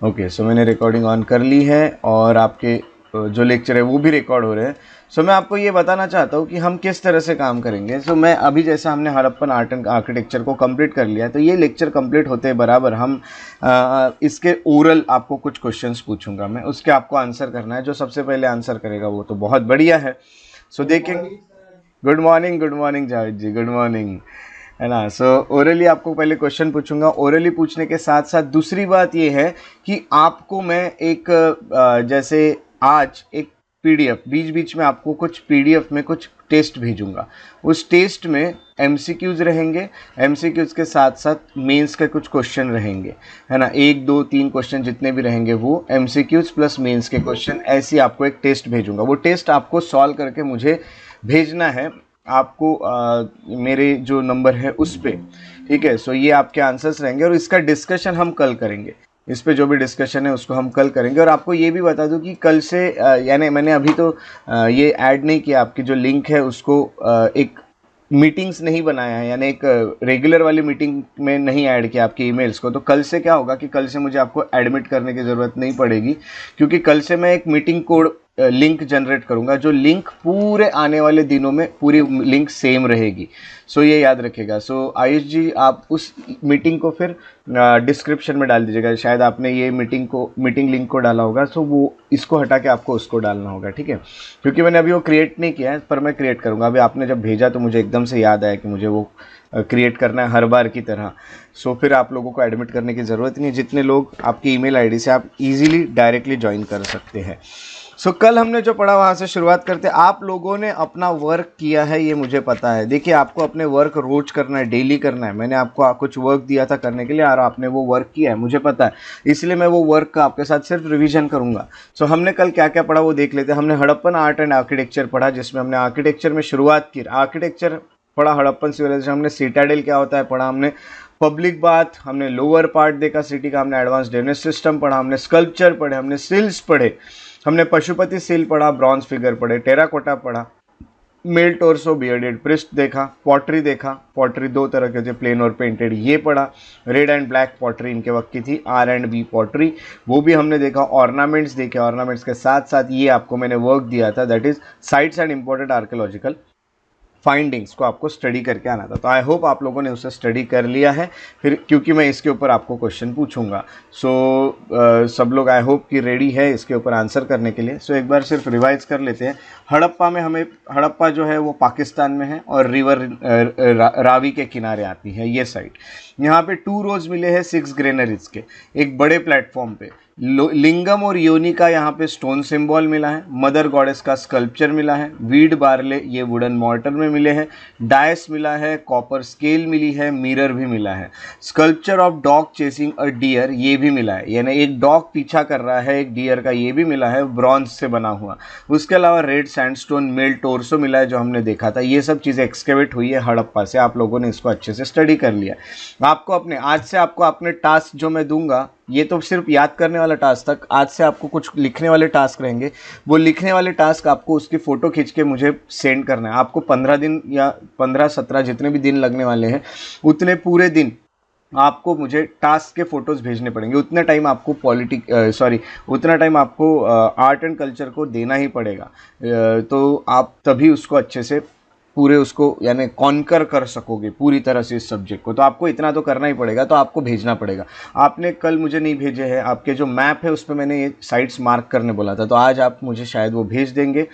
Okay, सो मैंने recording on कर ली है और आपके जो लेक्चर है वो भी रिकॉर्ड हो रहे हैं। सो मैं आपको ये बताना चाहता हूँ कि हम किस तरह से काम करेंगे। सो मैं अभी जैसा हमने हड़प्पन आर्ट एंड आर्किटेक्चर को कंप्लीट कर लिया है, तो ये लेक्चर कंप्लीट होते बराबर हम इसके ओरल आपको कुछ क्वेश्चंस पूछूंगा मैं, उसके आपको आंसर करना है। जो सबसे पहले आंसर करेगा वो तो बहुत बढ़िया है। सो देखेंगे। गुड मॉर्निंग जावेद जी, गुड मॉर्निंग, है ना। सो ओरली आपको पहले क्वेश्चन पूछूंगा। ओरली पूछने के साथ साथ दूसरी बात ये है कि आपको मैं एक जैसे आज एक पीडीएफ बीच बीच में आपको कुछ पीडीएफ में कुछ टेस्ट भेजूंगा। उस टेस्ट में एमसीक्यूज रहेंगे, एमसीक्यूज के साथ साथ मेंस के कुछ क्वेश्चन रहेंगे, है ना। 1 2 3 क्वेश्चन जितने भी रहेंगे वो एमसीक्यूज प्लस मेंस के क्वेश्चन, ऐसी आपको एक टेस्ट भेजूंगा। वो टेस्ट आपको सॉल्व करके मुझे भेजना है आपको मेरे जो नंबर है उस पर, ठीक है। सो ये आपके आंसर्स रहेंगे और इसका डिस्कशन हम कल करेंगे। इस पे जो भी डिस्कशन है उसको हम कल करेंगे। और आपको ये भी बता दूं कि कल से यानी मैंने अभी तो ये ऐड नहीं किया, आपकी जो लिंक है उसको एक मीटिंग्स नहीं बनाया है, यानी एक रेगुलर वाली मीटिंग में नहीं ऐड किया आपके ईमेल्स को। तो कल से क्या होगा कि कल से मुझे आपको एडमिट करने की ज़रूरत नहीं पड़ेगी, क्योंकि कल से मैं एक मीटिंग कोड लिंक जनरेट करूंगा, जो लिंक पूरे आने वाले दिनों में पूरी लिंक सेम रहेगी। सो ये याद रखेगा। सो आयुष जी, आप उस मीटिंग को फिर डिस्क्रिप्शन में डाल दीजिएगा। शायद आपने ये मीटिंग लिंक को डाला होगा, सो वो इसको हटा के आपको उसको डालना होगा, ठीक है। क्योंकि मैंने अभी वो क्रिएट नहीं किया है, पर मैं क्रिएट करूँगा। अभी आपने जब भेजा तो मुझे एकदम से याद आया कि मुझे वो क्रिएट करना है हर बार की तरह। सो फिर आप लोगों को एडमिट करने की ज़रूरत नहीं। जितने लोग आपकी ईमेल आईडी से आप इजीली डायरेक्टली ज्वाइन कर सकते हैं। सो कल हमने जो पढ़ा वहाँ से शुरुआत करते हैं। आप लोगों ने अपना वर्क किया है, ये मुझे पता है। देखिए, आपको अपने वर्क रोज करना है, डेली करना है। मैंने आपको कुछ वर्क दिया था करने के लिए और आपने वो वर्क किया है, मुझे पता है। इसलिए मैं वो वर्क का आपके साथ सिर्फ रिवीजन करूंगा। सो हमने कल क्या क्या पढ़ा वो देख लेते हैं। हमने हड़प्पन आर्ट एंड आर्किटेक्चर पढ़ा, जिसमें हमने आर्किटेक्चर में शुरुआत की। आर्किटेक्चर पढ़ा, हड़प्पन सिविलाइजेशन, हमने सिटाडेल क्या होता है पढ़ा, हमने पब्लिक बाथ, हमने लोअर पार्ट देखा सिटी का, हमने एडवांस ड्रेनेज सिस्टम पढ़ा, हमने स्कल्पचर पढ़े, हमने सिल्स पढ़े, हमने पशुपति सील पढ़ा, ब्रॉन्ज फिगर पढ़े, टेराकोटा पढ़ा, मेल टोर्सो बियर्डेड प्रिस्ट देखा, पॉटरी देखा। पॉटरी 2 तरह के थे, प्लेन और पेंटेड, ये पढ़ा। रेड एंड ब्लैक पॉटरी इनके वक्त की थी, R&B पॉटरी, वो भी हमने देखा। ऑर्नामेंट्स देखे, ऑर्नामेंट्स के साथ साथ ये आपको मैंने वर्क दिया था, that is sites and important archaeological findings को आपको स्टडी करके आना था। तो आई होप आप लोगों ने उसे स्टडी कर लिया है फिर, क्योंकि मैं इसके ऊपर आपको क्वेश्चन पूछूंगा। सो सब लोग आई होप कि रेडी है इसके ऊपर आंसर करने के लिए। सो एक बार सिर्फ रिवाइज कर लेते हैं। हड़प्पा में हमें, हड़प्पा जो है वो पाकिस्तान में है और रिवर रावी के किनारे आती है ये साइट। यहाँ पे 2 रोज मिले हैं 6 ग्रेनरीज के एक बड़े प्लेटफॉर्म पे। लिंगम और योनी का यहाँ पे स्टोन सिंबल मिला है। मदर गॉडेस का स्कल्पचर मिला है। वीड बार्ले ये वुडन मॉर्टर में मिले हैं। डायस मिला है, कॉपर स्केल मिली है, मिरर भी मिला है। Sculpture of dog chasing a deer ये भी मिला है, यानी एक डॉग पीछा कर रहा है एक डियर का, ये भी मिला है, ब्रॉन्ज से बना हुआ। उसके अलावा रेड सैंडस्टोन मेल टोर्सो मिला है जो हमने देखा था। ये सब चीज़ें एक्सकेवेट हुई है हड़प्पा से। आप लोगों ने इसको अच्छे से स्टडी कर लिया। आपको अपने आज से आपको अपने टास्क जो मैं दूंगा, ये तो सिर्फ याद करने वाला टास्क तक, आज से आपको कुछ लिखने वाले टास्क रहेंगे। वो लिखने वाले टास्क आपको उसकी फ़ोटो खींच के मुझे सेंड करना है। आपको 15 दिन या 15-17 जितने भी दिन लगने वाले हैं, उतने पूरे दिन आपको मुझे टास्क के फ़ोटोज़ भेजने पड़ेंगे। उतना टाइम आपको उतना टाइम आपको आर्ट एंड कल्चर को देना ही पड़ेगा। तो आप तभी उसको अच्छे से पूरे उसको यानी कॉन्कर कर सकोगे पूरी तरह से इस सब्जेक्ट को। तो आपको इतना तो करना ही पड़ेगा, तो आपको भेजना पड़ेगा। आपने कल मुझे नहीं भेजे हैं, आपके जो मैप है उस पर मैंने ये साइट्स मार्क करने बोला था, तो आज आप मुझे शायद वो भेज देंगे।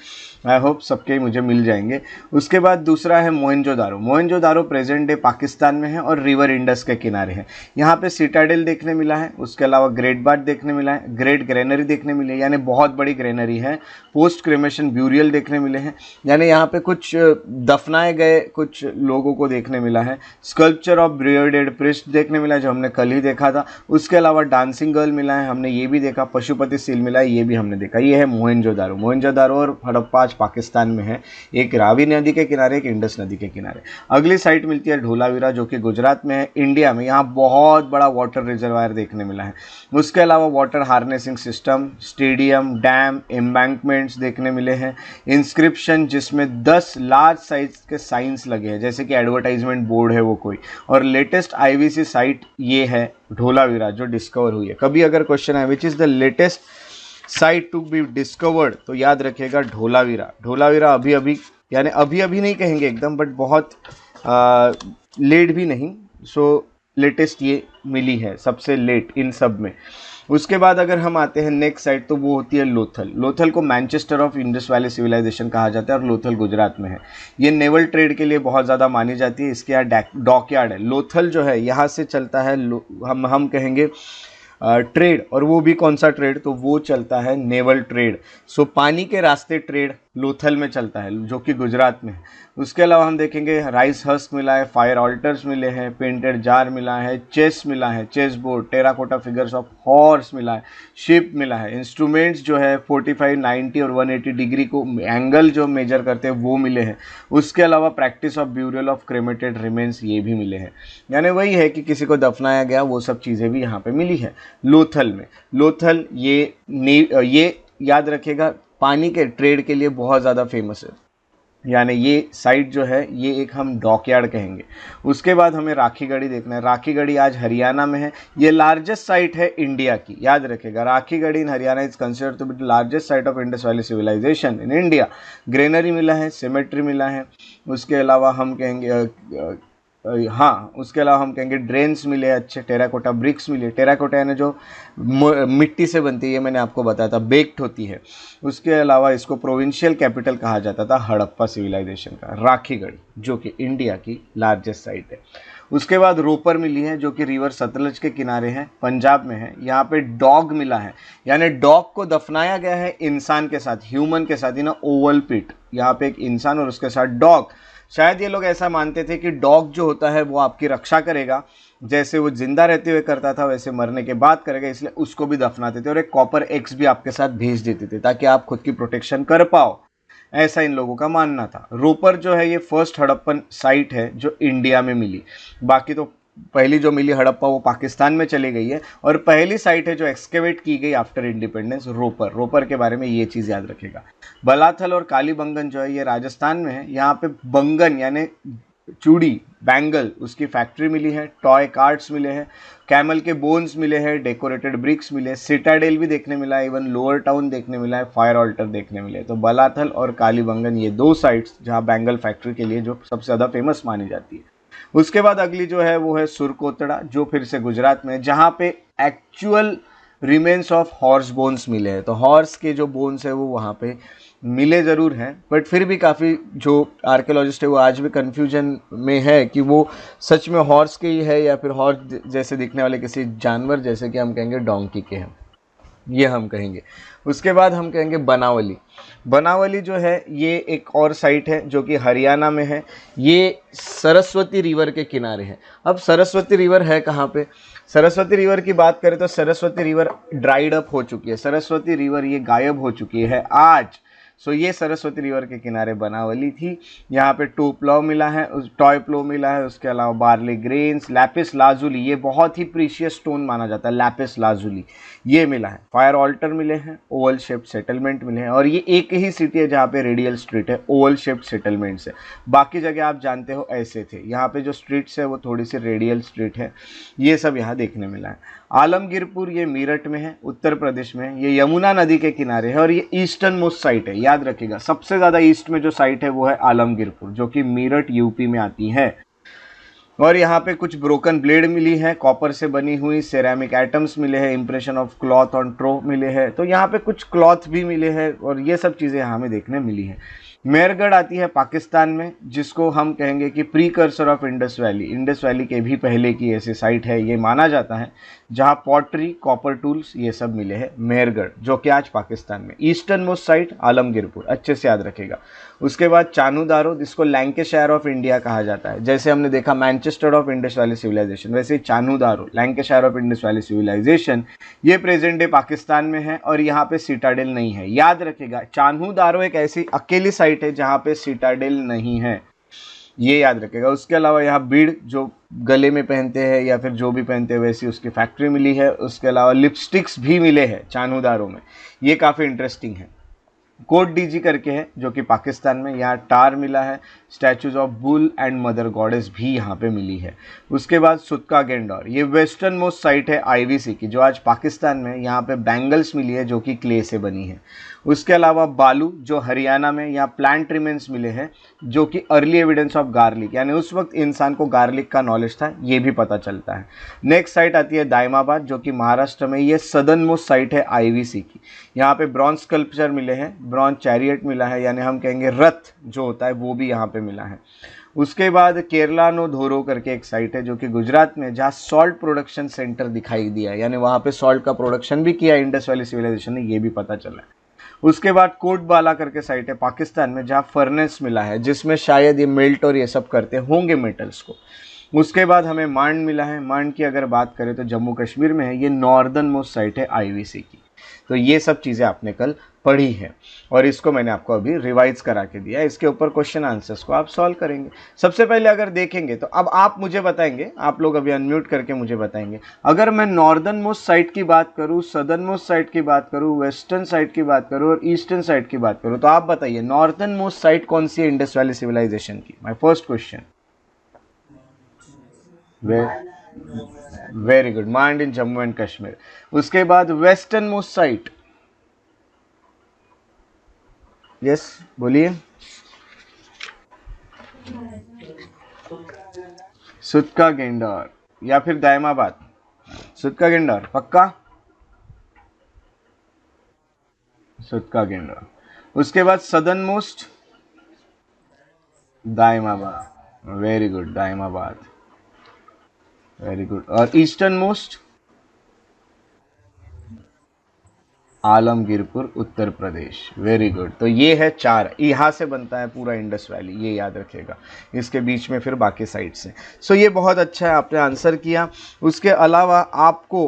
आई होप सबके मुझे मिल जाएंगे। उसके बाद दूसरा है मोहनजोदारो। मोहनजोदारो प्रेजेंट डे पाकिस्तान में है और रिवर इंडस के किनारे है। यहाँ पे सिटाडेल देखने मिला है, उसके अलावा ग्रेट बाथ देखने मिला है, ग्रेट ग्रेनरी देखने मिली है, यानी बहुत बड़ी ग्रेनरी है। पोस्ट क्रिमेशन ब्यूरियल देखने मिले हैं, यानी यहाँ पे कुछ दफनाए गए कुछ लोगों को देखने मिला है। स्कल्पचर ऑफ बियर्डेड प्रिस्ट देखने मिला है जो हमने कल ही देखा था। उसके अलावा डांसिंग गर्ल मिला है, हमने ये भी देखा। पशुपति सील मिला है, ये भी हमने देखा। ये है मोहनजोदारो। मोहनजोदारो और हड़प्पा पाकिस्तान में है, एक रावी नदी के किनारे, एक इंडस नदी के किनारे। अगली साइट मिलती है ढोलावीरा जो कि गुजरात में है, इंडिया में। यहाँ बहुत बड़ा वाटर रिजर्वायर देखने मिला है। उसके अलावा water harnessing system, stadium, dam, embankments देखने मिले हैं। इंस्क्रिप्शन जिसमें 10 लार्ज साइज के साइंस लगे हैं, जैसे कि एडवर्टाइजमेंट बोर्ड है वो कोई। और लेटेस्ट आईवीसी साइट ये है धोलावीरा जो डिस्कवर हुई है। कभी अगर क्वेश्चन है which is the latest site to be discovered, तो याद रखिएगा धोलावीरा। धोलावीरा अभी अभी, यानी अभी अभी नहीं कहेंगे एकदम, बट बहुत लेट भी नहीं, सो लेटेस्ट ये मिली है सबसे लेट इन सब में। उसके बाद अगर हम आते हैं नेक्स्ट साइट, तो वो होती है लोथल। लोथल को Manchester of Indus valley civilisation कहा जाता है और लोथल गुजरात में है। ये नेवल ट्रेड के लिए बहुत ज़्यादा मानी जाती है। इसके यहाँ डॉकयार्ड है। लोथल जो है यहाँ से चलता है, हम कहेंगे ट्रेड, और वो भी कौन सा ट्रेड, तो वो चलता है नेवल ट्रेड। सो पानी के रास्ते ट्रेड लोथल में चलता है जो कि गुजरात में है। उसके अलावा हम देखेंगे राइस हस्क मिला है, फायर ऑल्टर्स मिले हैं, पेंटेड जार मिला है, चेस मिला है, chess board, terracotta figures of horse मिला है, शिप मिला है, इंस्ट्रूमेंट्स जो है 45, 90 और 180 डिग्री को एंगल जो मेजर करते हैं वो मिले हैं। उसके अलावा practice of burial of cremated remains ये भी मिले हैं। यानी वही है कि किसी को दफनाया गया, वो सब चीज़ें भी यहाँ पे मिली है लोथल में। लोथल ये याद रखिएगा पानी के ट्रेड के लिए बहुत ज़्यादा फेमस है, यानी ये साइट जो है ये एक हम डॉकयार्ड कहेंगे। उसके बाद हमें राखीगढ़ी देखना है। राखीगढ़ी आज हरियाणा में है। ये लार्जेस्ट साइट है इंडिया की, याद रखिएगा। Rakhigarhi in Haryana is considered to be the largest site of Indus valley civilisation in India. Granary मिला है, सिमेट्री मिला है। उसके अलावा हम कहेंगे उसके अलावा हम कहेंगे ड्रेन्स मिले अच्छे, टेराकोटा ब्रिक्स मिले। टेराकोटा यानी जो मिट्टी से बनती है, ये मैंने आपको बताया था, बेक्ड होती है। उसके अलावा इसको प्रोविंशियल कैपिटल कहा जाता था हड़प्पा सिविलाइजेशन का, राखीगढ़ी, जो कि इंडिया की लार्जेस्ट साइट है। उसके बाद रोपर मिली है जो कि रिवर सतलज के किनारे है, पंजाब में है। यहाँ पे डॉग मिला है, यानी डॉग को दफनाया गया है इंसान के साथ, ह्यूमन के साथ, ना ओवल पिट। यहाँ पे एक इंसान और उसके साथ डॉग। शायद ये लोग ऐसा मानते थे कि डॉग जो होता है वो आपकी रक्षा करेगा, जैसे वो जिंदा रहते हुए करता था वैसे मरने के बाद करेगा, इसलिए उसको भी दफनाते थे और एक कॉपर एक्स भी आपके साथ भेज देते थे ताकि आप खुद की प्रोटेक्शन कर पाओ। ऐसा इन लोगों का मानना था। रोपर जो है ये फर्स्ट हड़प्पन साइट है जो इंडिया में मिली। बाकी तो पहली जो मिली हड़प्पा वो पाकिस्तान में चली गई है, और पहली साइट है जो एक्सकेवेट की गई आफ्टर इंडिपेंडेंस रोपर। रोपर के बारे में ये चीज़ याद रखेगा। बलाथल और कालीबंगन जो है ये राजस्थान में है। यहाँ पे बंगन यानी चूड़ी, बैंगल, उसकी फैक्ट्री मिली है। टॉय कार्ट्स मिले हैं, कैमल के बोन्स मिले हैं, डेकोरेटेड ब्रिक्स मिले, सिटाडेल भी देखने मिला है, इवन लोअर टाउन देखने मिला है, फायर ऑल्टर देखने मिले। तो बलाथल और कालीबंगन ये दो साइट्स जहाँ बैंगल फैक्ट्री के लिए जो सबसे ज़्यादा फेमस मानी जाती है। उसके बाद अगली जो है वो है सुरकोतड़ा, जो फिर से गुजरात में है, जहाँ पे actual remains of horse bones मिले हैं। तो हॉर्स के जो बोन्स है वो वहाँ पे मिले ज़रूर हैं, बट फिर भी काफ़ी जो आर्कियोलॉजिस्ट है वो आज भी कन्फ्यूजन में है कि वो सच में हॉर्स के ही है या फिर हॉर्स जैसे दिखने वाले किसी जानवर, जैसे कि हम कहेंगे डोंकी के हैं, ये हम कहेंगे। उसके बाद हम कहेंगे बनावली। बनावली जो है ये एक और साइट है जो कि हरियाणा में है। ये सरस्वती रिवर के किनारे है। अब सरस्वती रिवर है कहाँ पे? सरस्वती रिवर की बात करें तो सरस्वती रिवर ड्राइड अप हो चुकी है। सरस्वती रिवर ये गायब हो चुकी है आज। सो ये सरस्वती रिवर के किनारे बनावली थी। यहाँ पे टॉय प्लो मिला है। उसके अलावा बार्ली ग्रेन्स, लैपिस लाजुली, ये बहुत ही प्रीशियस स्टोन माना जाता है, लैपिस लाजुली, ये मिला है। फायर ऑल्टर मिले हैं, ओवल शेप्ड सेटलमेंट मिले हैं, और ये एक ही सिटी है जहाँ पे रेडियल स्ट्रीट है, ओवल शेप्ड सेटलमेंट्स है। बाकी जगह आप जानते हो ऐसे थे, यहाँ पे जो स्ट्रीट्स है वो थोड़ी सी रेडियल स्ट्रीट है। ये सब यहाँ देखने मिला है। आलमगीरपुर ये मेरठ में है, उत्तर प्रदेश में है। ये यमुना नदी के किनारे है और ये ईस्टर्न मोस्ट साइट है। याद रखिएगा सबसे ज़्यादा ईस्ट में जो साइट है वो है आलमगीरपुर, जो कि मेरठ यूपी में आती है। और यहाँ पे कुछ ब्रोकन ब्लेड मिली है, कॉपर से बनी हुई सेरेमिक आइटम्स मिले हैं, इंप्रेशन ऑफ क्लॉथ ऑन ट्रो मिले हैं। तो यहाँ पे कुछ क्लॉथ भी मिले हैं और ये सब चीज़ें यहाँ हमें देखने मिली हैं। मेहरगढ़ आती है पाकिस्तान में, जिसको हम कहेंगे कि precursor of Indus valley, Indus valley के भी पहले की ऐसी साइट है ये माना जाता है, जहाँ पॉटरी, कॉपर टूल्स ये सब मिले हैं। मेहरगढ़ जो कि आज पाकिस्तान में। ईस्टर्न मोस्ट साइट आलमगीरपुर, अच्छे से याद रखेगा। उसके बाद चानूदारो, जिसको लैंकेशायर ऑफ इंडिया कहा जाता है। जैसे हमने देखा Manchester of Indus valley civilisation, वैसे Chanhudaro Lancashire of Indus valley civilisation ये प्रेजेंट डे पाकिस्तान में है और यहाँ पे सिटाडेल नहीं है। याद रखेगा चानूदारो एक ऐसी अकेली साइट है जहाँ पे सिटाडेल नहीं है, ये याद रखेगा। उसके अलावा यहाँ बीड जो गले में पहनते हैं या फिर जो भी पहनते हैं वैसी उसकी फैक्ट्री मिली है। उसके अलावा लिपस्टिक्स भी मिले हैं चानूदारो में, ये काफ़ी इंटरेस्टिंग है। कोट डीजी करके है जो कि पाकिस्तान में, यहाँ टार मिला है, statues of bull and mother goddess भी यहाँ पे मिली है। उसके बाद सुत्का गेंडोर, ये वेस्टर्न मोस्ट साइट है आईवीसी की जो आज पाकिस्तान में, यहाँ पे बैंगल्स मिली है जो कि क्ले से बनी है। उसके अलावा बालू जो हरियाणा में, यहाँ प्लांट रिमेन्स मिले हैं जो कि अर्ली एविडेंस ऑफ गार्लिक, यानी उस वक्त इंसान को गार्लिक का नॉलेज था, ये भी पता चलता है। नेक्स्ट साइट आती है दायमाबाद जो कि महाराष्ट्र में, ये सदर्न मोस्ट साइट है आईवीसी की। यहाँ पे ब्रॉन्ज स्कल्पचर मिले हैं, ब्रॉन्ज चैरियट मिला है, यानी हम कहेंगे रथ जो होता है वो भी यहाँ पे मिला है। उसके बाद केरला नो धोरो करके एक साइट है जो कि गुजरात में, जहाँ सॉल्ट प्रोडक्शन सेंटर दिखाई दिया है, यानी वहाँ पे सॉल्ट का प्रोडक्शन भी किया इंडस वैली सिविलाइजेशन ने, ये भी पता चला है। उसके बाद कोटबाला करके साइट है पाकिस्तान में जहाँ फर्नेस मिला है जिसमें शायद ये मेल्ट और ये सब करते होंगे मेटल्स को। उसके बाद हमें मांड मिला है, मांड की अगर बात करें तो जम्मू कश्मीर में है, ये नॉर्दर्न मोस्ट साइट है आईवीसी की। तो ये सब चीज़ें आपने कल पढ़ी है और इसको मैंने आपको अभी रिवाइज करा के दिया है। इसके ऊपर क्वेश्चन आंसर्स को आप सॉल्व करेंगे। सबसे पहले अगर देखेंगे तो अब आप मुझे बताएंगे, आप लोग अभी अनम्यूट करके मुझे बताएंगे, अगर मैं नॉर्दर्न मोस्ट साइट की बात करूं, सदर्न मोस्ट साइट की बात करूं, वेस्टर्न साइट की बात करूं और ईस्टर्न साइट की बात करूं, तो आप बताइए नॉर्दर्न मोस्ट साइट कौन सी है इंडस वैली सिविलाइजेशन की? My first question. Very good, Manda in Jammu and Kashmir. उसके बाद वेस्टर्न मोस्ट साइट, यस बोलिए। सुत्का गेंडोर या फिर दायमाबाद? सुत्का गेंडोर पक्का? सुत्का गेंडोर। उसके बाद southern most Daimabad, very good, Daimabad, very good. और ईस्टर्न मोस्ट आलमगीरपुर उत्तर प्रदेश, वेरी गुड। तो ये है 4, यहाँ से बनता है पूरा इंडस वैली, ये याद रखिएगा। इसके बीच में फिर बाकी साइड से। सो ये बहुत अच्छा है, आपने आंसर किया। उसके अलावा आपको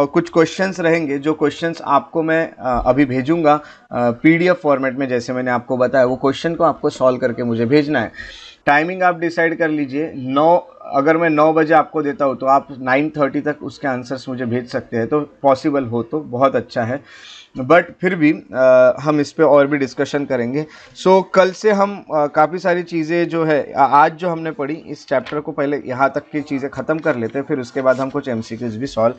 कुछ क्वेश्चंस रहेंगे, जो क्वेश्चंस आपको मैं अभी भेजूंगा पीडीएफ फॉर्मेट में, जैसे मैंने आपको बताया। वो क्वेश्चन को आपको सॉल्व करके मुझे भेजना है। टाइमिंग आप डिसाइड कर लीजिए। अगर मैं 9 बजे आपको देता हूँ तो आप 9:30 तक उसके आंसर्स मुझे भेज सकते हैं, तो पॉसिबल हो तो बहुत अच्छा है। बट फिर भी हम इस पे और भी डिस्कशन करेंगे। सो कल से हम काफ़ी सारी चीज़ें जो है आज जो हमने पढ़ी, इस चैप्टर को पहले यहाँ तक की चीज़ें ख़त्म कर लेते हैं, फिर उसके बाद हम कुछ एमसीक्यूज भी सॉल्व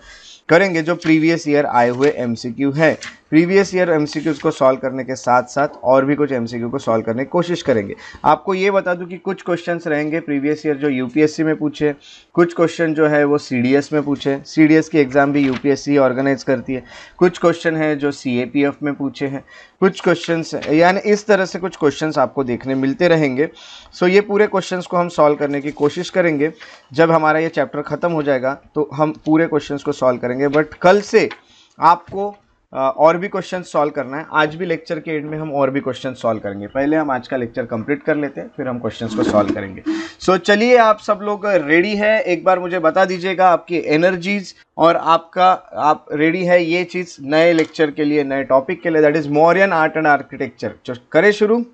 करेंगे जो प्रीवियस ईयर आए हुए एमसीक्यू है। प्रीवियस ईयर एमसीक्यूज को सॉल्व करने के साथ साथ और भी कुछ एमसीक्यू को सॉल्व करने की कोशिश करेंगे। आपको ये बता दूं कि कुछ क्वेश्चंस रहेंगे प्रीवियस ईयर जो यूपीएससी में पूछे, कुछ क्वेश्चन जो है वो सीडीएस में पूछे, सीडीएस की एग्जाम भी यूपीएससी ऑर्गेनाइज करती है, कुछ क्वेश्चन है जो सीएपीएफ में पूछे हैं, कुछ क्वेश्चंस, यानी इस तरह से कुछ क्वेश्चंस आपको देखने मिलते रहेंगे। सो ये पूरे क्वेश्चंस को हम सॉल्व करने की कोशिश करेंगे। जब हमारा ये चैप्टर ख़त्म हो जाएगा तो हम पूरे क्वेश्चंस को सॉल्व करेंगे। बट कल से आपको और भी क्वेश्चन सॉल्व करना है। आज भी लेक्चर के एंड में हम और भी क्वेश्चन सॉल्व करेंगे। पहले हम आज का लेक्चर कंप्लीट कर लेते हैं, फिर हम क्वेश्चंस को सॉल्व करेंगे। सो चलिए, आप सब लोग रेडी है? एक बार मुझे बता दीजिएगा आपकी एनर्जीज और आप रेडी है ये चीज़ नए लेक्चर के लिए, नए टॉपिक के लिए, that is Mauryan art and architecture. करें शुरू?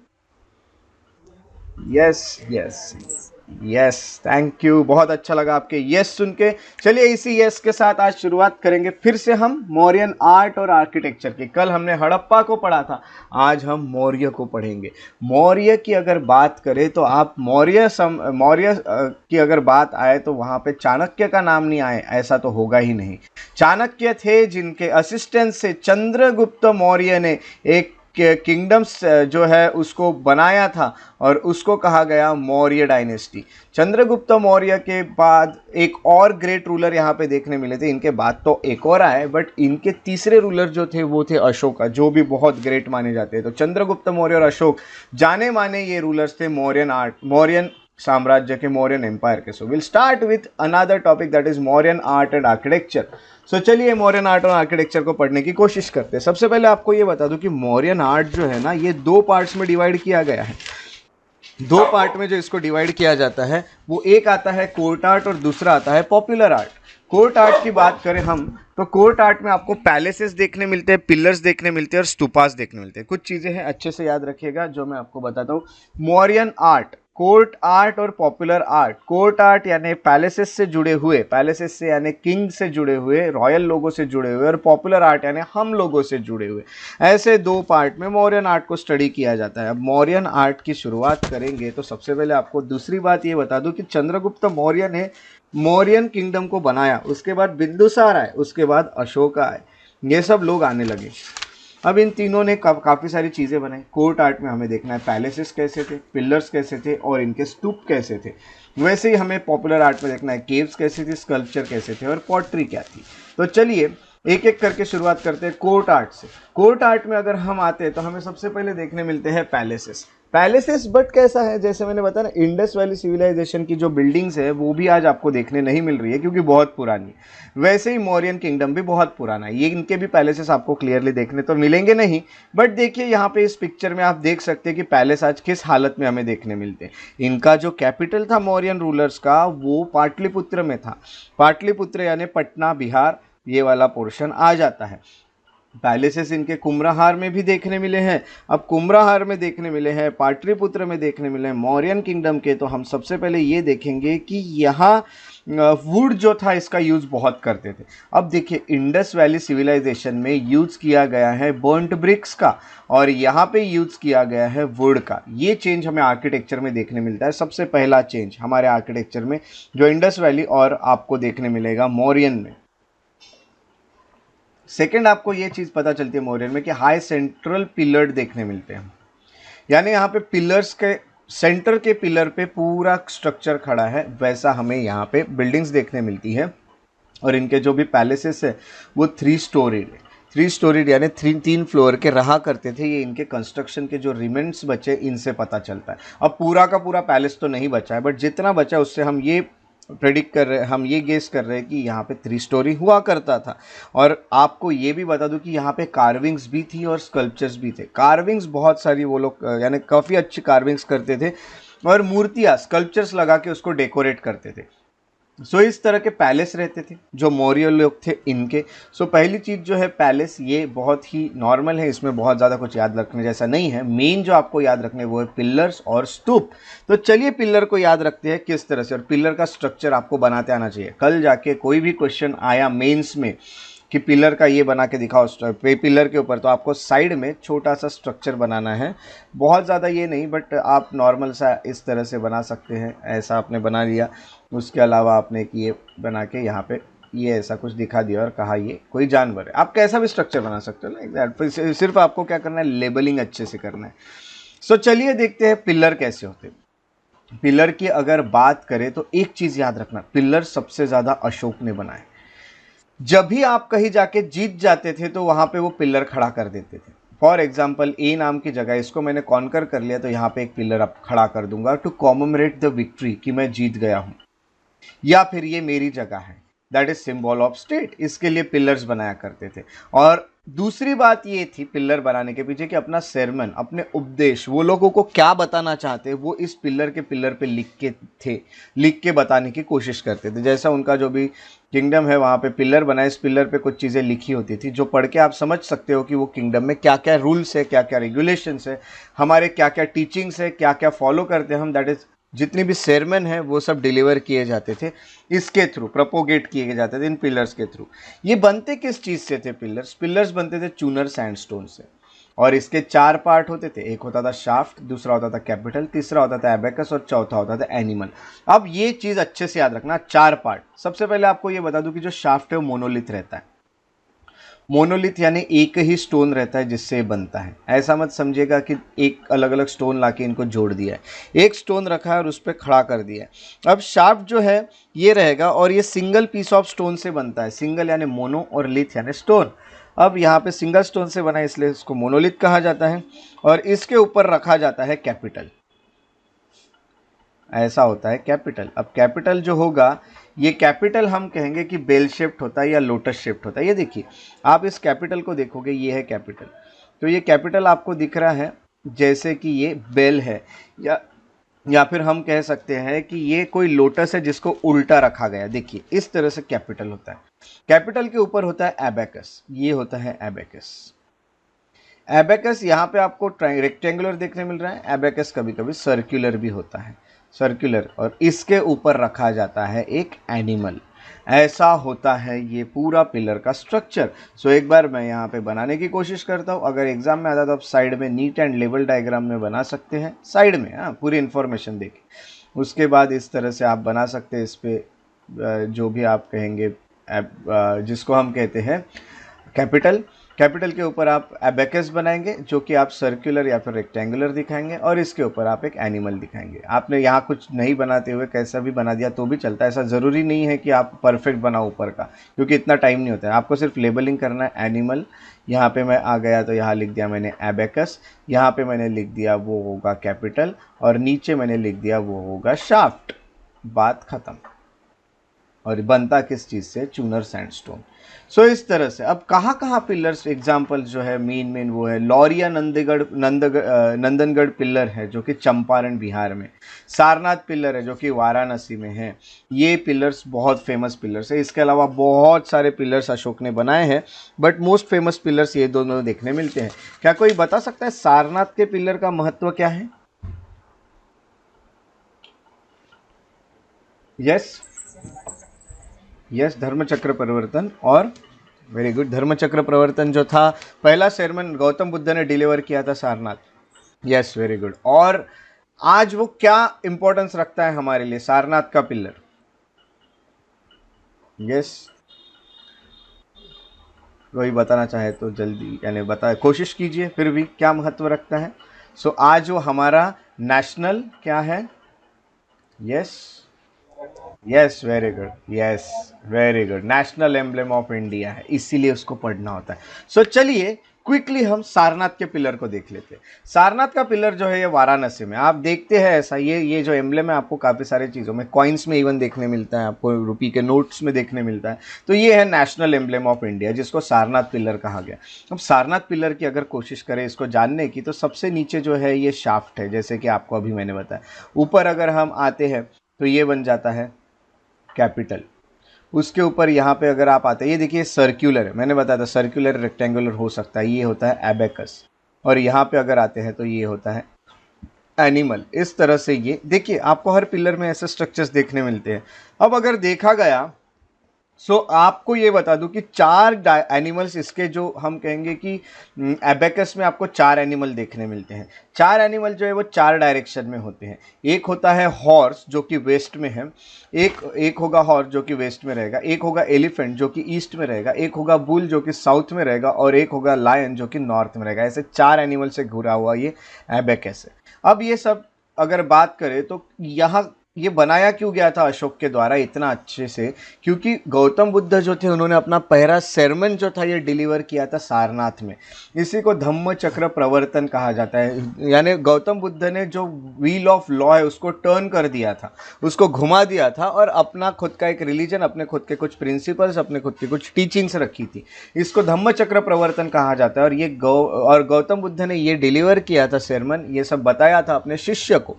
Yes yes yes, thank you, बहुत अच्छा लगा आपके यस सुन के। चलिए इसी यस के साथ आज शुरुआत करेंगे फिर से हम मौर्यन आर्ट और आर्किटेक्चर की। कल हमने हड़प्पा को पढ़ा था, आज हम मौर्य को पढ़ेंगे। मौर्य की अगर बात करें तो आप मौर्य की अगर बात आए तो वहाँ पे चाणक्य का नाम नहीं आए, ऐसा तो होगा ही नहीं। चाणक्य थे जिनके असिस्टेंट से चंद्रगुप्त मौर्य ने एक किंगडम्स जो है उसको बनाया था और उसको कहा गया मौर्य डायनेस्टी। चंद्रगुप्त मौर्य के बाद एक और ग्रेट रूलर यहाँ पे देखने मिले थे। इनके बाद तो एक और आए, बट इनके तीसरे रूलर जो थे वो थे अशोका, जो भी बहुत ग्रेट माने जाते हैं। तो चंद्रगुप्त मौर्य और अशोक जाने माने ये रूलर्स थे मौर्यन साम्राज्य के, मौर्यन एम्पायर के। So will start with another topic that is Mauryan art and architecture. So चलिए मौर्यन आर्ट और आर्किटेक्चर को पढ़ने की कोशिश करते हैं। सबसे पहले आपको ये बता दूं कि मौर्यन आर्ट जो है ना, ये 2 पार्ट्स में डिवाइड किया गया है। 2 पार्ट में जो इसको डिवाइड किया जाता है वो एक आता है कोर्ट आर्ट और दूसरा आता है पॉपुलर आर्ट। कोर्ट आर्ट की बात करें हम तो कोर्ट आर्ट में आपको पैलेसेस देखने मिलते हैं, पिलर्स देखने मिलते हैं और स्तूपास देखने मिलते हैं। कुछ चीज़ें हैं, अच्छे से याद रखिएगा जो मैं आपको बताता हूँ। मौर्यन आर्ट कोर्ट आर्ट और पॉपुलर आर्ट। कोर्ट आर्ट यानी पैलेसेस से जुड़े हुए, पैलेसेस से यानी किंग से जुड़े हुए, रॉयल लोगों से जुड़े हुए, और पॉपुलर आर्ट यानी हम लोगों से जुड़े हुए। ऐसे दो पार्ट में मौर्यन आर्ट को स्टडी किया जाता है। अब मौर्यन आर्ट की शुरुआत करेंगे तो सबसे पहले आपको दूसरी बात ये बता दूं कि चंद्रगुप्त मौर्य ने मौर्यन किंगडम को बनाया, उसके बाद बिंदुसार आए, उसके बाद अशोका आए, ये सब लोग आने लगे। अब इन तीनों ने काफ़ी सारी चीज़ें बनाई। कोर्ट आर्ट में हमें देखना है पैलेसेस कैसे थे, पिलर्स कैसे थे और इनके स्तूप कैसे थे। वैसे ही हमें पॉपुलर आर्ट में देखना है केव्स कैसी थी, स्कल्पचर कैसे थे और पॉटरी क्या थी। तो चलिए एक एक करके शुरुआत करते हैं कोर्ट आर्ट से। कोर्ट आर्ट में अगर हम आते हैं तो हमें सबसे पहले देखने मिलते हैं पैलेसेस। पैलेसेस बट कैसा है, जैसे मैंने बताया ना, इंडस वैली सिविलाइजेशन की जो बिल्डिंग्स है वो भी आज आपको देखने नहीं मिल रही है क्योंकि बहुत पुरानी है। वैसे ही मौर्यन किंगडम भी बहुत पुराना है, ये इनके भी पैलेसेस आपको क्लियरली देखने तो मिलेंगे नहीं। बट देखिए यहाँ पे इस पिक्चर में आप देख सकते हैं कि पैलेस आज किस हालत में हमें देखने मिलते हैं। इनका जो कैपिटल था मौर्यन रूलर्स का वो पाटलिपुत्र में था। पाटलिपुत्र यानी पटना, बिहार, ये वाला पोर्शन आ जाता है। पैलेसेस इनके कुम्हराहार में भी देखने मिले हैं। अब कुम्हराहार में देखने मिले हैं, पाटलिपुत्र में देखने मिले हैं मौर्यन किंगडम के। तो हम सबसे पहले ये देखेंगे कि यहाँ वुड जो था इसका यूज़ बहुत करते थे। अब देखिए इंडस वैली सिविलाइजेशन में यूज़ किया गया है बर्न्ट ब्रिक्स का और यहाँ पे यूज़ किया गया है वुड का। ये चेंज हमें आर्किटेक्चर में देखने मिलता है। सबसे पहला चेंज हमारे आर्किटेक्चर में जो इंडस वैली और आपको देखने मिलेगा मौर्यन में। सेकंड आपको ये चीज़ पता चलती है मौर्यन में कि हाई सेंट्रल पिलर देखने मिलते हैं, यानी यहाँ पे पिलर्स के सेंटर के पिलर पे पूरा स्ट्रक्चर खड़ा है, वैसा हमें यहाँ पे बिल्डिंग्स देखने मिलती है। और इनके जो भी पैलेसेस है वो 3 स्टोरीड है। 3 स्टोरीड यानी 3 फ्लोर के रहा करते थे। ये इनके कंस्ट्रक्शन के जो रिमेंट्स बचे इनसे पता चलता है। अब पूरा का पूरा पैलेस तो नहीं बचा है, बट जितना बचा है उससे हम ये प्रेडिक्ट कर रहे हैं, हम ये गेस कर रहे हैं कि यहाँ पे 3 स्टोरी हुआ करता था। और आपको ये भी बता दूं कि यहाँ पे कार्विंग्स भी थी और स्कल्पचर्स भी थे। कार्विंग्स बहुत सारी वो लोग यानी काफ़ी अच्छी कार्विंग्स करते थे और मूर्तियाँ स्कल्पचर्स लगा के उसको डेकोरेट करते थे। सो इस तरह के पैलेस रहते थे जो मौर्य लोग थे इनके। सो पहली चीज़ जो है पैलेस, ये बहुत ही नॉर्मल है, इसमें बहुत ज़्यादा कुछ याद रखने जैसा नहीं है। मेन जो आपको याद रखने वो है पिलर्स और स्तूप। तो चलिए पिलर को याद रखते हैं किस तरह से, और पिलर का स्ट्रक्चर आपको बनाते आना चाहिए। कल जाके कोई भी क्वेश्चन आया मेंस में कि पिलर का ये बना के दिखाओ पिलर के ऊपर, तो आपको साइड में छोटा सा स्ट्रक्चर बनाना है। बहुत ज़्यादा ये नहीं, बट आप नॉर्मल सा इस तरह से बना सकते हैं। ऐसा आपने बना लिया, उसके अलावा आपने एक ये बना के यहाँ पे ये ऐसा कुछ दिखा दिया और कहा ये कोई जानवर है। आप कैसा भी स्ट्रक्चर बना सकते हो ना एग्जैक्ट, सिर्फ आपको क्या करना है, लेबलिंग अच्छे से करना है। सो चलिए देखते हैं पिलर कैसे होते हैं। पिलर की अगर बात करें तो एक चीज़ याद रखना, पिलर सबसे ज़्यादा अशोक ने बनाए। जब भी आप कहीं जाके जीत जाते थे तो वहां पे वो पिलर खड़ा कर देते थे। फॉर एग्जाम्पल ए नाम की जगह, इसको मैंने कॉन्कर कर लिया तो यहाँ पे एक पिलर अब खड़ा कर दूंगा टू कॉमेमोरेट द विक्ट्री, कि मैं जीत गया हूँ, या फिर ये मेरी जगह है, that is symbol of state. इसके लिए पिलर्स बनाया करते थे। और दूसरी बात ये थी पिलर बनाने के पीछे कि अपना सेरमन, अपने उपदेश, वो लोगों को क्या बताना चाहते वो इस पिलर पे लिख के बताने की कोशिश करते थे। जैसा उनका जो भी किंगडम है वहाँ पे पिलर बना, इस पिलर पे कुछ चीज़ें लिखी होती थी जो पढ़ के आप समझ सकते हो कि वो किंगडम में क्या क्या रूल्स है, क्या क्या रेगुलेशंस है, हमारे क्या क्या टीचिंग्स है, क्या क्या फॉलो करते हैं हम, दैट इज जितनी भी सेरमन है वो सब डिलीवर किए जाते थे इसके थ्रू, प्रोपोगेट किए जाते थे इन पिलर्स के थ्रू। ये बनते किस चीज़ से थे पिलर्स बनते थे चूनर सैंडस्टोन से। और इसके 4 पार्ट होते थे, एक होता था शाफ्ट, दूसरा होता था कैपिटल, तीसरा होता था एबेकस और चौथा होता था एनिमल। अब ये चीज़ अच्छे से याद रखना, 4 पार्ट। सबसे पहले आपको ये बता दूं कि जो शाफ्ट है वो मोनोलिथ रहता है। मोनोलिथ यानी एक ही स्टोन रहता है जिससे बनता है। ऐसा मत समझिएगा कि एक अलग अलग स्टोन लाके इनको जोड़ दिया है, एक स्टोन रखा है और उस पर खड़ा कर दिया है। अब शाफ्ट जो है ये रहेगा और ये सिंगल पीस ऑफ स्टोन से बनता है। सिंगल यानी मोनो और लिथ यानी स्टोन। अब यहाँ पे सिंगल स्टोन से बना है इसलिए इसको मोनोलिथ कहा जाता है। और इसके ऊपर रखा जाता है कैपिटल, ऐसा होता है कैपिटल। अब कैपिटल जो होगा, ये कैपिटल हम कहेंगे कि बेल शेप्ड होता है या लोटस शेप्ड होता है। ये देखिए, आप इस कैपिटल को देखोगे, ये है कैपिटल। तो ये कैपिटल आपको दिख रहा है जैसे कि ये बेल है, या फिर हम कह सकते हैं कि ये कोई लोटस है जिसको उल्टा रखा गया। देखिए इस तरह से कैपिटल होता है। कैपिटल के ऊपर होता है एबेकस, ये होता है एबेकस। एबेकस यहाँ पे आपको रेक्टेंगुलर देखने मिल रहा है, एबेकस कभी कभी सर्कुलर भी होता है। सर्कुलर, और इसके ऊपर रखा जाता है एक एनिमल। ऐसा होता है ये पूरा पिलर का स्ट्रक्चर। सो एक बार मैं यहाँ पे बनाने की कोशिश करता हूँ, अगर एग्जाम में आता तो आप साइड में नीट एंड लेवल डायग्राम में बना सकते हैं, साइड में, हाँ, पूरी इन्फॉर्मेशन देके। उसके बाद इस तरह से आप बना सकते हैं इस पे जो भी आप कहेंगे, जिसको हम कहते हैं कैपिटल। कैपिटल के ऊपर आप एबेकस बनाएंगे जो कि आप सर्कुलर या फिर रेक्टेंगुलर दिखाएंगे, और इसके ऊपर आप एक एनिमल दिखाएंगे। आपने यहाँ कुछ नहीं बनाते हुए कैसा भी बना दिया तो भी चलता है, ऐसा ज़रूरी नहीं है कि आप परफेक्ट बनाओ ऊपर का, क्योंकि इतना टाइम नहीं होता है। आपको सिर्फ लेबलिंग करना है एनिमल। यहाँ पे मैं आ गया तो यहाँ लिख दिया मैंने एबेकस, यहाँ पे मैंने लिख दिया वो होगा कैपिटल, और नीचे मैंने लिख दिया वो होगा शाफ्ट। बात खत्म। और बनता किस चीज़ से? चूनर सैंडस्टोन। सो इस तरह से अब कहाँ कहाँ पिलर्स एग्जाम्पल जो है मेन वो है लौरिया नंदनगढ़ पिलर है जो कि चंपारण बिहार में, सारनाथ पिलर है जो कि वाराणसी में है। ये पिलर्स बहुत फेमस पिलर्स है। इसके अलावा बहुत सारे पिलर्स अशोक ने बनाए हैं, बट मोस्ट फेमस पिलर्स ये दोनों देखने मिलते हैं। क्या कोई बता सकता है सारनाथ के पिलर का महत्व क्या है? यस यस, धर्मचक्र प्रवर्तन। और वेरी गुड, धर्मचक्र प्रवर्तन जो था पहला सेरमन गौतम बुद्ध ने डिलीवर किया था सारनाथ। Yes, very good. और आज वो क्या इंपॉर्टेंस रखता है हमारे लिए सारनाथ का पिलर? यस, कोई बताना चाहे तो जल्दी यानी बता, कोशिश कीजिए फिर भी क्या महत्व रखता है। सो आज वो हमारा नेशनल क्या है? Yes yes, very good, yes very good, national emblem of India है, इसीलिए उसको पढ़ना होता है। सो चलिए क्विकली हम सारनाथ के पिलर को देख लेते हैं। सारनाथ का पिलर जो है ये वाराणसी में आप देखते हैं ऐसा, ये जो एम्ब्लेम है आपको काफ़ी सारी चीज़ों में, कॉइन्स में इवन देखने मिलता है, आपको रुपये के नोट्स में देखने मिलता है। तो ये है नेशनल एम्ब्लेम ऑफ इंडिया जिसको सारनाथ पिलर कहा गया। अब सारनाथ पिलर की अगर कोशिश करें इसको जानने की तो सबसे नीचे जो है ये शाफ्ट है, जैसे कि आपको अभी मैंने बताया। ऊपर अगर हम आते हैं तो ये बन जाता है कैपिटल। उसके ऊपर यहाँ पे अगर आप आते हैं, ये देखिए सर्कुलर है, मैंने बताया था सर्कुलर रेक्टेंगुलर हो सकता है, ये होता है एबेकस। और यहाँ पे अगर आते हैं तो ये होता है एनिमल। इस तरह से ये देखिए आपको हर पिलर में ऐसे स्ट्रक्चर्स देखने मिलते हैं। अब अगर देखा गया सो आपको ये बता दूं कि चार एनिमल्स इसके जो हम कहेंगे कि एबेकस में आपको चार एनिमल देखने मिलते हैं। चार एनिमल जो है वो चार डायरेक्शन में होते हैं। एक होता है हॉर्स जो कि वेस्ट में है, एक होगा हॉर्स जो कि वेस्ट में रहेगा, एक होगा एलिफेंट जो कि ईस्ट में रहेगा, एक होगा बुल जो कि साउथ में रहेगा, और एक होगा लायन जो कि नॉर्थ में रहेगा। ऐसे चार एनिमल से घुरा हुआ ये एबेकस है। अब ये सब अगर बात करें तो यहाँ ये बनाया क्यों गया था अशोक के द्वारा इतना अच्छे से? क्योंकि गौतम बुद्ध जो थे उन्होंने अपना पहला sermon जो था ये डिलीवर किया था सारनाथ में। इसी को धम्म चक्र प्रवर्तन कहा जाता है, यानी गौतम बुद्ध ने जो व्हील ऑफ लॉ है उसको टर्न कर दिया था, उसको घुमा दिया था, और अपना खुद का एक रिलीजन, अपने खुद के कुछ प्रिंसिपल्स, अपने खुद की कुछ टीचिंग्स रखी थी। इसको धम्म चक्र प्रवर्तन कहा जाता है। और ये गौतम बुद्ध ने ये डिलीवर किया था sermon, ये सब बताया था अपने शिष्य को।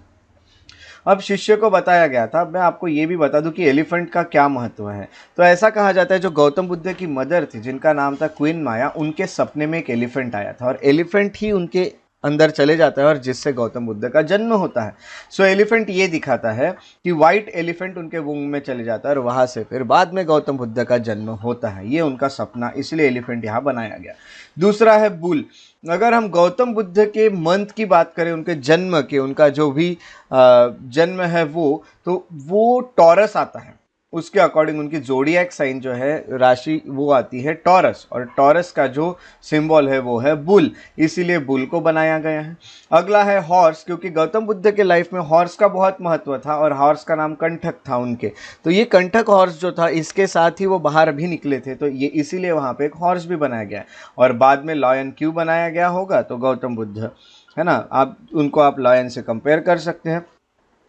अब शिष्य को बताया गया था। अब मैं आपको ये भी बता दूं कि एलिफेंट का क्या महत्व है। तो ऐसा कहा जाता है जो गौतम बुद्ध की मदर थी जिनका नाम था क्वीन माया, उनके सपने में एक एलिफेंट आया था, और एलिफेंट ही उनके अंदर चले जाता है और जिससे गौतम बुद्ध का जन्म होता है। सो एलिफेंट ये दिखाता है कि वाइट एलिफेंट उनके वूंग में चले जाता है और वहाँ से फिर बाद में गौतम बुद्ध का जन्म होता है। ये उनका सपना, इसलिए एलिफेंट यहाँ बनाया गया। दूसरा है बुल। अगर हम गौतम बुद्ध के मंथ की बात करें, उनके जन्म के, उनका जो भी जन्म है वो टॉरस आता है। उसके अकॉर्डिंग उनकी जोडिएक साइन जो है, राशि, वो आती है टॉरस, और टॉरस का जो सिंबल है वो है बुल, इसीलिए बुल को बनाया गया है। अगला है हॉर्स, क्योंकि गौतम बुद्ध के लाइफ में हॉर्स का बहुत महत्व था और हॉर्स का नाम कंठक था उनके। तो ये कंठक हॉर्स जो था इसके साथ ही वो बाहर भी निकले थे, तो ये इसीलिए वहाँ पे एक हॉर्स भी बनाया गया है। और बाद में लॉयन क्यों बनाया गया होगा? तो गौतम बुद्ध है ना, आप लॉयन से कंपेयर कर सकते हैं।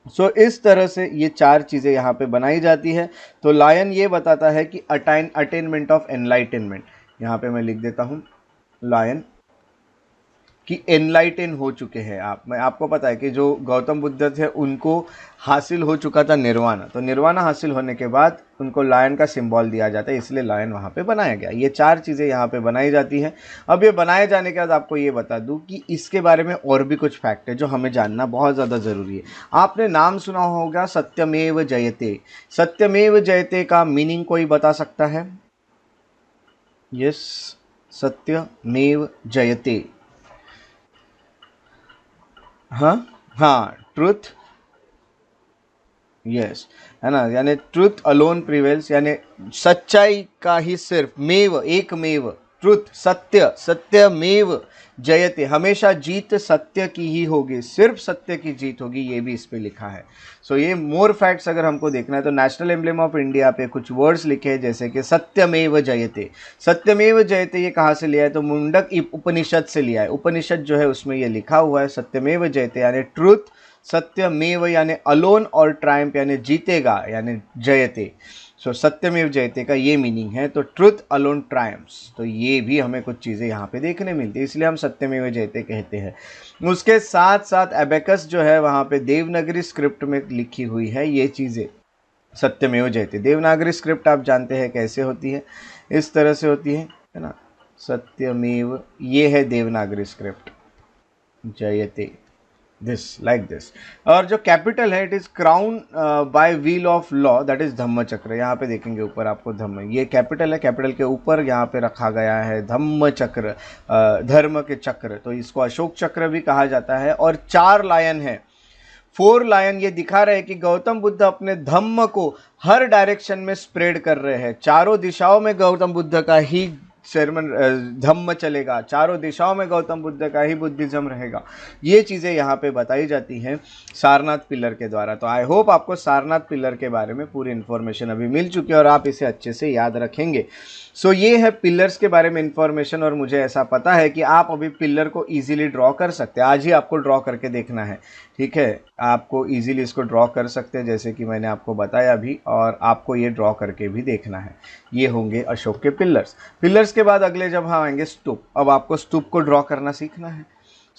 सो इस तरह से ये चार चीज़ें यहाँ पे बनाई जाती है। तो लायन ये बताता है कि अटेनमेंट ऑफ एनलाइटनमेंट, यहाँ पे मैं लिख देता हूँ लायन कि एनलाइटन हो चुके हैं आप। मैं आपको पता है कि जो गौतम बुद्ध थे उनको हासिल हो चुका था निर्वाणा, तो निर्वाणा हासिल होने के बाद उनको लायन का सिंबल दिया जाता है, इसलिए लायन वहाँ पे बनाया गया। ये 4 चीज़ें यहाँ पे बनाई जाती हैं। अब ये बनाए जाने के बाद आपको ये बता दूँ कि इसके बारे में और भी कुछ फैक्ट है जो हमें जानना बहुत ज़्यादा ज़रूरी है। आपने नाम सुना होगा सत्यमेव जयते। सत्यमेव जयते का मीनिंग कोई बता सकता है? यस, सत्यमेव जयते। हाँ हाँ, ट्रुथ, यस, है ना, यानी ट्रुथ अलोन प्रिवेल्स, यानी सच्चाई का ही सिर्फ, मेव एक मेव, ट्रुथ सत्य, सत्यमेव जयते, हमेशा जीत सत्य की ही होगी, सिर्फ सत्य की जीत होगी, ये भी इस पे लिखा है। सो ये मोर फैक्ट्स अगर हमको देखना है तो नेशनल एम्ब्लेम ऑफ इंडिया पे कुछ वर्ड्स लिखे हैं जैसे कि सत्यमेव जयते। सत्यमेव जयते ये कहाँ से लिया है? तो मुंडक उपनिषद से लिया है। उपनिषद जो है उसमें ये लिखा हुआ है सत्यमेव जयते, यानी ट्रुथ, सत्यमेव यानी अलोन, और ट्रायम्फ यानी जीतेगा, यानी जयते। सो सत्यमेव जयते का ये मीनिंग है। तो ट्रुथ अलोन ट्रायम्फ्स, तो ये भी हमें कुछ चीज़ें यहाँ पे देखने मिलती है, इसलिए हम सत्यमेव जयते कहते हैं। उसके साथ साथ एबेकस जो है वहाँ पे देवनागरी स्क्रिप्ट में लिखी हुई है ये चीज़ें, सत्यमेव जयते। देवनागरी स्क्रिप्ट आप जानते हैं कैसे होती है, इस तरह से होती है ना, सत्यमेव, ये है Devanagari script, Jayate, this like this. और जो कैपिटल है it is crown by wheel of law, that is Dhamma chakra. यहाँ पे देखेंगे ऊपर आपको धम्म, ये कैपिटल है, कैपिटल के ऊपर यहाँ पे रखा गया है धम्म चक्र, धर्म के चक्र, तो इसको अशोक चक्र भी कहा जाता है। और 4 लायन है, 4 लायन, ये दिखा रहे हैं कि गौतम बुद्ध अपने धम्म को हर डायरेक्शन में स्प्रेड कर रहे हैं, चारों दिशाओं में गौतम बुद्ध का ही शर्मन धम्म चलेगा, चारों दिशाओं में गौतम बुद्ध का ही बुद्धिज्म रहेगा। ये चीज़ें यहाँ पे बताई जाती हैं सारनाथ पिलर के द्वारा। तो आई होप आपको सारनाथ पिलर के बारे में पूरी इन्फॉर्मेशन अभी मिल चुकी है और आप इसे अच्छे से याद रखेंगे। सो ये है पिलर्स के बारे में इन्फॉर्मेशन, और मुझे ऐसा पता है कि आप अभी पिलर को ईजिली ड्रॉ कर सकते हैं। आज ही आपको ड्रॉ करके देखना है, ठीक है, आपको ईजिली इसको ड्रॉ कर सकते हैं जैसे कि मैंने आपको बताया अभी, और आपको ये ड्रॉ करके भी देखना है। ये होंगे अशोक के पिलर्स। पिलर्स के बाद अगले जब हम आएंगे स्तूप। अब आपको स्तूप को ड्रॉ करना सीखना है।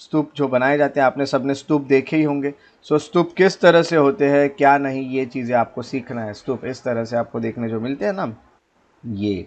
स्तूप जो बनाए जाते हैं, आपने सबने स्तूप देखे ही होंगे। सो स्तूप किस तरह से होते हैं क्या नहीं, ये चीज़ें आपको सीखना है। स्तूप इस तरह से आपको देखने जो मिलते हैं ना, ये।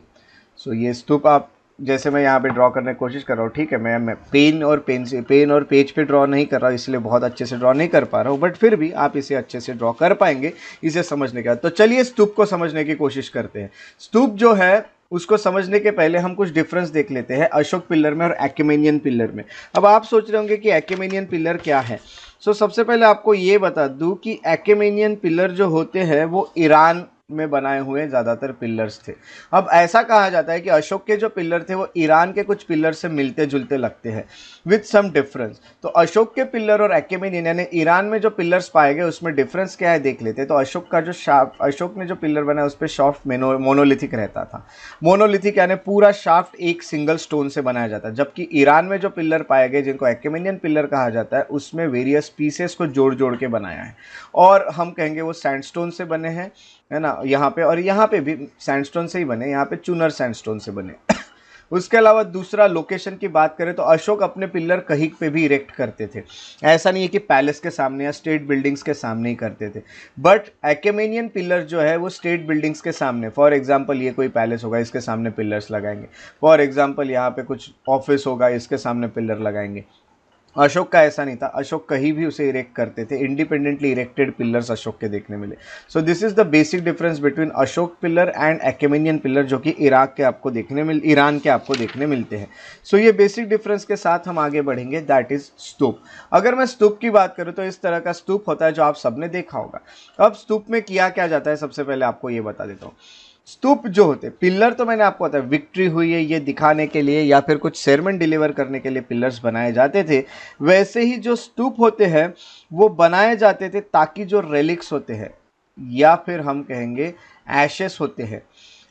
सो ये स्तूप आप, जैसे मैं यहाँ पे ड्रॉ करने की कोशिश कर रहा हूँ, ठीक है, मैं पेन और पेज पे ड्रॉ नहीं कर रहा हूँ, इसलिए बहुत अच्छे से ड्रॉ नहीं कर पा रहा हूँ, बट फिर भी आप इसे अच्छे से ड्रॉ कर पाएंगे इसे समझने के बाद। तो चलिए स्तूप को समझने की कोशिश करते हैं। स्तूप जो है उसको समझने के पहले हम कुछ डिफरेंस देख लेते हैं अशोक पिलर में और एक्मेनियन पिलर में। अब आप सोच रहे होंगे कि एक्मेनियन पिलर क्या है। सो सबसे पहले आपको ये बता दूं कि एक्मेनियन पिलर जो होते हैं वो ईरान में बनाए हुए ज़्यादातर पिलर्स थे। अब ऐसा कहा जाता है कि अशोक के जो पिलर थे वो ईरान के कुछ पिलर से मिलते जुलते लगते हैं विथ सम डिफरेंस। तो अशोक के पिलर और एक्मेनियन यानी ईरान में जो पिलर्स पाए गए उसमें डिफरेंस क्या है देख लेते हैं। तो अशोक का जो अशोक ने जो पिलर बनाया उस पर शाफ्ट मोनोलिथिक रहता था। मोनोलिथिक यानी पूरा शाफ्ट एक सिंगल स्टोन से बनाया जाता है, जबकि ईरान में जो पिलर पाए गए जिनको एक्मेनियन पिलर कहा जाता है उसमें वेरियस पीसेस को जोड़ जोड़ के बनाया है, और हम कहेंगे वो सैंडस्टोन से बने हैं, है ना, यहाँ पे, और यहाँ पे भी सैंडस्टोन से ही बने, यहाँ पे चूनर सैंडस्टोन से बने। उसके अलावा दूसरा लोकेशन की बात करें तो अशोक अपने पिलर कहीं पे भी इरेक्ट करते थे। ऐसा नहीं है कि पैलेस के सामने या स्टेट बिल्डिंग्स के सामने ही करते थे, बट एक्मेनियन पिलर जो है वो स्टेट बिल्डिंग्स के सामने, फॉर एग्जांपल ये कोई पैलेस होगा इसके सामने पिलर्स लगाएंगे, फॉर एग्जांपल यहाँ पे कुछ ऑफिस होगा इसके सामने पिलर लगाएंगे। अशोक का ऐसा नहीं था, अशोक कहीं भी उसे इरेक्ट करते थे, इंडिपेंडेंटली इरेक्टेड पिलर्स अशोक के देखने मिले। So this is the basic difference between Ashoka pillar and Achaemenian pillar, जो कि ईरान के आपको देखने मिलते हैं। सो ये बेसिक डिफरेंस के साथ हम आगे बढ़ेंगे, दैट इज स्तूप। अगर मैं स्तूप की बात करूँ तो इस तरह का स्तूप होता है जो आप सबने देखा होगा। अब स्तूप में किया क्या जाता है सबसे पहले आपको ये बता देता हूँ। स्तूप जो होते, पिलर तो मैंने आपको बताया विक्ट्री हुई है ये दिखाने के लिए या फिर कुछ सेरमन डिलीवर करने के लिए पिलर्स बनाए जाते थे, वैसे ही जो स्तूप होते हैं वो बनाए जाते थे ताकि जो रेलिक्स होते हैं या फिर हम कहेंगे एशेस होते हैं,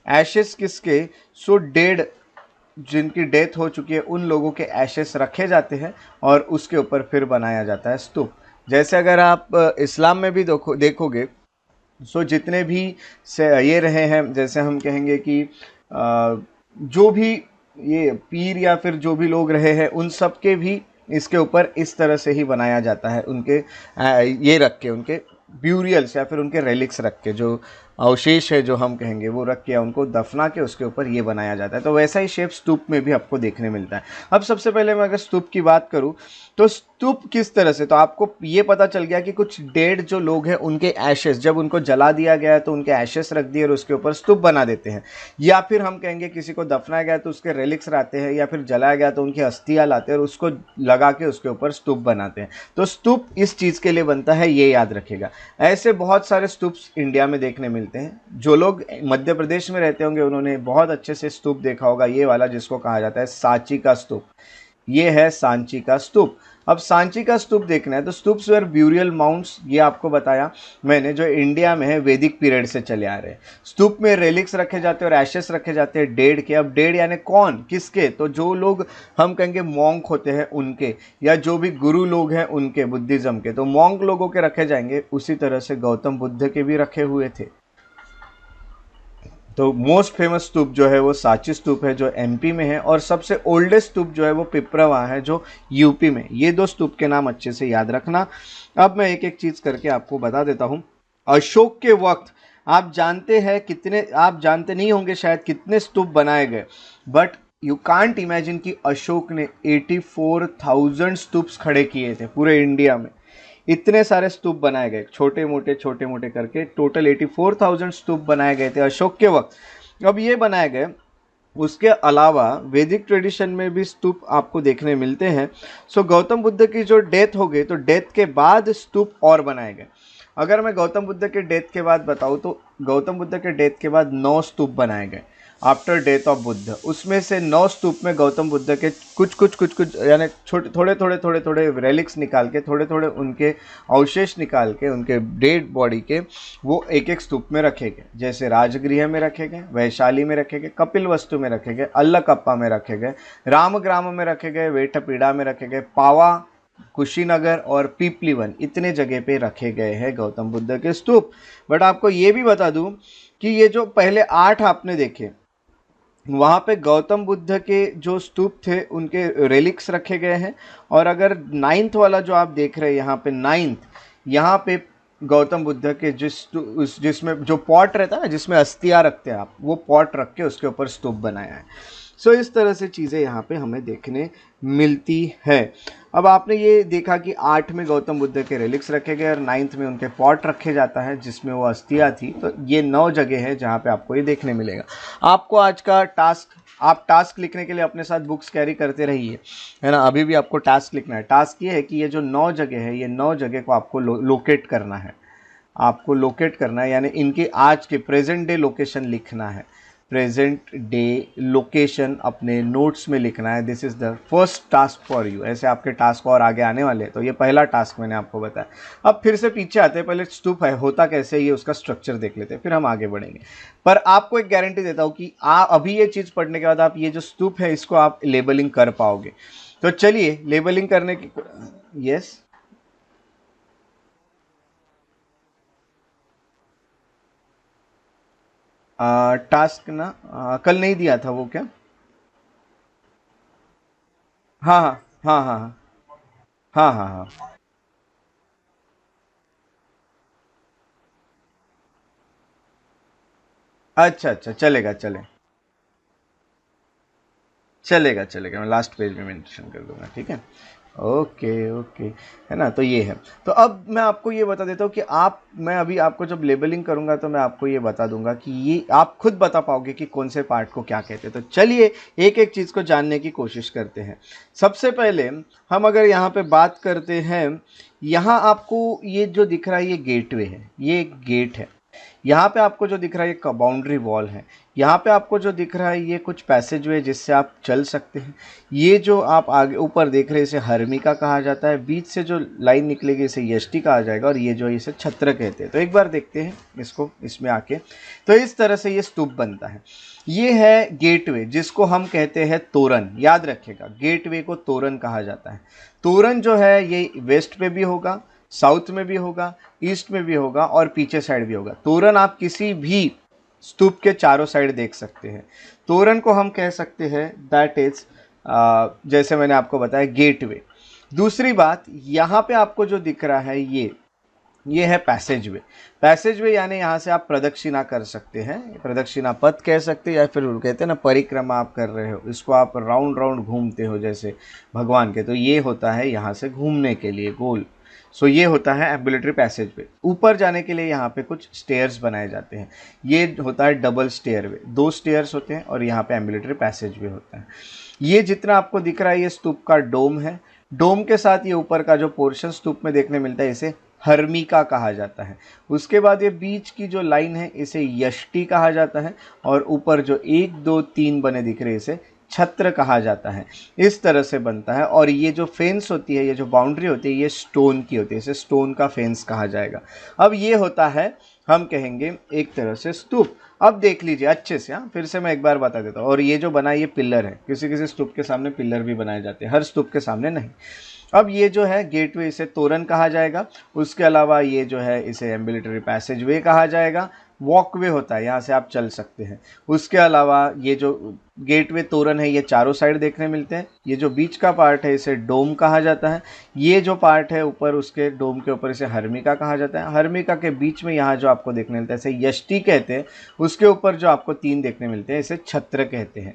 एशेस किसके, सो डेड, जिनकी डेथ हो चुकी है उन लोगों के एशेस रखे जाते हैं और उसके ऊपर फिर बनाया जाता है स्तूप। जैसे अगर आप इस्लाम में भी देखोगे, सो जितने भी से ये रहे हैं, जैसे हम कहेंगे कि जो भी ये पीर या फिर जो भी लोग रहे हैं उन सब के भी इसके ऊपर इस तरह से ही बनाया जाता है, उनके ये रख के, उनके ब्यूरियल्स या फिर उनके रेलिक्स रख के, जो अवशेष है जो हम कहेंगे वो रख के उनको दफना के उसके ऊपर ये बनाया जाता है। तो वैसा ही शेप स्तूप में भी आपको देखने मिलता है। अब सबसे पहले मैं अगर स्तूप की बात करूं तो स्तूप किस तरह से, तो आपको ये पता चल गया कि कुछ डेड जो लोग हैं उनके एशेस, जब उनको जला दिया गया तो उनके एशेस रख दिए और उसके ऊपर स्तूप बना देते हैं। या फिर हम कहेंगे किसी को दफनाया गया तो उसके रेलिक्स लाते हैं, या फिर जलाया गया तो उनकी अस्थियां लाते हैं और उसको लगा के उसके ऊपर स्तूप बनाते हैं। तो स्तूप इस चीज़ के लिए बनता है, ये याद रखेगा। ऐसे बहुत सारे स्तूप्स इंडिया में देखने मिलते हैं। जो लोग मध्य प्रदेश में रहते होंगे उन्होंने बहुत अच्छे से स्तूप देखा होगा, ये वाला जिसको कहा जाता है सांची का स्तूप। ये है सांची का स्तूप। अब सांची का स्तूप देखना है तो स्तूप्स वेयर ब्यूरियल माउंट्स, ये आपको बताया मैंने, जो इंडिया में है वैदिक पीरियड से चले आ रहे हैं। स्तूप में रेलिक्स रखे जाते हैं और एशेस रखे जाते हैं डेड के। अब डेड यानी कौन, किसके, तो जो लोग हम कहेंगे मॉन्क होते हैं उनके, या जो भी गुरु लोग हैं उनके, बुद्धिज्म के, तो मॉन्क लोगों के रखे जाएंगे। उसी तरह से गौतम बुद्ध के भी रखे हुए थे। तो मोस्ट फेमस स्तूप जो है वो सांची स्तूप है जो एमपी में है, और सबसे ओल्डेस्ट स्तूप जो है वो पिपरवा है जो यूपी में। ये दो स्तूप के नाम अच्छे से याद रखना। अब मैं एक एक चीज़ करके आपको बता देता हूँ। अशोक के वक्त आप जानते हैं कितने, आप जानते नहीं होंगे शायद कितने स्तूप बनाए गए, बट यू कांट इमेजिन कि अशोक ने 84,000 स्तूप्स खड़े किए थे पूरे इंडिया में। इतने सारे स्तूप बनाए गए, छोटे मोटे करके टोटल 84,000 स्तूप बनाए गए थे अशोक के वक्त। अब ये बनाए गए, उसके अलावा वैदिक ट्रेडिशन में भी स्तूप आपको देखने मिलते हैं। सो गौतम बुद्ध की जो डेथ हो गई तो डेथ के बाद स्तूप और बनाए गए। अगर मैं गौतम बुद्ध के डेथ के बाद बताऊँ तो गौतम बुद्ध के डेथ के बाद 9 स्तूप बनाए गए आफ्टर डेथ ऑफ बुद्ध। उसमें से 9 स्तूप में गौतम बुद्ध के कुछ यानी छोटे थोड़े रेलिक्स निकाल के, थोड़े उनके अवशेष निकाल के, उनके डेड बॉडी के वो एक एक स्तूप में रखे गए। जैसे राजगृह में रखे गए, वैशाली में रखे गए, कपिल वस्तु में रखे गए, अल्लकप्पा में रखे गए, रामग्राम में रखे गए, वेठपीड़ा में रखे गए, पावा, कुशीनगर और पीपलीवन, इतने जगह पे रखे गए हैं गौतम बुद्ध के स्तूप। बट आपको ये भी बता दूं कि ये जो पहले 8 आपने देखे, वहाँ पे गौतम बुद्ध के जो स्तूप थे उनके रेलिक्स रखे गए हैं। और अगर 9th वाला जो आप देख रहे हैं यहाँ पे 9th, यहाँ पे गौतम बुद्ध के जिसमें जो पॉट रहता है ना, जिसमें अस्थियाँ रखते हैं आप, वो पॉट रख के उसके ऊपर स्तूप बनाया है। सो इस तरह से चीज़ें यहाँ पे हमें देखने मिलती है। अब आपने ये देखा कि 8 में गौतम बुद्ध के रेलिक्स रखे गए और 9th में उनके पॉट रखे जाता है जिसमें वो अस्थियाँ थी। तो ये 9 जगह है जहाँ पे आपको ये देखने मिलेगा। आपको आज का टास्क, आप टास्क लिखने के लिए अपने साथ बुक्स कैरी करते रहिए, है ना। अभी भी आपको टास्क लिखना है। टास्क ये है कि ये जो 9 जगह है, ये 9 जगह को आपको लोकेट करना है। आपको लोकेट करना है, यानी इनकी आज के प्रेजेंट डे लोकेशन लिखना है। प्रेजेंट डे लोकेशन अपने नोट्स में लिखना है। This is the first task for you. ऐसे आपके टास्क और आगे आने वाले हैं। तो ये पहला टास्क मैंने आपको बताया। अब फिर से पीछे आते हैं, पहले स्तूप है होता कैसे, ये उसका स्ट्रक्चर देख लेते हैं, फिर हम आगे बढ़ेंगे। पर आपको एक गारंटी देता हूँ कि अभी ये चीज़ पढ़ने के बाद आप ये जो स्तूप है इसको आप लेबलिंग कर पाओगे। तो चलिए लेबलिंग करने की, यस टास्क ना कल नहीं दिया था वो क्या? हाँ हाँ हाँ हाँ हाँ हाँ हाँ हाँ। अच्छा अच्छा, चलेगा चलेगा, मैं लास्ट पेज में मेंशन कर दूंगा, ठीक है। ओके ओके, है ना। तो ये है। तो अब मैं आपको ये बता देता हूँ कि मैं अभी आपको जब लेबलिंग करूँगा तो मैं आपको ये बता दूंगा कि ये आप खुद बता पाओगे कि कौन से पार्ट को क्या कहते हैं। तो चलिए एक एक चीज़ को जानने की कोशिश करते हैं। सबसे पहले हम अगर यहाँ पे बात करते हैं, यहाँ आपको ये जो दिख रहा है ये गेटवे है, ये एक गेट है। यहाँ पे आपको जो दिख रहा है ये बाउंड्री वॉल है। यहाँ पे आपको जो दिख रहा है ये कुछ पैसेज वे जिससे आप चल सकते हैं। ये जो आप आगे ऊपर देख रहे हैं इसे हर्मिका कहा जाता है। बीच से जो लाइन निकलेगी इसे यष्टि कहा जाएगा, और ये जो इसे छत्र कहते हैं। तो एक बार देखते हैं इसको, इसमें आके। तो इस तरह से ये स्तूप बनता है। ये है गेटवे जिसको हम कहते हैं तोरण। याद रखिएगा, गेटवे को तोरण कहा जाता है। तोरण जो है ये वेस्ट पे भी होगा, साउथ में भी होगा, ईस्ट में भी होगा और पीछे साइड भी होगा। तोरण आप किसी भी स्तूप के चारों साइड देख सकते हैं। तोरण को हम कह सकते हैं दैट इज, जैसे मैंने आपको बताया, गेटवे। दूसरी बात, यहाँ पे आपको जो दिख रहा है ये है पैसेज वे। पैसेज वे यानी यहाँ से आप प्रदक्षिणा कर सकते हैं, प्रदक्षिणा पथ कह सकते हैं, या फिर कहते हैं ना परिक्रमा आप कर रहे हो, इसको आप राउंड राउंड घूमते हो जैसे भगवान के, तो ये होता है यहाँ से घूमने के लिए गोल। सो ये होता है एम्बुलेटरी पैसेज वे। ऊपर जाने के लिए यहाँ पे कुछ स्टेयर्स बनाए जाते हैं, ये होता है डबल स्टेयर वे, 2 स्टेयर्स होते हैं और यहाँ पे एम्बुलेटरी पैसेज वे होता है। ये जितना आपको दिख रहा है ये स्तूप का डोम है। डोम के साथ ये ऊपर का जो पोर्शन स्तूप में देखने मिलता है इसे हर्मिका कहा जाता है। उसके बाद ये बीच की जो लाइन है इसे यष्टि कहा जाता है, और ऊपर जो 1 2 3 बने दिख रहे इसे छत्र कहा जाता है। इस तरह से बनता है। और ये जो फेंस होती है, ये जो बाउंड्री होती है, ये स्टोन की होती है, इसे स्टोन का फेंस कहा जाएगा। अब ये होता है, हम कहेंगे एक तरह से स्तूप। अब देख लीजिए अच्छे से, हाँ फिर से मैं एक बार बता देता हूँ। और ये जो बना ये पिलर है, किसी किसी स्तूप के सामने पिलर भी बनाए जाते हैं, हर स्तूप के सामने नहीं। अब ये जो है गेटवे, इसे तोरण कहा जाएगा। उसके अलावा ये जो है इसे एम्बुलेटरी पैसेज वे कहा जाएगा। वॉकवे होता है, यहाँ से आप चल सकते हैं। उसके अलावा ये जो गेटवे तोरण है ये चारों साइड देखने मिलते हैं। ये जो बीच का पार्ट है इसे डोम कहा जाता है। ये जो पार्ट है ऊपर, उसके डोम के ऊपर, इसे हर्मिका कहा जाता है। हर्मिका के बीच में यहाँ जो आपको देखने मिलता है इसे यष्टि कहते हैं। उसके ऊपर जो आपको 3 देखने मिलते हैं इसे छत्र कहते हैं।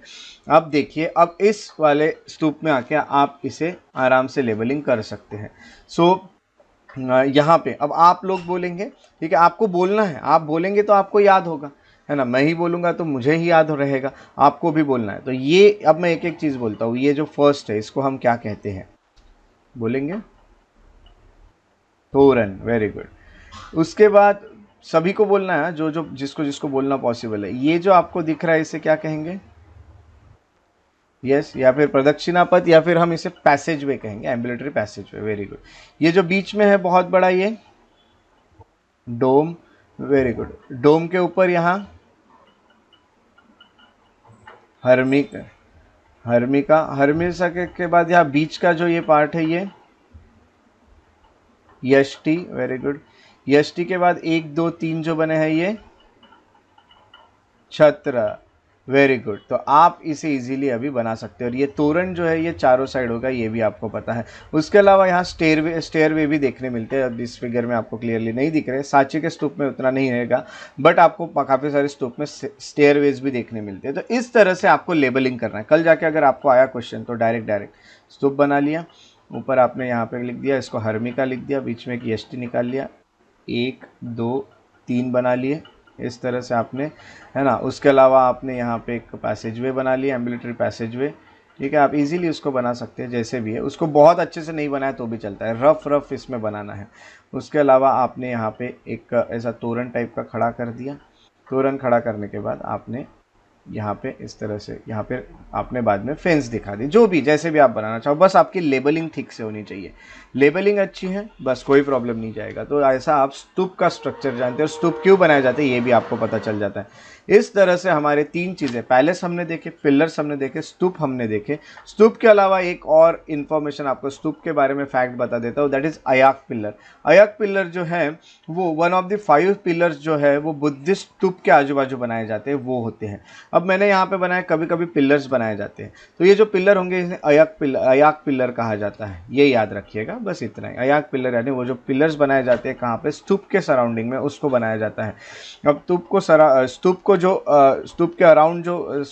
अब देखिए, अब इस वाले स्तूप में आके आप इसे आराम से लेबलिंग कर सकते हैं। सो यहाँ पे अब आप लोग बोलेंगे, ठीक है, आपको बोलना है, आप बोलेंगे तो आपको याद होगा, है ना। मैं ही बोलूँगा तो मुझे ही याद रहेगा, आपको भी बोलना है। तो ये अब मैं एक एक चीज़ बोलता हूँ। ये जो फर्स्ट है इसको हम क्या कहते हैं, बोलेंगे तोरण, वेरी गुड। उसके बाद सभी को बोलना है, जो जो जिसको जिसको बोलना पॉसिबल है। ये जो आपको दिख रहा है इसे क्या कहेंगे, यस, या फिर प्रदक्षिणा पथ, या फिर हम इसे पैसेज वे कहेंगे, एम्बुलेटरी पैसेज वे, वेरी गुड। ये जो बीच में है बहुत बड़ा, ये डोम, वेरी गुड। डोम के ऊपर यहाँ हर्मिका, हर्मिका के बाद यहाँ बीच का जो ये पार्ट है ये यष्टि, वेरी गुड। यष्टि के बाद 1 2 3 जो बने हैं ये छत्र, वेरी गुड। तो आप इसे इजीली अभी बना सकते हो। और ये तोरण जो है ये चारों साइड होगा, ये भी आपको पता है। उसके अलावा यहाँ स्टेयरवे भी देखने मिलते हैं। अब इस फिगर में आपको क्लियरली नहीं दिख रहे, सांची के स्तूप में उतना नहीं रहेगा, बट आपको काफ़ी सारे स्तूप में स्टेयरवेज भी देखने मिलते हैं। तो इस तरह से आपको लेबलिंग करना है। कल जाके अगर आपको आया क्वेश्चन तो डायरेक्ट स्तूप बना लिया, ऊपर आपने यहाँ पे लिख दिया, इसको हर्मिका लिख दिया, बीच में एक यष्टि निकाल लिया, 1 2 3 बना लिए, इस तरह से आपने, है ना। उसके अलावा आपने यहाँ पे एक पैसेज वे बना लिया, एम्बुलेटरी पैसेज वे, ठीक है। आप इजीली उसको बना सकते हैं जैसे भी है। उसको बहुत अच्छे से नहीं बनाया तो भी चलता है, रफ इसमें बनाना है। उसके अलावा आपने यहाँ पे एक ऐसा तोरण टाइप का खड़ा कर दिया। तोरण खड़ा करने के बाद आपने यहाँ पे इस तरह से, यहाँ पे आपने बाद में फेंस दिखा दी, जो भी जैसे भी आप बनाना चाहो, बस आपकी लेबलिंग ठीक से होनी चाहिए। लेबलिंग अच्छी है, बस कोई प्रॉब्लम नहीं जाएगा। तो ऐसा आप स्तूप का स्ट्रक्चर जानते हो, स्तूप क्यों बनाए जाते हैं ये भी आपको पता चल जाता है। इस तरह से हमारे 3 चीज़ें, पैलेस हमने देखे, पिलर्स हमने देखे, स्तूप हमने देखे। स्तूप के अलावा एक और इन्फॉर्मेशन आपको स्तूप के बारे में फैक्ट बता देता हूँ, दैट इज़ अयाक पिलर। अयाक पिलर जो है वो 1 ऑफ द 5 पिलर्स जो है वो बुद्धिस्ट स्तूप के आजू बाजू बनाए जाते हैं, वो होते हैं। अब मैंने यहाँ पे बनाया, कभी कभी पिलर्स बनाए जाते हैं, तो ये जो पिलर होंगे इन्हें अयाक पिलर कहा जाता है, ये याद रखिएगा, बस इतना ही। अयाक पिलर यानी वो जो पिलर्स बनाए जाते हैं कहाँ पे, स्तूप के सराउंडिंग में, उसको बनाया जाता है। अब स्तूप के अराउंड जो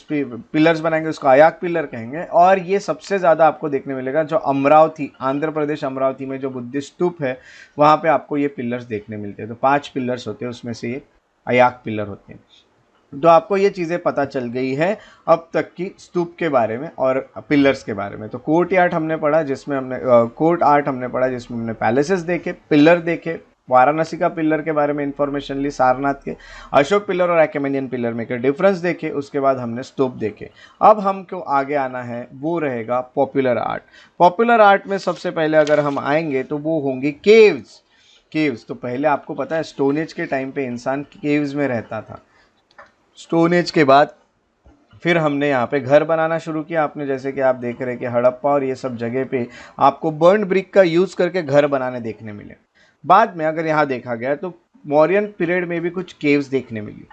पिलर्स बनाएंगे उसको अयाक पिलर कहेंगे। और ये सबसे ज़्यादा आपको देखने मिलेगा जो अमरावती, आंध्र प्रदेश अमरावती में जो बुद्धिस्ट स्तूप है वहाँ पे आपको ये पिलर्स देखने मिलते हैं। तो 5 पिलर्स होते हैं, उसमें से ये अयाक पिलर होते हैं। तो आपको ये चीज़ें पता चल गई है अब तक की स्तूप के बारे में और पिलर्स के बारे में। तो कोर्ट आर्ट हमने पढ़ा जिसमें हमने पैलेसेस देखे, पिलर देखे, वाराणसी का पिलर के बारे में इंफॉर्मेशन ली, सारनाथ के, अशोक पिलर और अकेमेनियन पिलर में के डिफरेंस देखे, उसके बाद हमने स्तूप देखे। अब हमको आगे आना है, वो रहेगा पॉपुलर आर्ट। पॉपुलर आर्ट में सबसे पहले अगर हम आएंगे तो वो होंगी केव्स। तो पहले आपको पता है स्टोन एज के टाइम पे इंसान केव्स में रहता था। स्टोन एज के बाद फिर हमने यहाँ पे घर बनाना शुरू किया। आपने जैसे कि आप देख रहे हैं कि हड़प्पा और ये सब जगह पे आपको बर्न ब्रिक का यूज़ करके घर बनाने देखने मिले। बाद में अगर यहाँ देखा गया तो मौर्यन पीरियड में भी कुछ केव्स देखने मिली।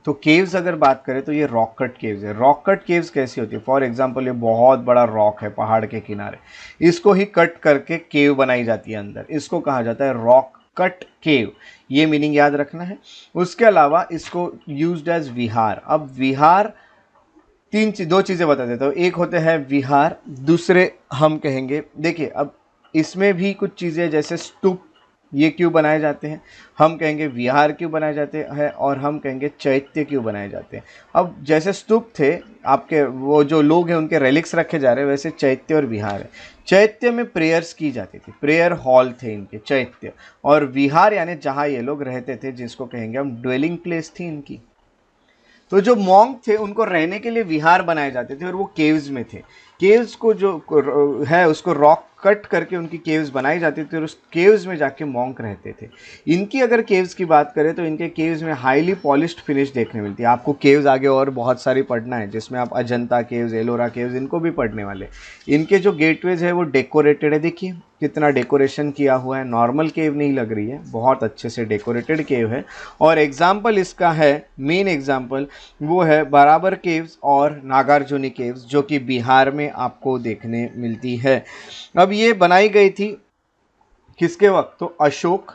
तो केव्स अगर बात करें तो ये रॉक कट केव्स है। रॉक कट केव्स कैसी होती है? फॉर एग्जांपल ये बहुत बड़ा रॉक है पहाड़ के किनारे, इसको ही कट करके केव बनाई जाती है अंदर, इसको कहा जाता है रॉक कट केव। ये मीनिंग याद रखना है। उसके अलावा इसको यूज्ड एज विहार। अब विहार दो चीज़ें बता देता हूँ। एक होते हैं विहार, दूसरे हम कहेंगे, देखिए अब इसमें भी कुछ चीज़ें जैसे स्तूप, ये क्यों बनाए जाते हैं, हम कहेंगे विहार क्यों बनाए जाते हैं, और हम कहेंगे चैत्य क्यों बनाए जाते हैं। अब जैसे स्तूप थे आपके, वो जो लोग हैं उनके रेलिक्स रखे जा रहे हैं, वैसे चैत्य और विहार है। चैत्य में प्रेयर्स की जाती थी, प्रेयर हॉल थे इनके चैत्य, और विहार यानी जहाँ ये लोग रहते थे, जिसको कहेंगे हम ड्वेलिंग प्लेस थी इनकी। तो जो मॉन्क थे उनको रहने के लिए विहार बनाए जाते थे, और वो केव्स में थे। केव्स को जो है उसको रॉक कट करके उनकी केव्स बनाई जाती थी, और उस केव्स में जाके मॉन्क रहते थे। इनकी अगर केव्स की बात करें तो इनके केव्स में हाईली पॉलिश्ड फिनिश देखने मिलती है। आपको केव्स आगे और बहुत सारी पढ़ना है, जिसमें आप अजंता केव्स, एलोरा केव्स, इनको भी पढ़ने वाले। इनके जो गेटवेज है वो डेकोरेटेड है, देखिए कितना डेकोरेशन किया हुआ है, नॉर्मल केव नहीं लग रही है, बहुत अच्छे से डेकोरेटेड केव है। और एग्जाम्पल इसका है, मेन एग्जाम्पल वो है बराबर केव्स और नागार्जुनी केव्स, जो कि बिहार में आपको देखने मिलती है। अब ये बनाई गई थी किसके वक्त? तो अशोक,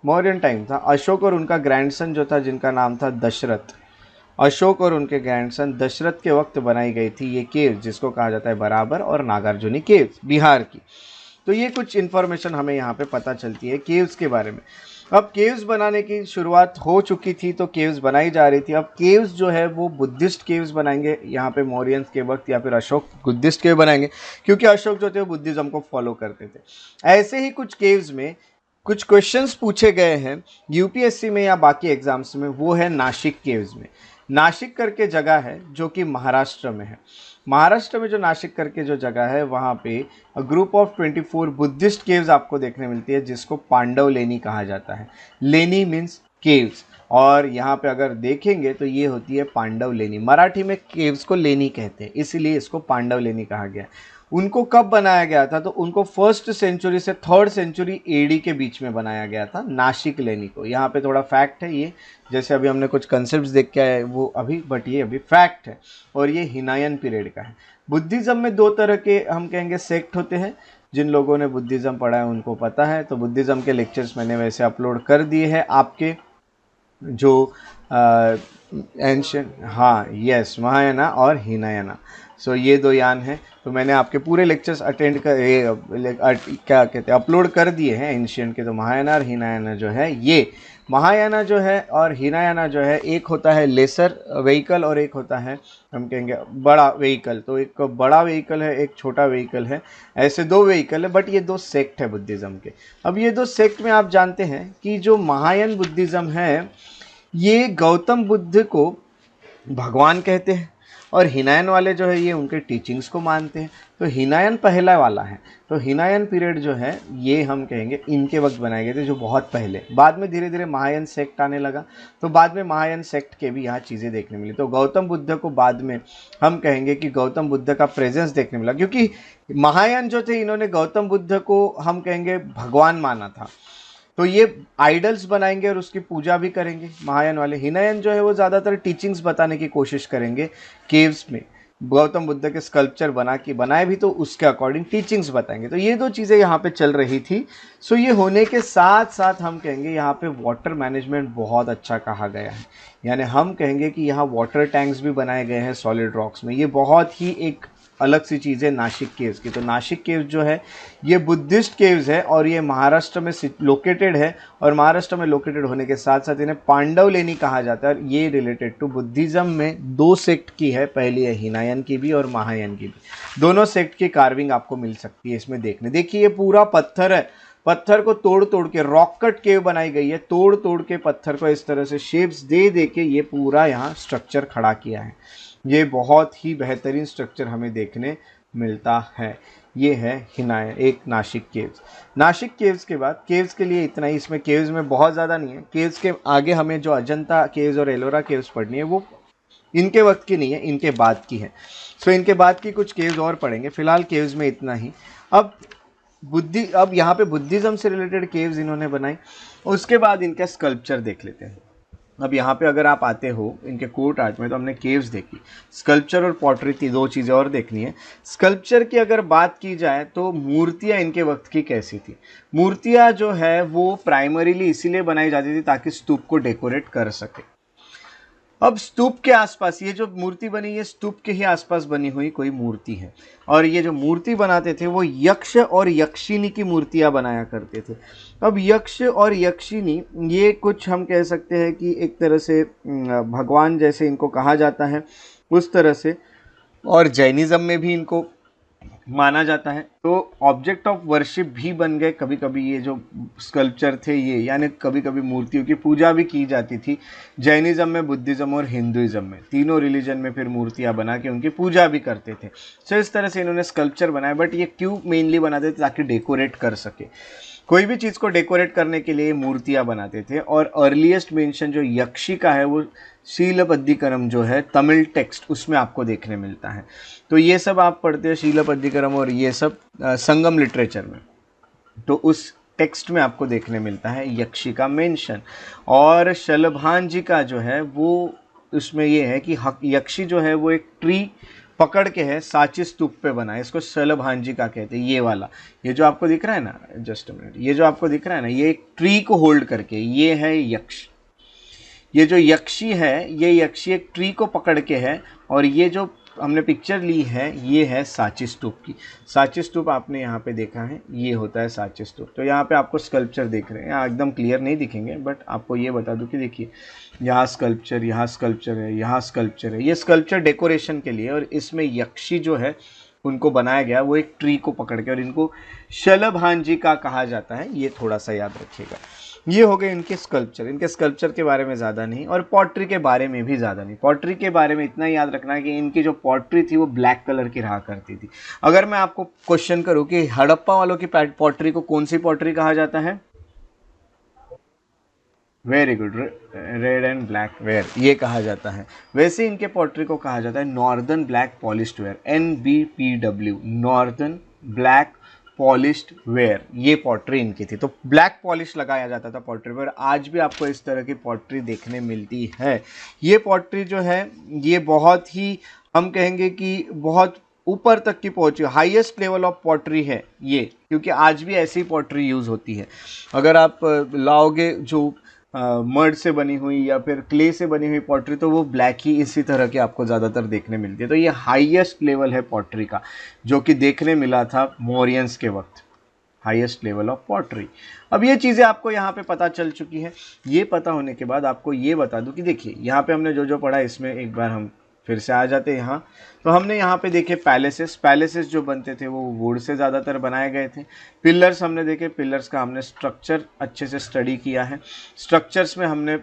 मौर्यन टाइम था। अशोक और उनका ग्रैंडसन जो था, जिनका नाम था दशरथ, अशोक और उनके ग्रैंडसन दशरथ के वक्त बनाई गई थी ये केव, जिसको कहा जाता है बराबर और नागार्जुनी केव्स, बिहार की। तो ये कुछ इन्फॉर्मेशन हमें यहाँ पे पता चलती है केव्स के बारे में। अब केव्स बनाने की शुरुआत हो चुकी थी, तो केव्स बनाई जा रही थी। अब केव्स जो है वो बुद्धिस्ट केव्स बनाएंगे यहाँ पे मौर्यंस के वक्त, या फिर अशोक बुद्धिस्ट केव बनाएंगे, क्योंकि अशोक जो थे वो बुद्धिज्म को फॉलो करते थे। ऐसे ही कुछ केव्स में कुछ क्वेश्चंस पूछे गए हैं यूपीएससी में या बाकी एग्जाम्स में, वो है नासिक केव्स में। नासिक करके जगह है जो कि महाराष्ट्र में है। महाराष्ट्र में जो नासिक करके जो जगह है, वहाँ पे ग्रुप ऑफ 24 बुद्धिस्ट केव्स आपको देखने मिलती है, जिसको पांडव लेनी कहा जाता है। लेनी मीन्स केव्स, और यहाँ पे अगर देखेंगे तो ये होती है पांडव लेनी। मराठी में केव्स को लेनी कहते हैं, इसीलिए इसको पांडव लेनी कहा गया। उनको कब बनाया गया था? तो उनको 1st सेंचुरी से 3rd सेंचुरी एडी के बीच में बनाया गया था नासिक लेनी को। यहाँ पे थोड़ा फैक्ट है ये, जैसे अभी हमने कुछ कंसेप्ट्स देख के आए वो अभी, बट ये अभी फैक्ट है, और ये हिनायन पीरियड का है। बुद्धिज़्म में 2 तरह के हम कहेंगे सेक्ट होते हैं। जिन लोगों ने बुद्धिज़्म पढ़ा है उनको पता है। तो बुद्धिज़्म के लेक्चर्स मैंने वैसे अपलोड कर दिए हैं आपके जो एंशियंट, हाँ यस, महायाना और हिनायाना। सो ये 2 यान हैं। तो मैंने आपके पूरे लेक्चर्स अटेंड कर क्या कहते हैं अपलोड कर दिए हैं एंशियंट के। तो महायाना और हिनायाना जो है, ये महायाना जो है और हिनायाना जो है, एक होता है लेसर व्हीकल और एक होता है हम कहेंगे बड़ा व्हीकल। तो एक बड़ा व्हीकल है, एक छोटा व्हीकल है, ऐसे 2 व्हीकल है, बट ये 2 सेक्ट है बुद्धिज़्म के। अब ये 2 सेक्ट में आप जानते हैं कि जो महायान बुद्धिज़्म है, ये गौतम बुद्ध को भगवान कहते हैं, और हिनायन वाले जो है ये उनके टीचिंग्स को मानते हैं। तो हिनायन पहला वाला है। तो हिनायन पीरियड जो है ये हम कहेंगे इनके वक्त बनाए गए थे, जो बहुत पहले। बाद में धीरे धीरे महायान सेक्ट आने लगा, तो बाद में महायान सेक्ट के भी यहाँ चीज़ें देखने मिली। तो गौतम बुद्ध को बाद में हम कहेंगे कि गौतम बुद्ध का प्रेजेंस देखने मिला, क्योंकि महायान जो थे इन्होंने गौतम बुद्ध को हम कहेंगे भगवान माना था। तो ये आइडल्स बनाएंगे और उसकी पूजा भी करेंगे महायान वाले। हिनायन जो है वो ज़्यादातर टीचिंग्स बताने की कोशिश करेंगे केव्स में। गौतम बुद्ध के स्कल्पचर बनाए भी तो उसके अकॉर्डिंग टीचिंग्स बताएंगे। तो ये 2 चीज़ें यहाँ पे चल रही थी। सो ये होने के साथ साथ हम कहेंगे यहाँ पे वाटर मैनेजमेंट बहुत अच्छा कहा गया है। यानी हम कहेंगे कि यहाँ वाटर टैंक्स भी बनाए गए हैं सॉलिड रॉक्स में। ये बहुत ही एक अलग सी चीज़ है नासिक केव्स की। तो नासिक केव्स जो है ये बुद्धिस्ट केव्स है, और ये महाराष्ट्र में लोकेटेड है, और महाराष्ट्र में लोकेटेड होने के साथ साथ इन्हें पांडव लेनी कहा जाता है। और ये रिलेटेड टू बुद्धिज़्म में 2 सेक्ट की है, पहली है हिनायन की भी और महायान की भी। दोनों सेक्ट की कार्विंग आपको मिल सकती है इसमें देखने। देखिए ये पूरा पत्थर है, पत्थर को तोड़ तोड़ के रॉक कट केव बनाई गई है। तोड़ तोड़ के पत्थर को इस तरह से शेप्स दे दे के ये पूरा यहाँ स्ट्रक्चर खड़ा किया है। ये बहुत ही बेहतरीन स्ट्रक्चर हमें देखने मिलता है। ये है हिनायन, एक नासिक केव्स। नासिक केव्स के बाद केव्स के लिए इतना ही। इसमें केव्स में बहुत ज़्यादा नहीं है। केव्स के आगे हमें जो अजंता केव्स और एलोरा केव्स पढ़नी है वो इनके वक्त की नहीं है, इनके बाद की है। सो इनके बाद की कुछ केव्स और पढ़ेंगे। फिलहाल केव्स में इतना ही। अब यहाँ पे बुद्धिज़्म से रिलेटेड केव्स इन्होंने बनाई, उसके बाद इनका स्कल्पचर देख लेते हैं। अब यहाँ पे अगर आप आते हो इनके कोर्ट आर्ट में, तो हमने केव्स देखी, स्कल्पचर और पॉटरी थी, दो चीज़ें और देखनी है। स्कल्पचर की अगर बात की जाए तो मूर्तियाँ इनके वक्त की कैसी थी? मूर्तियाँ जो है वो प्राइमरीली इसीलिए बनाई जाती थी ताकि स्तूप को डेकोरेट कर सके। अब स्तूप के आसपास ये जो मूर्ति बनी, ये स्तूप के ही आसपास बनी हुई कोई मूर्ति है, और ये जो मूर्ति बनाते थे वो यक्ष और यक्षिनी की मूर्तियां बनाया करते थे। अब यक्ष और यक्षिनी ये कुछ हम कह सकते हैं कि एक तरह से भगवान जैसे इनको कहा जाता है उस तरह से, और जैनिज्म में भी इनको माना जाता है, तो ऑब्जेक्ट ऑफ वर्शिप भी बन गए कभी कभी ये जो स्कल्पचर थे ये, यानी कभी कभी मूर्तियों की पूजा भी की जाती थी जैनिज्म में, बुद्धिज्म और हिंदुइज्म में, तीनों रिलीजन में फिर मूर्तियां बना के उनकी पूजा भी करते थे। सो इस तरह से इन्होंने स्कल्पचर बनाया, बट ये क्यों मेनली बनाते थे? ताकि डेकोरेट कर सके, कोई भी चीज़ को डेकोरेट करने के लिए मूर्तियां बनाते थे। और अर्लीस्ट मेंशन जो यक्षी का है वो शीलपद्दिकरम जो है तमिल टेक्स्ट उसमें आपको देखने मिलता है। तो ये सब आप पढ़ते हैं शीलपद्दिकरम और ये सब संगम लिटरेचर में, तो उस टेक्स्ट में आपको देखने मिलता है यक्षी का मेंशन। और शलभान जी का जो है वो उसमें ये है कि यक्षी जो है वो एक ट्री पकड़ के है सांची स्तूप पे बना है, इसको शलभान जी का कहते हैं। ये वाला, ये जो आपको दिख रहा है ना, जस्ट अ मिनट, ये जो आपको दिख रहा है ना, ये एक ट्री को होल्ड करके, ये है यक्ष। ये जो यक्षी है, ये यक्षी एक ट्री को पकड़ के है, और ये जो हमने पिक्चर ली है ये है सांची स्तूप की। सांची स्तूप आपने यहाँ पे देखा है, ये होता है सांची स्तूप। तो यहाँ पे आपको स्कल्पचर दिख रहे हैं, यहाँ एकदम क्लियर नहीं दिखेंगे, बट आपको ये बता दूं कि देखिए यहाँ स्कल्पचर, यहाँ स्कल्पचर है, यहाँ स्कल्पचर है। ये स्कल्पचर डेकोरेशन के लिए, और इसमें यक्षी जो है उनको बनाया गया वो एक ट्री को पकड़ के, और इनको शलभान जी का कहा जाता है, ये थोड़ा सा याद रखिएगा। ये हो गए इनके स्कल्पचर। इनके स्कल्पचर के बारे में ज़्यादा नहीं, और पॉटरी के बारे में भी ज़्यादा नहीं। पॉटरी के बारे में इतना याद रखना है कि इनकी जो पॉटरी थी वो ब्लैक कलर की रहा करती थी। अगर मैं आपको क्वेश्चन करूं कि हड़प्पा वालों की पॉटरी को कौन सी पॉटरी कहा जाता है? Very good, red and black ware ये कहा जाता है। वैसे इनके पॉटरी को कहा जाता है northern black polished where, NBPW, northern black polished where. ये पॉटरी इनकी थी, तो ब्लैक पॉलिश लगाया जाता था पॉटरी पर। आज भी आपको इस तरह की पॉटरी देखने मिलती है। ये पॉटरी जो है ये बहुत ही, हम कहेंगे कि बहुत ऊपर तक की पहुंची, हाईएस्ट लेवल ऑफ पॉटरी है ये, क्योंकि आज भी ऐसी पॉटरी यूज़ होती है। अगर आप लाओगे जो मड से बनी हुई या फिर क्ले से बनी हुई पॉटरी, तो वो ब्लैक ही इसी तरह की आपको ज़्यादातर देखने मिलती है। तो ये हाईएस्ट लेवल है पॉटरी का, जो कि देखने मिला था मौर्यंस के वक्त, हाईएस्ट लेवल ऑफ पॉटरी। अब ये चीज़ें आपको यहाँ पे पता चल चुकी है। ये पता होने के बाद आपको ये बता दूं कि देखिए यहाँ पे हमने जो जो पढ़ा, इसमें एक बार हम फिर से आ जाते हैं यहाँ। तो हमने यहाँ पे देखे पैलेसेस जो बनते थे वो वुड से ज़्यादातर बनाए गए थे। पिलर्स हमने देखे, पिलर्स का हमने स्ट्रक्चर अच्छे से स्टडी किया है। स्ट्रक्चर्स में हमने,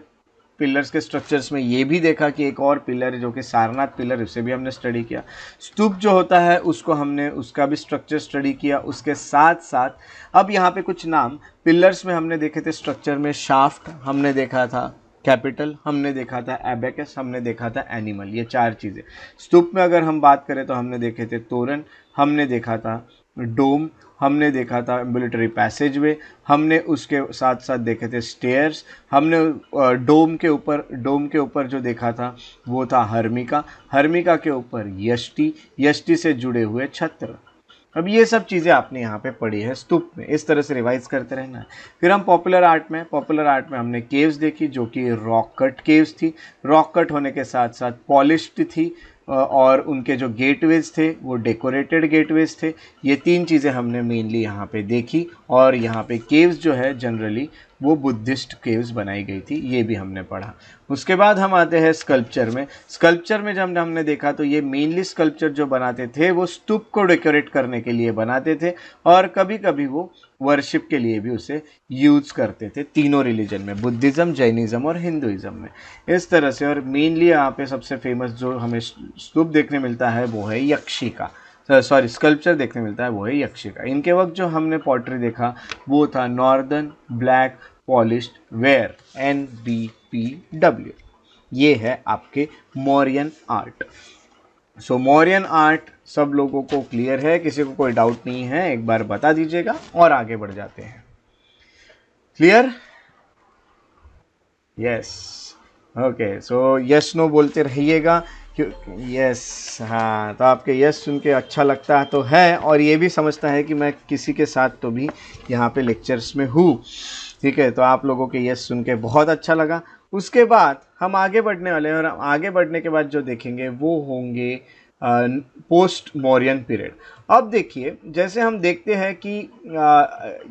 पिलर्स के स्ट्रक्चर्स में ये भी देखा कि एक और पिलर है जो कि सारनाथ पिलर, उसे भी हमने स्टडी किया। स्तूप जो होता है उसको हमने, उसका भी स्ट्रक्चर स्टडी किया। उसके साथ साथ अब यहाँ पे कुछ नाम पिलर्स में हमने देखे थे। स्ट्रक्चर में शाफ्ट हमने देखा था, कैपिटल हमने देखा था, एबेकस हमने देखा था, एनिमल, ये चार चीज़ें। स्तूप में अगर हम बात करें तो हमने देखे थे तोरण, हमने देखा था डोम, हमने देखा था मिलिट्री पैसेजवे, हमने उसके साथ साथ देखे थे स्टेयर्स, हमने डोम के ऊपर जो देखा था वो था हर्मिका के ऊपर यष्टि से जुड़े हुए छत्र। अब ये सब चीज़ें आपने यहाँ पे पढ़ी है स्तूप में, इस तरह से रिवाइज करते रहना है। फिर हम पॉपुलर आर्ट में हमने केव्स देखी, जो कि रॉक कट केव्स थी। रॉक कट होने के साथ साथ पॉलिश्ड थी, और उनके जो गेटवेज थे वो डेकोरेटेड गेटवेज थे। ये तीन चीज़ें हमने मेनली यहाँ पे देखी। और यहाँ पे केव्स जो है जनरली वो बुद्धिस्ट केव्स बनाई गई थी, ये भी हमने पढ़ा। उसके बाद हम आते हैं स्कल्पचर में जब हमने देखा तो ये मेनली स्कल्पचर जो बनाते थे वो स्तूप को डेकोरेट करने के लिए बनाते थे, और कभी कभी वो वर्शिप के लिए भी उसे यूज करते थे, तीनों रिलीजन में, बुद्धिज़्म, जैनिज़्म और हिंदुइज्म में, इस तरह से। और मेनली यहाँ पे सबसे फेमस जो हमें स्तूप देखने मिलता है वो है यक्षी का, स्कल्पचर देखने मिलता है वो है यक्षी का। इनके वक्त जो हमने पॉटरी देखा वो था northern black polished where, NBPW। ये है आपके मौर्यन आर्ट। सो मौर्यन आर्ट सब लोगों को क्लियर है? किसी को कोई डाउट नहीं है? एक बार बता दीजिएगा और आगे बढ़ जाते हैं। Clear? Yes. Okay, so yes no बोलते रहिएगा क्यों। यस, हाँ, तो आपके यस सुन के अच्छा लगता है तो है, और ये भी समझता है कि मैं किसी के साथ तो भी यहाँ पे लेक्चर्स में हूँ। ठीक है, तो आप लोगों के यस सुन के बहुत अच्छा लगा। उसके बाद हम आगे बढ़ने वाले हैं, और आगे बढ़ने के बाद जो देखेंगे वो होंगे पोस्ट मौर्यन पीरियड। अब देखिए, जैसे हम देखते हैं कि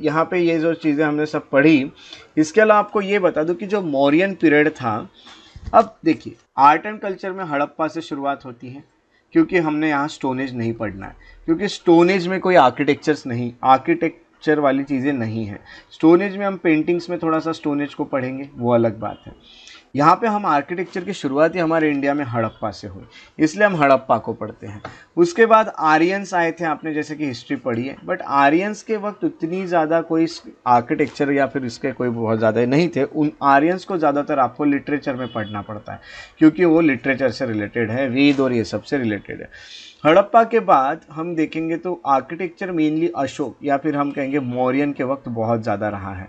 यहाँ पे ये जो चीज़ें हमने सब पढ़ी, इसके अलावा आपको ये बता दूं कि जो मौर्यन पीरियड था, अब देखिए आर्ट एंड कल्चर में हड़प्पा से शुरुआत होती है, क्योंकि हमने यहाँ स्टोन एज नहीं पढ़ना है, क्योंकि स्टोन एज में कोई आर्किटेक्चर्स नहीं, आर्किटेक्चर वाली चीज़ें नहीं है। स्टोन एज में हम पेंटिंग्स में थोड़ा सा स्टोन एज को पढ़ेंगे, वो अलग बात है। यहाँ पे हम आर्किटेक्चर की शुरुआत ही हमारे इंडिया में हड़प्पा से हुई, इसलिए हम हड़प्पा को पढ़ते हैं। उसके बाद आर्यंस आए थे, आपने जैसे कि हिस्ट्री पढ़ी है, बट आर्यंस के वक्त उतनी ज़्यादा कोई आर्किटेक्चर या फिर इसके कोई बहुत ज़्यादा नहीं थे। उन आर्यंस को ज़्यादातर आपको लिटरेचर में पढ़ना पड़ता है, क्योंकि वो लिटरेचर से रिलेटेड है, वेद और ये सब से रिलेटेड है। हड़प्पा के बाद हम देखेंगे तो आर्किटेक्चर मेनली अशोक या फिर हम कहेंगे मौर्यन के वक्त बहुत ज़्यादा रहा है।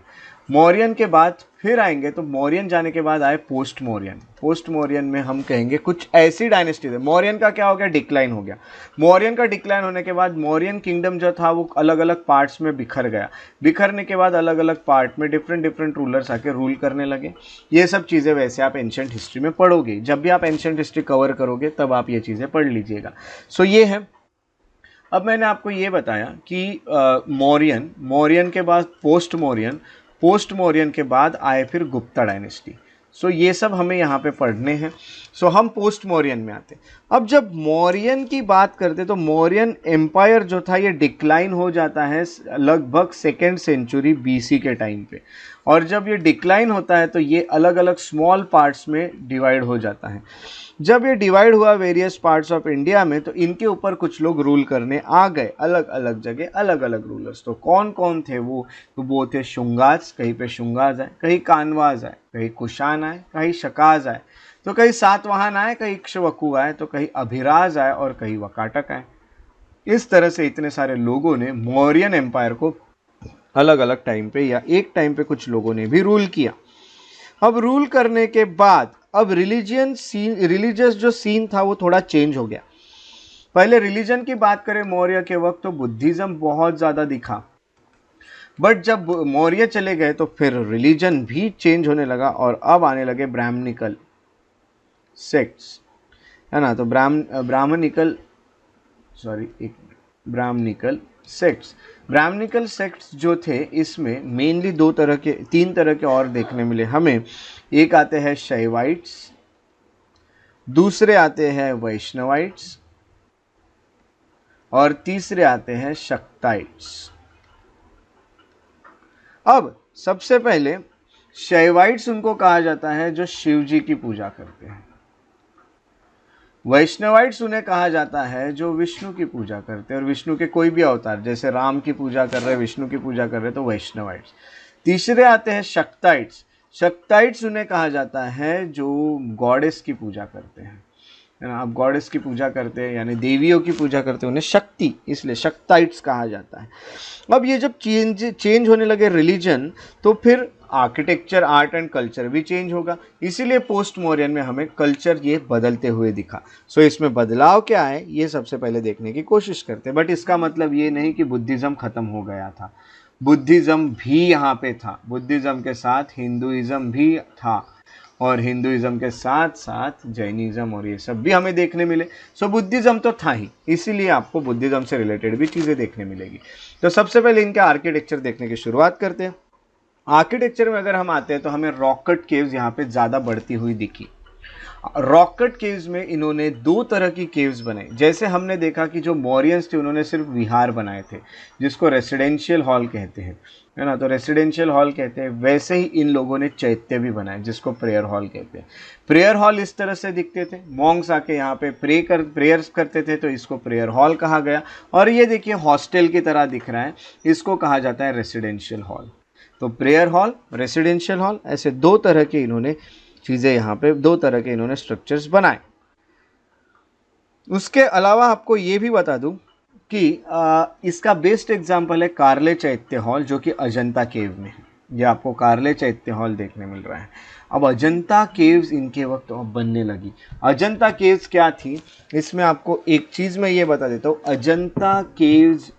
मौर्यन के बाद फिर आएंगे तो मौर्यन जाने के बाद आए पोस्ट मौर्यन। पोस्ट मौर्यन में हम कहेंगे कुछ ऐसी डायनेस्टी थे। मौर्यन का क्या हो गया, डिक्लाइन हो गया। मौर्यन का डिक्लाइन होने के बाद मौर्यन किंगडम जो था वो अलग अलग पार्ट्स में बिखर गया। बिखरने के बाद अलग अलग पार्ट में डिफरेंट डिफरेंट रूलर्स आके रूल करने लगे। ये सब चीज़ें वैसे आप एंशिएंट हिस्ट्री में पढ़ोगे, जब भी आप एंशिएंट हिस्ट्री कवर करोगे तब आप ये चीज़ें पढ़ लीजिएगा। सो ये है। अब मैंने आपको ये बताया कि मौर्यन के बाद पोस्ट मौर्यन, पोस्ट मौर्यन के बाद आए फिर गुप्ता डायनेस्टी। सो ये सब हमें यहाँ पे पढ़ने हैं। सो हम पोस्ट मौर्यन में आते। अब जब मौर्यन की बात करते तो मौर्यन एम्पायर जो था ये डिक्लाइन हो जाता है लगभग 2nd सेंचुरी BC के टाइम पे, और जब ये डिक्लाइन होता है तो ये अलग अलग स्मॉल पार्ट्स में डिवाइड हो जाता है। जब ये डिवाइड हुआ वेरियस पार्ट्स ऑफ इंडिया में, तो इनके ऊपर कुछ लोग रूल करने आ गए, अलग अलग जगह अलग अलग रूलर्स। तो कौन कौन थे वो, तो वो थे शुंगाज, कहीं पे शुंगाज आए, कहीं कानवाज आए, कहीं कुशान आए, कहीं शकाज आए, तो कहीं सातवाहन आए, कहीं इक्ष्वाकु आए, तो कहीं अभिराज आए, और कहीं वकाटक आए। इस तरह से इतने सारे लोगों ने मौर्यन एम्पायर को अलग अलग टाइम पे या एक टाइम पे कुछ लोगों ने भी रूल किया। अब रूल करने के बाद अब रिलीजियस जो सीन था वो थोड़ा चेंज हो गया। पहले रिलीजन की बात करें मौर्य के वक्त तो बुद्धिज्म बहुत ज़्यादा दिखा, बट जब मौर्य चले गए तो फिर रिलीजन भी चेंज होने लगा, और अब आने लगे ब्राह्मणिकल सेक्ट्स, है ना। तो ब्राह्मणिकल सेक्ट्स जो थे, इसमें मेनली तीन तरह के और देखने मिले हमें। एक आते हैं शैवाइट्स, दूसरे आते हैं वैष्णवाइट्स, और तीसरे आते हैं शक्ताइट्स। अब सबसे पहले शैवाइट्स उनको कहा जाता है जो शिव जी की पूजा करते हैं। वैष्णवाइट्स उन्हें कहा जाता है जो विष्णु की पूजा करते हैं, और विष्णु के कोई भी अवतार, जैसे राम की पूजा कर रहे, विष्णु की पूजा कर रहे, तो वैष्णवाइट्स। तीसरे आते हैं शक्ताइट्स। शक्ताइट्स उन्हें कहा जाता है जो गॉडेस की पूजा करते हैं, है ना। आप गॉडेस की पूजा करते हैं यानी देवियों की पूजा करते हैं, उन्हें शक्ति, इसलिए शक्ताइट्स कहा जाता है। अब ये जब चेंज होने लगे रिलीजन, तो फिर आर्किटेक्चर, आर्ट एंड कल्चर भी चेंज होगा। इसीलिए पोस्ट मौर्यन में हमें कल्चर ये बदलते हुए दिखा। सो इसमें बदलाव क्या है ये सबसे पहले देखने की कोशिश करते हैं। बट इसका मतलब ये नहीं कि बुद्धिज़्म खत्म हो गया था, बुद्धिज़्म भी यहाँ पे था, बुद्धिज़्म के साथ हिंदुइज़्म भी था, और हिंदुइज़्म के साथ साथ जैनिज़्म और ये सब भी हमें देखने मिले। सो बुद्धिज़्म तो था ही, इसीलिए आपको बुद्धिज़्म से रिलेटेड भी चीज़ें देखने मिलेगी। तो सबसे पहले इनके आर्किटेक्चर देखने की शुरुआत करते हैं। आर्किटेक्चर में अगर हम आते हैं तो हमें रॉक कट केव्स यहाँ पे ज़्यादा बढ़ती हुई दिखी। रॉक कट केव्स में इन्होंने दो तरह की केव्स बनाई। जैसे हमने देखा कि जो मौर्यंस थे उन्होंने सिर्फ विहार बनाए थे, जिसको रेसिडेंशियल हॉल कहते हैं, है ना। तो रेसिडेंशियल हॉल कहते हैं, वैसे ही इन लोगों ने चैत्य भी बनाए जिसको प्रेयर हॉल कहते हैं। प्रेयर हॉल इस तरह से दिखते थे, मॉन्क्स आके यहाँ पे प्रेयर्स करते थे, तो इसको प्रेयर हॉल कहा गया। और ये देखिए हॉस्टल की तरह दिख रहा है, इसको कहा जाता है रेसिडेंशियल हॉल। तो प्रेयर हॉल, रेसिडेंशियल हॉल, ऐसे दो तरह के इन्होंने चीज़ें यहाँ पे, दो तरह के इन्होंने स्ट्रक्चर्स बनाए। उसके अलावा आपको ये भी बता दूं कि इसका बेस्ट एग्जाम्पल है कार्ले चैत्य हॉल, जो कि अजंता केव में है। ये आपको कार्ले चैत्य हॉल देखने मिल रहा है। अब अजंता केव्स इनके वक्त अब बनने लगी। अजंता केव्स क्या थी, इसमें आपको एक चीज़ मैं ये बता देता हूँ, Ajanta caves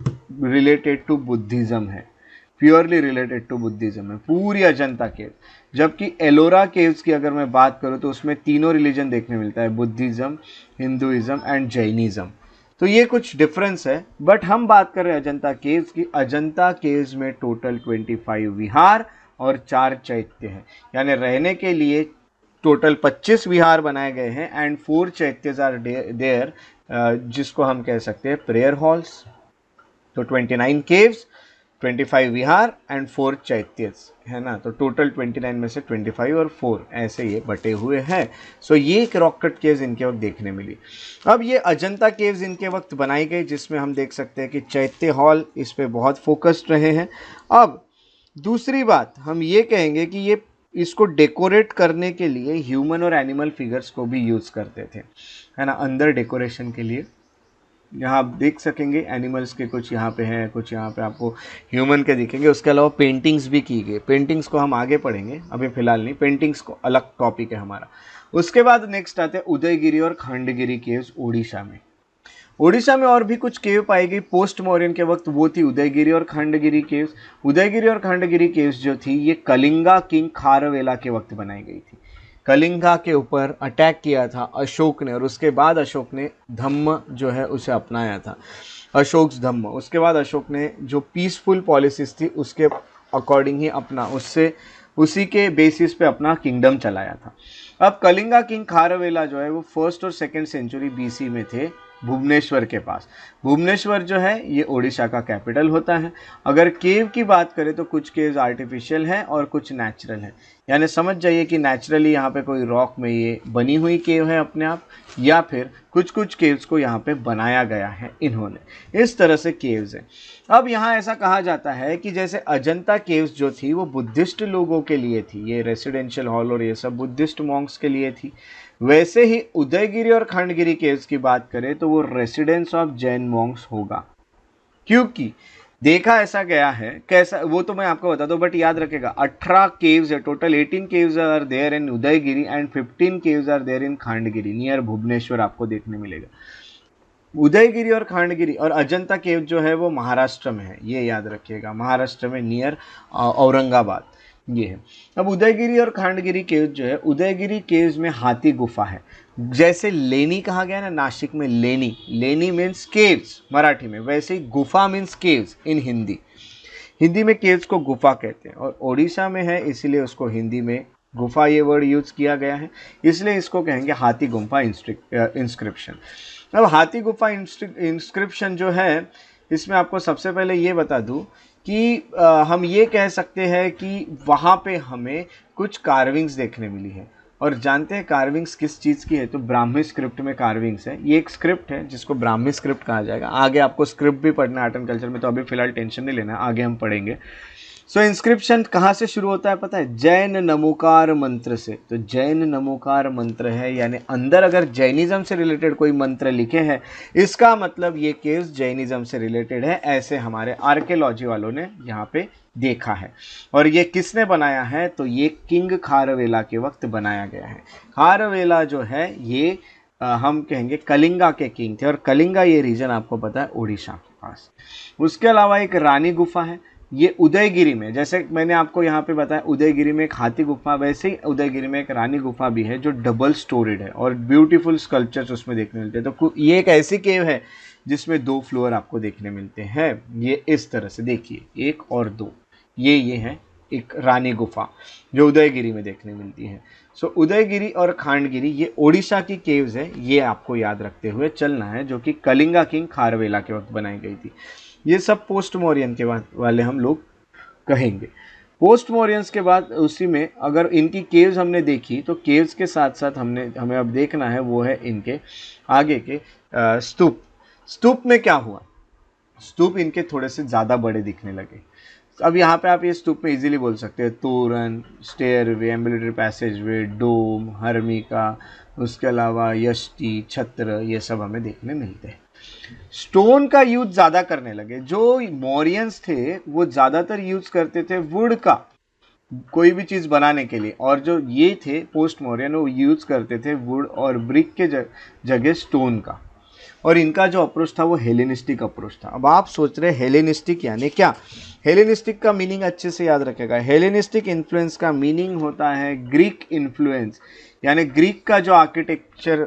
related to Buddhism है, प्योरली रिलेटेड टू बुद्धिज़्म है पूरी अजंता केव। जबकि एलोरा केव्स की अगर मैं बात करूँ तो उसमें तीनों रिलीजन देखने मिलता है, बुद्धिज़्म, हिंदुइज़्म एंड जैनिज़्म। तो ये कुछ डिफरेंस है, बट हम बात कर रहे हैं अजंता केव्स की। अजंता केव्स में टोटल 25 विहार और 4 चैत्य हैं, यानी रहने के लिए टोटल 25 विहार बनाए गए हैं एंड 4 चैत्यज आर देयर, जिसको हम कह सकते हैं प्रेयर हॉल्स। तो 29 केव्स, 25 विहार एंड 4 चैत्यस है ना, तो टोटल 29 में से 25 और 4 ऐसे ये बटे हुए हैं। सो ये एक रॉक कट केव्स इनके वक्त देखने मिली। अब ये अजंता केव्स इनके वक्त बनाई गई, जिसमें हम देख सकते हैं कि चैत्य हॉल इस पे बहुत फोकस्ड रहे हैं। अब दूसरी बात हम ये कहेंगे कि ये इसको डेकोरेट करने के लिए ह्यूमन और एनिमल फिगर्स को भी यूज़ करते थे, है ना, अंदर डेकोरेशन के लिए। यहाँ आप देख सकेंगे एनिमल्स के कुछ यहाँ पे हैं, कुछ यहाँ पे आपको ह्यूमन के दिखेंगे। उसके अलावा पेंटिंग्स भी की गई। पेंटिंग्स को हम आगे पढ़ेंगे, अभी फिलहाल नहीं, पेंटिंग्स को अलग टॉपिक है हमारा। उसके बाद नेक्स्ट आते हैं उदयगिरी और खंडगिरी केव्स उड़ीसा में। उड़ीसा में और भी कुछ केव पाई गई पोस्ट मौर्यन के वक्त, वो थी उदयगिरी और खंडगिरी केव्स। उदयगिरी और खंडगिरी केव्स जो थी ये कलिंगा किंग खारवेला के वक्त बनाई गई थी। कलिंगा के ऊपर अटैक किया था अशोक ने, और उसके बाद अशोक ने धम्म जो है उसे अपनाया था, अशोक धम्म। उसके बाद अशोक ने जो पीसफुल पॉलिसीज थी उसके अकॉर्डिंग ही अपना, उससे उसी के बेसिस पे अपना किंगडम चलाया था। अब कलिंगा किंग खारवेला जो है वो 1st और 2nd सेंचुरी BC में थे भुवनेश्वर के पास। भुवनेश्वर जो है ये ओडिशा का कैपिटल होता है। अगर केव की बात करें तो कुछ केव्स आर्टिफिशियल हैं और कुछ नेचुरल हैं, यानी समझ जाइए कि नेचुरली यहाँ पे कोई रॉक में ये बनी हुई केव है अपने आप, या फिर कुछ कुछ केव्स को यहाँ पे बनाया गया है इन्होंने। इस तरह से केव्स हैं। अब यहाँ ऐसा कहा जाता है कि जैसे अजंता केव्स जो थी वो बुद्धिस्ट लोगों के लिए थी, ये रेसिडेंशियल हॉल और ये सब बुद्धिस्ट मॉन्क्स के लिए थी, वैसे ही उदयगिरी और खंडगिरी केव्स की बात करें तो वो रेसिडेंस ऑफ जैन मॉन्क्स होगा। क्योंकि देखा ऐसा गया है, कैसा वो तो मैं आपको बता दूं, बट याद रखेगा 18 केव्स है टोटल। 18 caves are there in Udayagiri and 15 caves are there in Khandagiri near Bhubaneswar, आपको देखने मिलेगा। उदयगिरी और खंडगिरी और अजंता केव जो है वो महाराष्ट्र में है, ये याद रखिएगा, महाराष्ट्र में नियर औरंगाबाद ये है। अब उदयगिरी और खंडगिरी केव जो है, उदयगिरी केव्स में हाथी गुफा है। जैसे लेनी कहा गया ना नासिक में, लेनी, लेनी मीन्स केव्स मराठी में, वैसे ही गुफा मीन्स केव्स इन हिंदी। हिंदी में केव्स को गुफा कहते हैं, और ओडिशा में है इसीलिए उसको हिंदी में गुफा ये वर्ड यूज किया गया है, इसलिए इसको कहेंगे हाथी गुफा इंस्क्रिप्शन। अब हाथी गुफा इंस्क्रिप्शन जो है, इसमें आपको सबसे पहले ये बता दूं कि हम ये कह सकते हैं कि वहाँ पे हमें कुछ कार्विंग्स देखने मिली है। और जानते हैं कार्विंग्स किस चीज़ की है, तो ब्राह्मी स्क्रिप्ट में कार्विंग्स है। ये एक स्क्रिप्ट है जिसको ब्राह्मी स्क्रिप्ट कहा जाएगा। आगे आपको स्क्रिप्ट भी पढ़ना है आर्ट एंड कल्चर में, तो अभी फिलहाल टेंशन नहीं लेना, आगे हम पढ़ेंगे। सो इंस्क्रिप्शन कहाँ से शुरू होता है पता है? जैन नमोकार मंत्र से। तो जैन नमोकार मंत्र है, यानी अंदर अगर जैनिज्म से रिलेटेड कोई मंत्र लिखे हैं, इसका मतलब ये केस जैनिज्म से रिलेटेड है, ऐसे हमारे आर्कियोलॉजी वालों ने यहाँ पे देखा है। और ये किसने बनाया है? तो ये किंग खारवेला के वक्त बनाया गया है। खारवेला जो है ये हम कहेंगे कलिंगा के किंग थे, और कलिंगा ये रीजन आपको पता है उड़ीसा के पास। उसके अलावा एक रानी गुफा है, ये उदयगिरी में, जैसे मैंने आपको यहाँ पे बताया उदयगिरी में एक हाथी गुफा, वैसे ही उदयगिरी में एक रानी गुफा भी है जो डबल स्टोरीड है और ब्यूटीफुल स्कल्पचर्स उसमें देखने मिलते हैं। तो ये एक ऐसी केव है जिसमें 2 फ्लोर आपको देखने मिलते हैं। ये इस तरह से देखिए, 1 और 2, ये है एक रानी गुफा जो उदयगिरी में देखने मिलती है। सो उदयगिरी और खंडगिरी ये ओडिशा की केव्स है, ये आपको याद रखते हुए चलना है, जो कि कलिंगा किंग खारवेला के वक्त बनाई गई थी। ये सब पोस्ट मौर्यन के वाले हम लोग कहेंगे। पोस्ट मौर्यंस के बाद उसी में अगर इनकी केव्स हमने देखी, तो केव्स के साथ साथ हमें अब देखना है वो है इनके आगे के स्तूप। स्तूप में क्या हुआ? स्तूप इनके थोड़े से ज़्यादा बड़े दिखने लगे। अब यहाँ पे आप ये स्तूप में इजीली बोल सकते हैं तोरण, स्टेयरवे, एम्बुलेटरी पैसेजवे, डोम, हर्मिका, उसके अलावा यष्टि, छत्र, ये सब हमें देखने मिलते हैं। स्टोन का यूज ज्यादा करने लगे। जो मौर्यंस थे वो ज्यादातर यूज करते थे वुड का, कोई भी चीज़ बनाने के लिए। और जो ये थे पोस्ट मॉडर्न, वो यूज़ करते थे वुड और ब्रिक के जगह स्टोन का। और इनका जो अप्रोच था वो हेलेनिस्टिक अप्रोच था। अब आप सोच रहे हेलेनिस्टिक यानी क्या? हेलेनिस्टिक का मीनिंग अच्छे से याद रखेगा। हेलेनिस्टिक इन्फ्लुएंस का मीनिंग होता है ग्रीक इन्फ्लुएंस, यानी ग्रीक का जो आर्किटेक्चर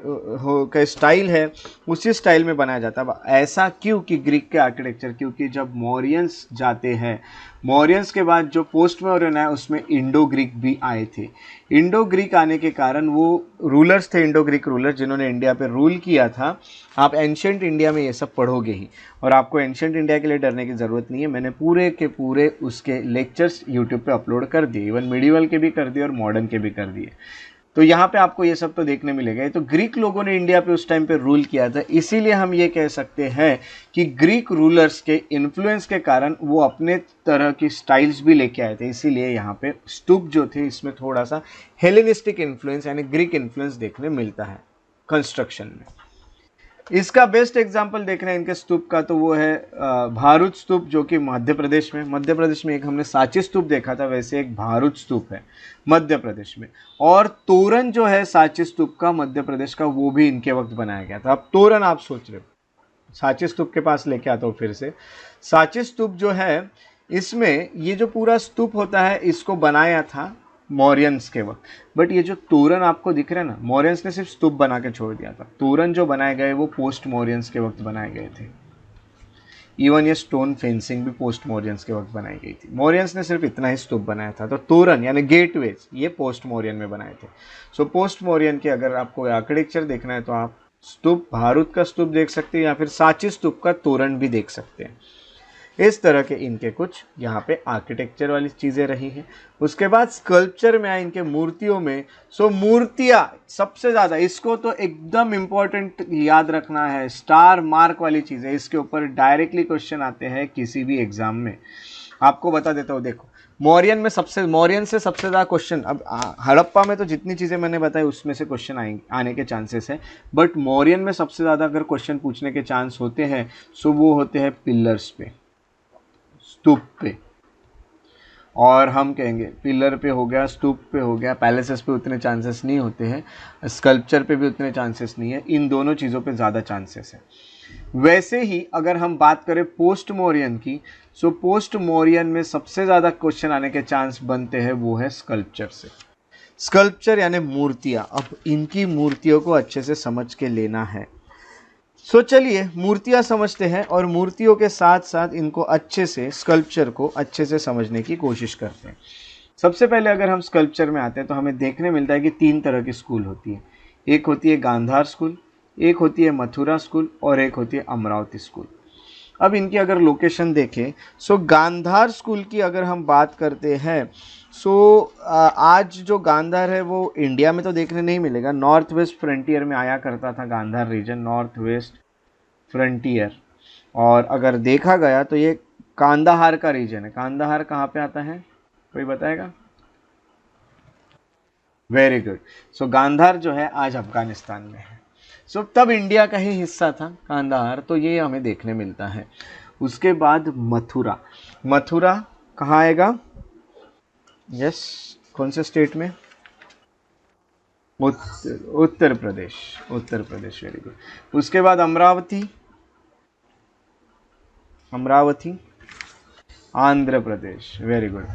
का स्टाइल है उसी स्टाइल में बनाया जाता है। ऐसा क्यों कि ग्रीक के आर्किटेक्चर? क्योंकि जब मौर्यंस जाते हैं, मौर्यंस के बाद जो पोस्ट मौर्यन है उसमें इंडो ग्रीक भी आए थे। इंडो ग्रीक आने के कारण वो रूलर्स थे, इंडो ग्रीक रूलर जिन्होंने इंडिया पे रूल किया था। आप एंशिएंट इंडिया में ये सब पढ़ोगे ही, और आपको एंशिएंट इंडिया के लिए डरने की ज़रूरत नहीं है। मैंने पूरे के पूरे उसके लेक्चर्स यूट्यूब पे अपलोड कर दिए, इवन मिडिवल के भी कर दिए और मॉडर्न के भी कर दिए। तो यहाँ पे आपको ये सब तो देखने मिलेगा। तो ग्रीक लोगों ने इंडिया पे उस टाइम पे रूल किया था, इसीलिए हम ये कह सकते हैं कि ग्रीक रूलर्स के इन्फ्लुएंस के कारण वो अपने तरह की स्टाइल्स भी लेके आए थे। इसीलिए यहाँ पे स्तूप जो थे इसमें थोड़ा सा हेलेनिस्टिक इन्फ्लुएंस यानी ग्रीक इन्फ्लुएंस देखने मिलता है कंस्ट्रक्शन में। इसका बेस्ट एग्जाम्पल देख रहे हैं इनके स्तूप का, तो वो है भारूच स्तूप, जो कि मध्य प्रदेश में एक हमने सांची स्तूप देखा था, वैसे एक भारूच स्तूप है मध्य प्रदेश में। और तोरण जो है सांची स्तूप का मध्य प्रदेश का, वो भी इनके वक्त बनाया गया था। अब तोरण आप सोच रहे हो, सांची स्तूप के पास लेके आता हूँ फिर से। सांची स्तूप जो है, इसमें ये जो पूरा स्तूप होता है इसको बनाया था मौर्यंस के वक्त। बट ये जो तोरण आपको दिख रहा है ना, मौर्यंस ने सिर्फ स्तूप बना के छोड़ दिया था। तोरण जो बनाए गए वो पोस्ट मौर्यंस के वक्त बनाए गए थे। इवन ये स्टोन फेंसिंग भी पोस्ट मौर्यंस के वक्त बनाई गई थी। मौर्यंस ने सिर्फ इतना ही स्तूप बनाया था। तो तोरण यानी गेटवेज ये पोस्ट मौर्यन में बनाए थे। सो पोस्ट मौर्यन के अगर आपको आर्किटेक्चर देखना है तो आप स्तूप, भारूच का स्तूप देख सकते हैं या फिर सांची स्तूप का तोरण भी देख सकते हैं। इस तरह के इनके कुछ यहाँ पे आर्किटेक्चर वाली चीज़ें रही हैं। उसके बाद स्कल्पचर में आए इनके मूर्तियों में। सो मूर्तियाँ सबसे ज़्यादा, इसको तो एकदम इम्पॉर्टेंट याद रखना है, स्टार मार्क वाली चीज़ है। इसके ऊपर डायरेक्टली क्वेश्चन आते हैं किसी भी एग्जाम में। आपको बता देता हूँ, देखो मौर्यन से सबसे ज़्यादा क्वेश्चन, अब हड़प्पा में तो जितनी चीज़ें मैंने बताई उसमें से क्वेश्चन आने के चांसेस है। बट मौर्यन में सबसे ज़्यादा अगर क्वेश्चन पूछने के चांस होते हैं सो वो होते हैं पिलर्स पे, स्तूप पे। और हम कहेंगे पिलर पे हो गया, स्तूप पे हो गया, पैलेसेस पे उतने चांसेस नहीं होते हैं, स्कल्पचर पे भी उतने चांसेस नहीं है। इन दोनों चीज़ों पे ज़्यादा चांसेस है। वैसे ही अगर हम बात करें पोस्ट मौर्यन की, सो पोस्ट मौर्यन में सबसे ज़्यादा क्वेश्चन आने के चांस बनते हैं वो है स्कल्पचर से। स्कल्पचर यानी मूर्तियाँ। अब इनकी मूर्तियों को अच्छे से समझ के लेना है। सो चलिए मूर्तियाँ समझते हैं और मूर्तियों के साथ साथ इनको अच्छे से, स्कल्पचर को अच्छे से समझने की कोशिश करते हैं। सबसे पहले अगर हम स्कल्पचर में आते हैं तो हमें देखने मिलता है कि 3 तरह की स्कूल होती है। एक होती है गांधार स्कूल, एक होती है मथुरा स्कूल और एक होती है अमरावती स्कूल। अब इनकी अगर लोकेशन देखें, सो गांधार स्कूल की अगर हम बात करते हैं, सो आज जो गांधार है वो इंडिया में तो देखने नहीं मिलेगा। नॉर्थ वेस्ट फ्रंटियर में आया करता था Gandhara region, north west frontier. और अगर देखा गया तो ये कांदाहार का रीजन है। कांदाहार कहाँ पे आता है, कोई बताएगा? Very good. सो गांधार जो है आज अफगानिस्तान में है। सो तब इंडिया का ही हिस्सा था कांदाहार, तो ये हमें देखने मिलता है। उसके बाद मथुरा। मथुरा कहाँ आएगा? यस, कौन से स्टेट में? उत्तर प्रदेश, उत्तर प्रदेश। Very good. उसके बाद अमरावती, अमरावती आंध्र प्रदेश। Very good.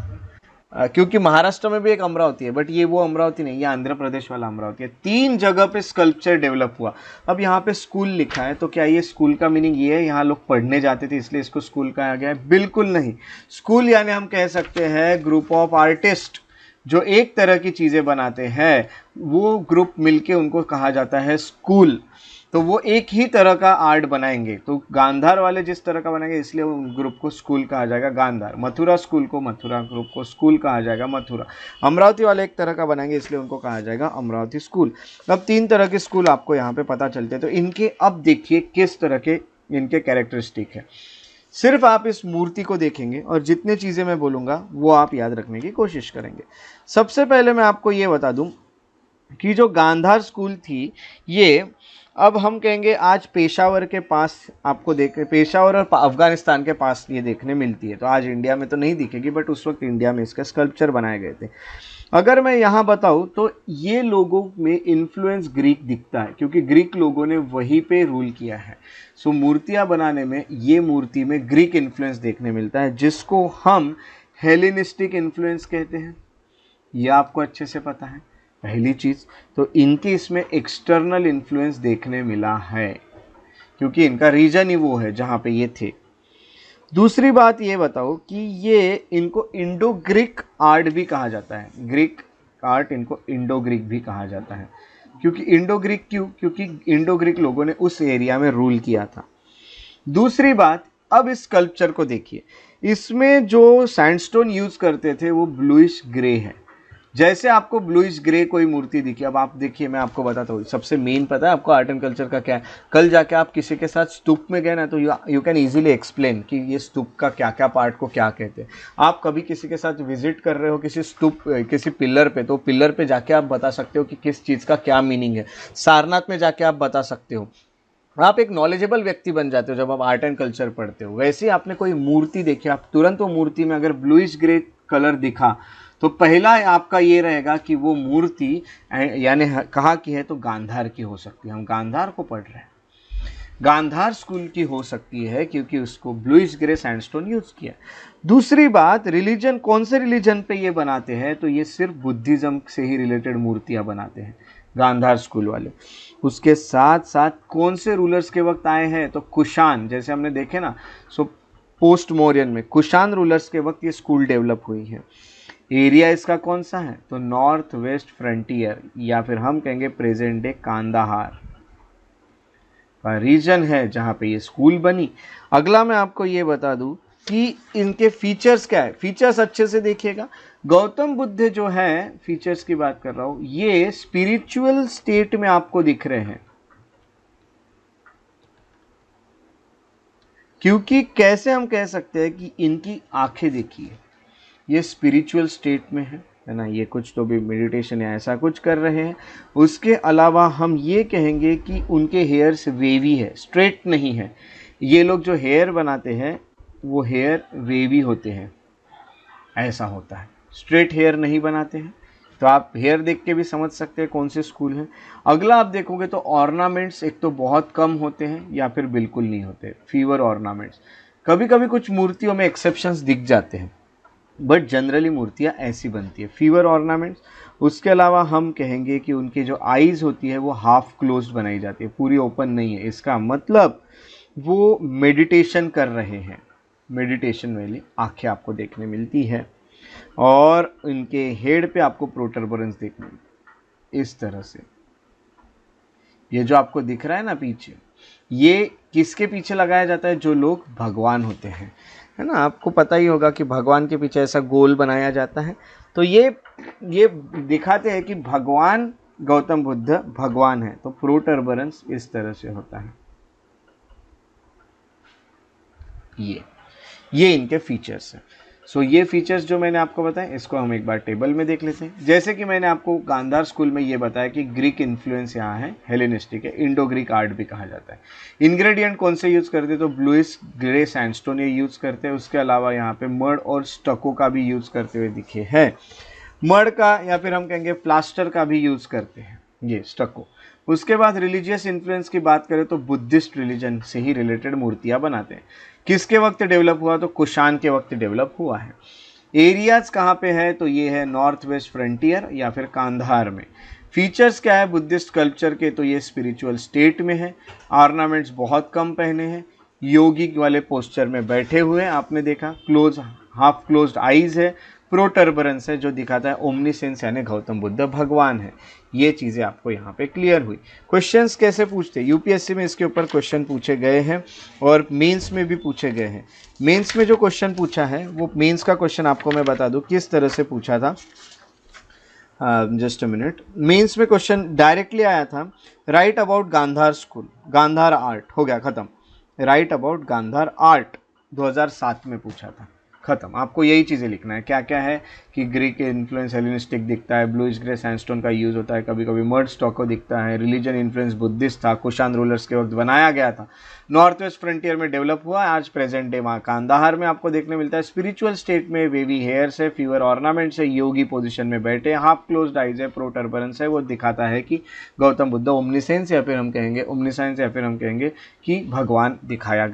क्योंकि महाराष्ट्र में भी एक अमरावती है, बट ये वो अमरावती नहीं, ये आंध्र प्रदेश वाला अमरावती है। 3 जगह पे स्कल्पचर डेवलप हुआ। अब यहाँ पे स्कूल लिखा है, तो क्या ये स्कूल का मीनिंग ये है यहाँ लोग पढ़ने जाते थे इसलिए इसको स्कूल कहा गया है? बिल्कुल नहीं। स्कूल यानी हम कह सकते हैं ग्रुप ऑफ आर्टिस्ट जो एक तरह की चीज़ें बनाते हैं, वो ग्रुप मिलके उनको कहा जाता है स्कूल। तो वो एक ही तरह का आर्ट बनाएंगे, तो गांधार वाले जिस तरह का बनाएंगे इसलिए उन ग्रुप को स्कूल कहा जाएगा गांधार। मथुरा स्कूल को, मथुरा ग्रुप को स्कूल कहा जाएगा मथुरा। अमरावती वाले एक तरह का बनाएंगे इसलिए उनको कहा जाएगा अमरावती स्कूल। अब 3 तरह के स्कूल आपको यहाँ पे पता चलते हैं। तो इनके अब देखिए किस तरह के इनके कैरेक्टरिस्टिक है। सिर्फ आप इस मूर्ति को देखेंगे और जितनी चीज़ें मैं बोलूँगा वो आप याद रखने की कोशिश करेंगे। सबसे पहले मैं आपको ये बता दूँ कि जो गांधार स्कूल थी ये अब हम कहेंगे आज पेशावर के पास आपको पेशावर और अफगानिस्तान के पास ये देखने मिलती है, तो आज इंडिया में तो नहीं दिखेगी, बट उस वक्त इंडिया में इसका स्कल्पचर बनाए गए थे। अगर मैं यहाँ बताऊँ तो ये लोगों में इन्फ्लुएंस ग्रीक दिखता है, क्योंकि ग्रीक लोगों ने वहीं पे रूल किया है। सो मूर्तियाँ बनाने में ये मूर्ति में ग्रीक इन्फ्लुएंस देखने मिलता है, जिसको हम हेलेनिस्टिक इन्फ्लुएंस कहते हैं। ये आपको अच्छे से पता है पहली चीज़। तो इनके इसमें एक्सटर्नल इन्फ्लुएंस देखने मिला है, क्योंकि इनका रीजन ही वो है जहाँ पे ये थे। दूसरी बात ये बताओ कि ये इनको इंडो ग्रीक आर्ट भी कहा जाता है। ग्रीक आर्ट इनको इंडो ग्रीक भी कहा जाता है, क्योंकि इंडो ग्रीक क्यों? क्योंकि इंडो ग्रीक लोगों ने उस एरिया में रूल किया था। दूसरी बात, अब इस स्कल्पचर को देखिए, इसमें जो सैंडस्टोन यूज करते थे वो ब्लूइश ग्रे है। जैसे आपको ब्लूइश ग्रे कोई मूर्ति दिखी, अब आप देखिए मैं आपको बताता हूँ, सबसे मेन पता है आपको आर्ट एंड कल्चर का क्या है। कल जाके आप किसी के साथ स्तूप में गए ना, तो यू कैन इजीली एक्सप्लेन कि ये स्तूप का क्या क्या पार्ट को क्या कहते हैं। आप कभी किसी के साथ विजिट कर रहे हो किसी स्तूप, किसी पिलर पे, तो पिलर पे जाके आप बता सकते हो कि किस चीज़ का क्या मीनिंग है। सारनाथ में जाके आप बता सकते हो। आप एक नॉलेजेबल व्यक्ति बन जाते हो जब आप आर्ट एंड कल्चर पढ़ते हो। वैसे ही आपने कोई मूर्ति देखी, आप तुरंत वो मूर्ति में अगर ब्लूइश ग्रे कलर दिखा, तो पहला आपका ये रहेगा कि वो मूर्ति यानी कहाँ की है, तो गांधार की हो सकती है। हम गांधार को पढ़ रहे हैं, गांधार स्कूल की हो सकती है, क्योंकि उसको ब्लूइश ग्रे सैंडस्टोन यूज किया। दूसरी बात, रिलीजन, कौन से रिलीजन पे ये बनाते हैं, तो ये सिर्फ बुद्धिज्म से ही रिलेटेड मूर्तियां बनाते हैं गांधार स्कूल वाले। उसके साथ साथ कौन से रूलर्स के वक्त आए हैं, तो कुषाण, जैसे हमने देखे ना, सो पोस्ट मौर्यन में कुषाण रूलर्स के वक्त ये स्कूल डेवलप हुई है। एरिया इसका कौन सा है, तो नॉर्थ वेस्ट फ्रंटियर, या फिर हम कहेंगे प्रेजेंट डे कांदाहार का रीजन है जहां पे ये स्कूल बनी। अगला मैं आपको ये बता दूं कि इनके फीचर्स क्या है। फीचर्स अच्छे से देखिएगा। गौतम बुद्ध जो है, फीचर्स की बात कर रहा हूं, ये स्पिरिचुअल स्टेट में आपको दिख रहे हैं, क्योंकि कैसे हम कह सकते हैं कि इनकी आंखें देखिए, ये स्पिरिचुअल स्टेट में है ना, ये कुछ तो भी मेडिटेशन या ऐसा कुछ कर रहे हैं। उसके अलावा हम ये कहेंगे कि उनके हेयर्स वेवी है, स्ट्रेट नहीं है। ये लोग जो हेयर बनाते हैं वो हेयर वेवी होते हैं, ऐसा होता है, स्ट्रेट हेयर नहीं बनाते हैं। तो आप हेयर देख के भी समझ सकते हैं कौन से स्कूल हैं। अगला आप देखोगे तो ऑर्नामेंट्स एक तो बहुत कम होते हैं या फिर बिल्कुल नहीं होते, फीवर ऑर्नामेंट्स। कभी कभी कुछ मूर्तियों में एक्सेप्शंस दिख जाते हैं, बट जनरली मूर्तियाँ ऐसी बनती है, फीवर ऑर्नामेंट्स। उसके अलावा हम कहेंगे कि उनकी जो आईज होती है वो हाफ क्लोज्ड बनाई जाती है, पूरी ओपन नहीं है। इसका मतलब वो मेडिटेशन कर रहे हैं, मेडिटेशन वाली आंखें आपको देखने मिलती है। और इनके हेड पे आपको प्रोटर्बरेंस देखने इस तरह से, ये जो आपको दिख रहा है ना पीछे, ये किसके पीछे लगाया जाता है, जो लोग भगवान होते हैं, है ना। आपको पता ही होगा कि भगवान के पीछे ऐसा गोल बनाया जाता है। तो ये दिखाते हैं कि भगवान, गौतम बुद्ध भगवान है, तो प्रोटर्बरेंस इस तरह से होता है। ये इनके फीचर्स हैं। सो ये फीचर्स जो मैंने आपको बताए, इसको हम एक बार टेबल में देख लेते हैं। जैसे कि मैंने आपको गांधार स्कूल में ये बताया कि ग्रीक इन्फ्लुएंस यहाँ है, हेलेनिस्टिक है, इंडो ग्रीक आर्ट भी कहा जाता है। इंग्रेडिएंट कौन से यूज़ करते हैं, तो ब्लूइश ग्रे सैंडस्टोन ये यूज़ करते हैं। उसके अलावा यहाँ पे मड और स्टको का भी यूज़ करते हुए दिखे हैं। मड का या फिर हम कहेंगे प्लास्टर का भी यूज़ करते हैं, ये स्टको। उसके बाद रिलीजियस इन्फ्लुएंस की बात करें तो बुद्धिस्ट रिलीजन से ही रिलेटेड मूर्तियाँ बनाते हैं। किसके वक्त डेवलप हुआ, तो कुषाण के वक्त डेवलप हुआ है। एरियाज कहाँ पे है, तो ये है नॉर्थ वेस्ट फ्रंटियर या फिर कांधार में। फीचर्स क्या है बुद्धिस्ट कल्चर के, तो ये स्पिरिचुअल स्टेट में है, ऑर्नामेंट्स बहुत कम पहने हैं, योगी वाले पोस्चर में बैठे हुए हैं, आपने देखा, क्लोज हाफ क्लोज्ड आईज है, प्रोटर्बरेंस है जो दिखाता है ओमनीसेंस यानी गौतम बुद्ध भगवान है। ये चीज़ें आपको यहाँ पे क्लियर हुई। क्वेश्चंस कैसे पूछते, यूपीएससी में इसके ऊपर क्वेश्चन पूछे गए हैं और मेंस में भी पूछे गए हैं। मेंस में जो क्वेश्चन पूछा है वो मेंस का क्वेश्चन आपको मैं बता दूं किस तरह से पूछा था। Just a minute. मेंस में क्वेश्चन डायरेक्टली आया था, right about Gandhara school, Gandhara art, हो गया ख़त्म। राइट अबाउट गांधार आर्ट 2007 में पूछा था, खत्म। आपको यही चीज़ें लिखना है। क्या क्या है कि ग्रीक इन्फ्लुएंस हेलेनिस्टिक दिखता है, ब्लूइश ग्रे सैंडस्टोन का यूज़ होता है, कभी कभी मर्ड स्टॉको दिखता है, रिलीजन इन्फ्लुएंस बुद्धिस्ट था, कुशान रूलर्स के वक्त बनाया गया था, नॉर्थ वेस्ट फ्रंटियर में डेवलप हुआ, आज प्रेजेंट डे वहाँ कांदाहार में आपको देखने मिलता है। स्पिरिचुअल स्टेट में वेवी हेयर्स है, फीवर ऑर्नामेंट्स है, योगी पोजिशन में बैठे, हाफ क्लोज्ड आइज है, प्रोटर्बरेंस है, वो दिखाता है कि गौतम बुद्ध ओमनिसेंस या फिर हम कहेंगे ओमनिसेंस या फिर हम कहेंगे कि भगवान दिखाए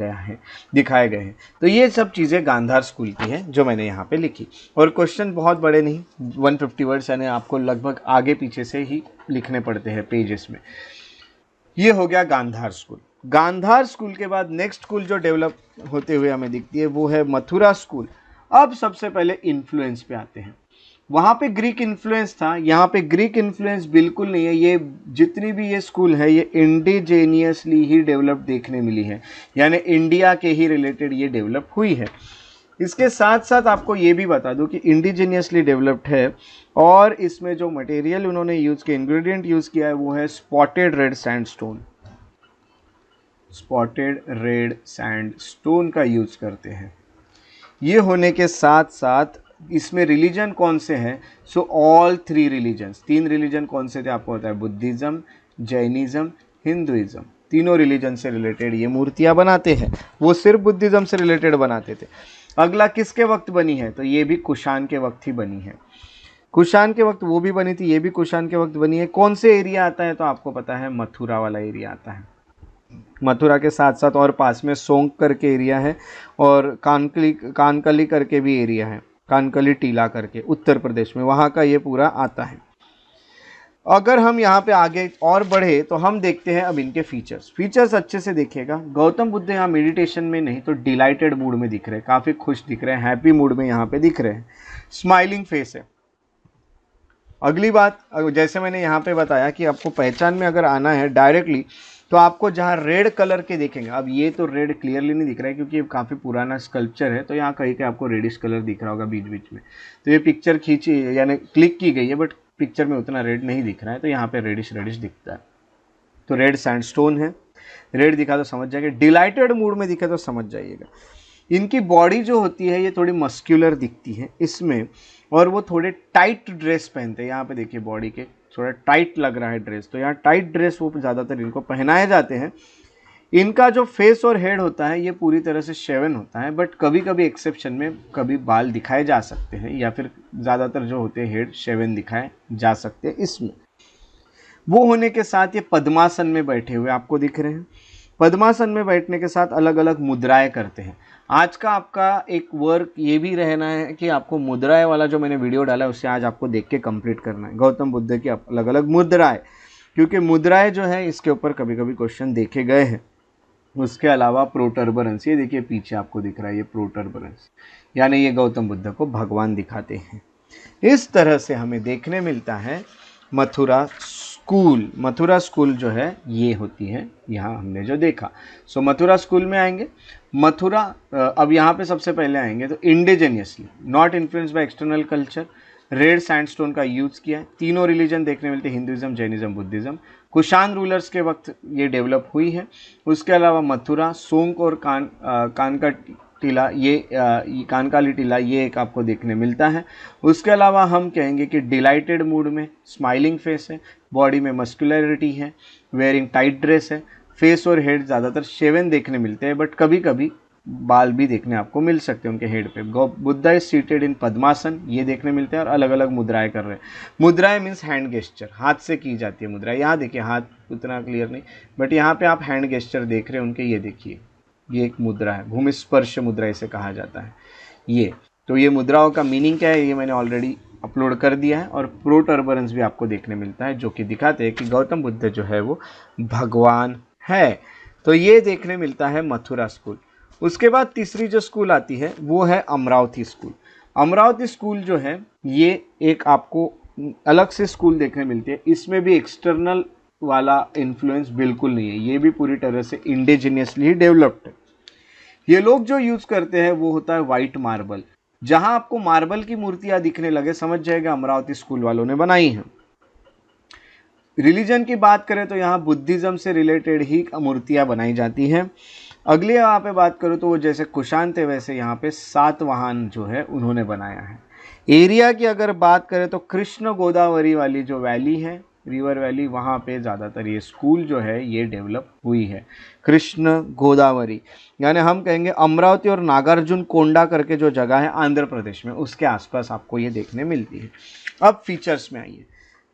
गए हैं। तो ये सब चीज़ें गांधार स्कूल की हैं जो मैंने यहाँ पे लिखी। और क्वेश्चन बहुत बड़े नहीं, 150 वर्ड्स यानी आपको लगभग आगे पीछे से ही लिखने पड़ते हैं पेजेस में। ये हो गया गांधार स्कूल। गांधार स्कूल के बाद नेक्स्ट स्कूल जो डेवलप होते हुए हमें दिखती है वो है मथुरा स्कूल। अब सबसे पहले इन्फ्लुएंस पे आते हैं। वहाँ पे ग्रीक इन्फ्लुएंस था, यहाँ पे ग्रीक इन्फ्लुएंस बिल्कुल नहीं है। ये जितनी भी ये स्कूल है ये इंडिजेनियसली ही डेवलप देखने मिली है, यानी इंडिया के ही रिलेटेड ये डेवलप हुई है। इसके साथ साथ आपको ये भी बता दूं कि इंडिजीनियसली डेवलप्ड है और इसमें जो मटेरियल उन्होंने यूज़ किया, इंग्रेडिएंट यूज़ किया है वो है spotted red sandstone. Spotted red sandstone का यूज़ करते हैं। ये होने के साथ साथ इसमें रिलीजन कौन से हैं? सो ऑल 3 रिलीजन्स, 3 रिलीजन कौन से थे आपको पता है? बुद्धिज़्म, जैनिज़्म, हिंदुइज़्म, तीनों रिलीजन से रिलेटेड ये मूर्तियाँ बनाते हैं। वो सिर्फ बुद्धिज़्म से रिलेटेड बनाते थे। अगला किसके वक्त बनी है? तो ये भी कुषाण के वक्त ही बनी है। कुषाण के वक्त वो भी बनी थी, ये भी कुषाण के वक्त बनी है। कौन से एरिया आता है? तो आपको पता है मथुरा वाला एरिया आता है। मथुरा के साथ साथ और पास में सोंग करके एरिया है और कानकली करके भी एरिया है, कानकली टीला करके उत्तर प्रदेश में, वहाँ का ये पूरा आता है। अगर हम यहाँ पे आगे और बढ़े तो हम देखते हैं अब इनके फीचर्स अच्छे से देखिएगा। गौतम बुद्ध यहाँ मेडिटेशन में नहीं तो डिलाइटेड मूड में दिख रहे हैं, काफ़ी खुश दिख रहे हैं, हैप्पी मूड में यहाँ पे दिख रहे हैं, स्माइलिंग फेस है। अगली बात, जैसे मैंने यहाँ पे बताया कि आपको पहचान में अगर आना है डायरेक्टली तो आपको जहाँ रेड कलर के देखेंगे, अब ये तो रेड क्लियरली नहीं दिख रहा है क्योंकि ये काफ़ी पुराना स्कल्पचर है, तो यहाँ कहीं कहीं आपको रेडिश कलर दिख रहा होगा बीच बीच में। तो ये पिक्चर खींची यानी क्लिक की गई है बट पिक्चर में उतना रेड नहीं दिख रहा है, तो यहाँ पे रेडिश दिखता है। तो रेड सैंडस्टोन है, रेड दिखा तो समझ जाएगा, डिलाइटेड मूड में दिखे तो समझ जाइएगा। इनकी बॉडी जो होती है ये थोड़ी मस्क्यूलर दिखती है इसमें, और वो थोड़े टाइट ड्रेस पहनते हैं। यहाँ पे देखिए बॉडी के थोड़ा टाइट लग रहा है ड्रेस, तो यहाँ टाइट ड्रेस वो ज़्यादातर इनको पहनाए जाते हैं। इनका जो फेस और हेड होता है ये पूरी तरह से शेवन होता है, बट कभी कभी एक्सेप्शन में कभी बाल दिखाए जा सकते हैं, या फिर ज़्यादातर जो होते हैं हेड शेवन दिखाए जा सकते हैं इसमें। वो होने के साथ ये पद्मासन में बैठे हुए आपको दिख रहे हैं। पद्मासन में बैठने के साथ अलग अलग मुद्राएं करते हैं। आज का आपका एक वर्क ये भी रहना है कि आपको मुद्राएं वाला जो मैंने वीडियो डाला है उससे आज आपको देख के कंप्लीट करना है गौतम बुद्ध की अलग अलग मुद्राएं, क्योंकि मुद्राएं जो है इसके ऊपर कभी कभी क्वेश्चन देखे गए हैं। उसके अलावा प्रोटर्बरेंस, ये देखिए पीछे आपको दिख रहा है ये प्रोटर्बरेंस, यानी ये गौतम बुद्ध को भगवान दिखाते हैं। इस तरह से हमें देखने मिलता है मथुरा स्कूल। मथुरा स्कूल जो है ये होती है, यहाँ हमने जो देखा। सो मथुरा स्कूल में आएंगे। मथुरा अब यहाँ पे सबसे पहले आएंगे तो indigenously not influenced by external culture, red sandstone का यूज़ किया है। तीनों रिलीजन देखने मिलते हैं, Hinduism, Jainism, Buddhism. Kushan rulers के वक्त ये डेवलप हुई है। उसके अलावा मथुरा, सोंग और कानका टीला, ये कानकाली टीला ये एक आपको देखने मिलता है। उसके अलावा हम कहेंगे कि डिलाइटेड मूड में, स्माइलिंग फेस है, बॉडी में मस्कुलरिटी है, वेयरिंग टाइट ड्रेस है, फेस और हेड ज़्यादातर शेवन देखने मिलते हैं, बट कभी कभी बाल भी देखने आपको मिल सकते हैं उनके हेड पे। बुद्धा इज सीटेड इन पद्मासन, ये देखने मिलते हैं, और अलग अलग मुद्राएं कर रहे हैं। मुद्राएं मीन्स हैंड गेस्चर, हाथ से की जाती है मुद्रा। यहाँ देखिए हाथ उतना क्लियर नहीं, बट यहाँ पे आप हैंड गेस्चर देख रहे हैं उनके, ये देखिए ये एक मुद्रा है, भूमि स्पर्श मुद्रा इसे कहा जाता है। ये तो ये मुद्राओं का मीनिंग क्या है ये मैंने ऑलरेडी अपलोड कर दिया है। और प्रोटर्बरेंस भी आपको देखने मिलता है जो कि दिखाते हैं कि गौतम बुद्ध जो है वो भगवान है। तो ये देखने मिलता है मथुरा स्कूल। उसके बाद तीसरी जो स्कूल आती है वो है अमरावती स्कूल। अमरावती स्कूल जो है ये एक आपको अलग से स्कूल देखने मिलती है। इसमें भी एक्सटर्नल वाला इन्फ्लुएंस बिल्कुल नहीं है, ये भी पूरी तरह से इंडिजिनियसली डेवलप्ड है। ये लोग जो यूज़ करते हैं वो होता है वाइट मार्बल। जहां आपको मार्बल की मूर्तियां दिखने लगे समझ जाएगा अमरावती स्कूल वालों ने बनाई हैं। रिलीजन की बात करें तो यहाँ बुद्धिज्म से रिलेटेड ही मूर्तियां बनाई जाती हैं। अगली यहाँ पे बात करूँ तो वो जैसे कुषाण थे वैसे यहाँ पे सातवाहन जो है उन्होंने बनाया है। एरिया की अगर बात करें तो कृष्ण गोदावरी वाली जो वैली है, रिवर वैली, वहाँ पे ज़्यादातर ये स्कूल जो है ये डेवलप हुई है। कृष्ण गोदावरी यानी हम कहेंगे अमरावती और नागार्जुन कोंडा करके जो जगह है आंध्र प्रदेश में, उसके आसपास आपको ये देखने मिलती है। अब फीचर्स में आइए।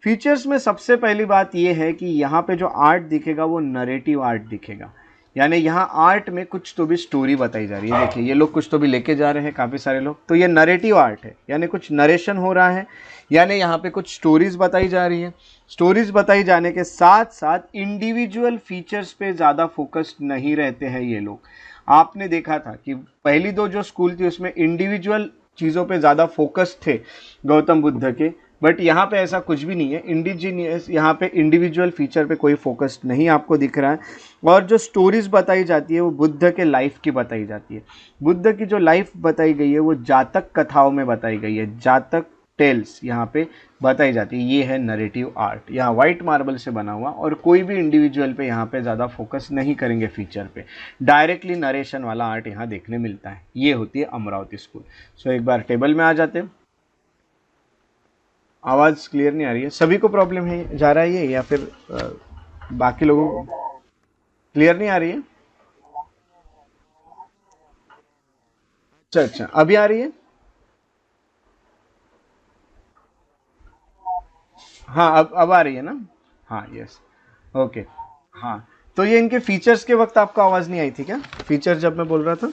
फीचर्स में सबसे पहली बात ये है कि यहाँ पे जो आर्ट दिखेगा वो नरेटिव आर्ट दिखेगा, यानी यहाँ आर्ट में कुछ तो भी स्टोरी बताई जा रही है। देखिए ये लोग कुछ तो भी लेके जा रहे हैं काफ़ी सारे लोग, तो ये नरेटिव आर्ट है, यानी कुछ नरेशन हो रहा है, यानी यहाँ पे कुछ स्टोरीज बताई जा रही है। स्टोरीज बताई जाने के साथ साथ इंडिविजुअल फीचर्स पे ज़्यादा फोकस्ड नहीं रहते हैं ये लोग। आपने देखा था कि पहली दो जो स्कूल थी उसमें इंडिविजुअल चीज़ों पे ज़्यादा फोकस थे गौतम बुद्ध के, बट यहाँ पे ऐसा कुछ भी नहीं है। इंडिजीनियस यहाँ पे इंडिविजुअल फीचर पे कोई फोकस नहीं आपको दिख रहा है। और जो स्टोरीज बताई जाती है वो बुद्ध के लाइफ की बताई जाती है। बुद्ध की जो लाइफ बताई गई है वो जातक कथाओं में बताई गई है, जातक टेल्स यहाँ पे बताई जाती है। ये है नरेटिव आर्ट, यहाँ वाइट मार्बल से बना हुआ, और कोई भी इंडिविजुअल पे यहाँ पे ज़्यादा फोकस नहीं करेंगे फीचर पे, डायरेक्टली नरेशन वाला आर्ट यहाँ देखने मिलता है। ये होती है अमरावती स्कूल। सो एक बार टेबल में आ जाते हैं। आवाज़ क्लियर नहीं आ रही है, सभी को प्रॉब्लम है, जा रहा है ये, या फिर बाकी लोगों को क्लियर नहीं आ रही है? अच्छा अच्छा, अभी आ रही है? हाँ अब आ रही है ना? हाँ यस, ओके। हाँ, तो ये इनके फीचर्स के वक्त आपको आवाज़ नहीं आई थी क्या, फीचर जब मैं बोल रहा था?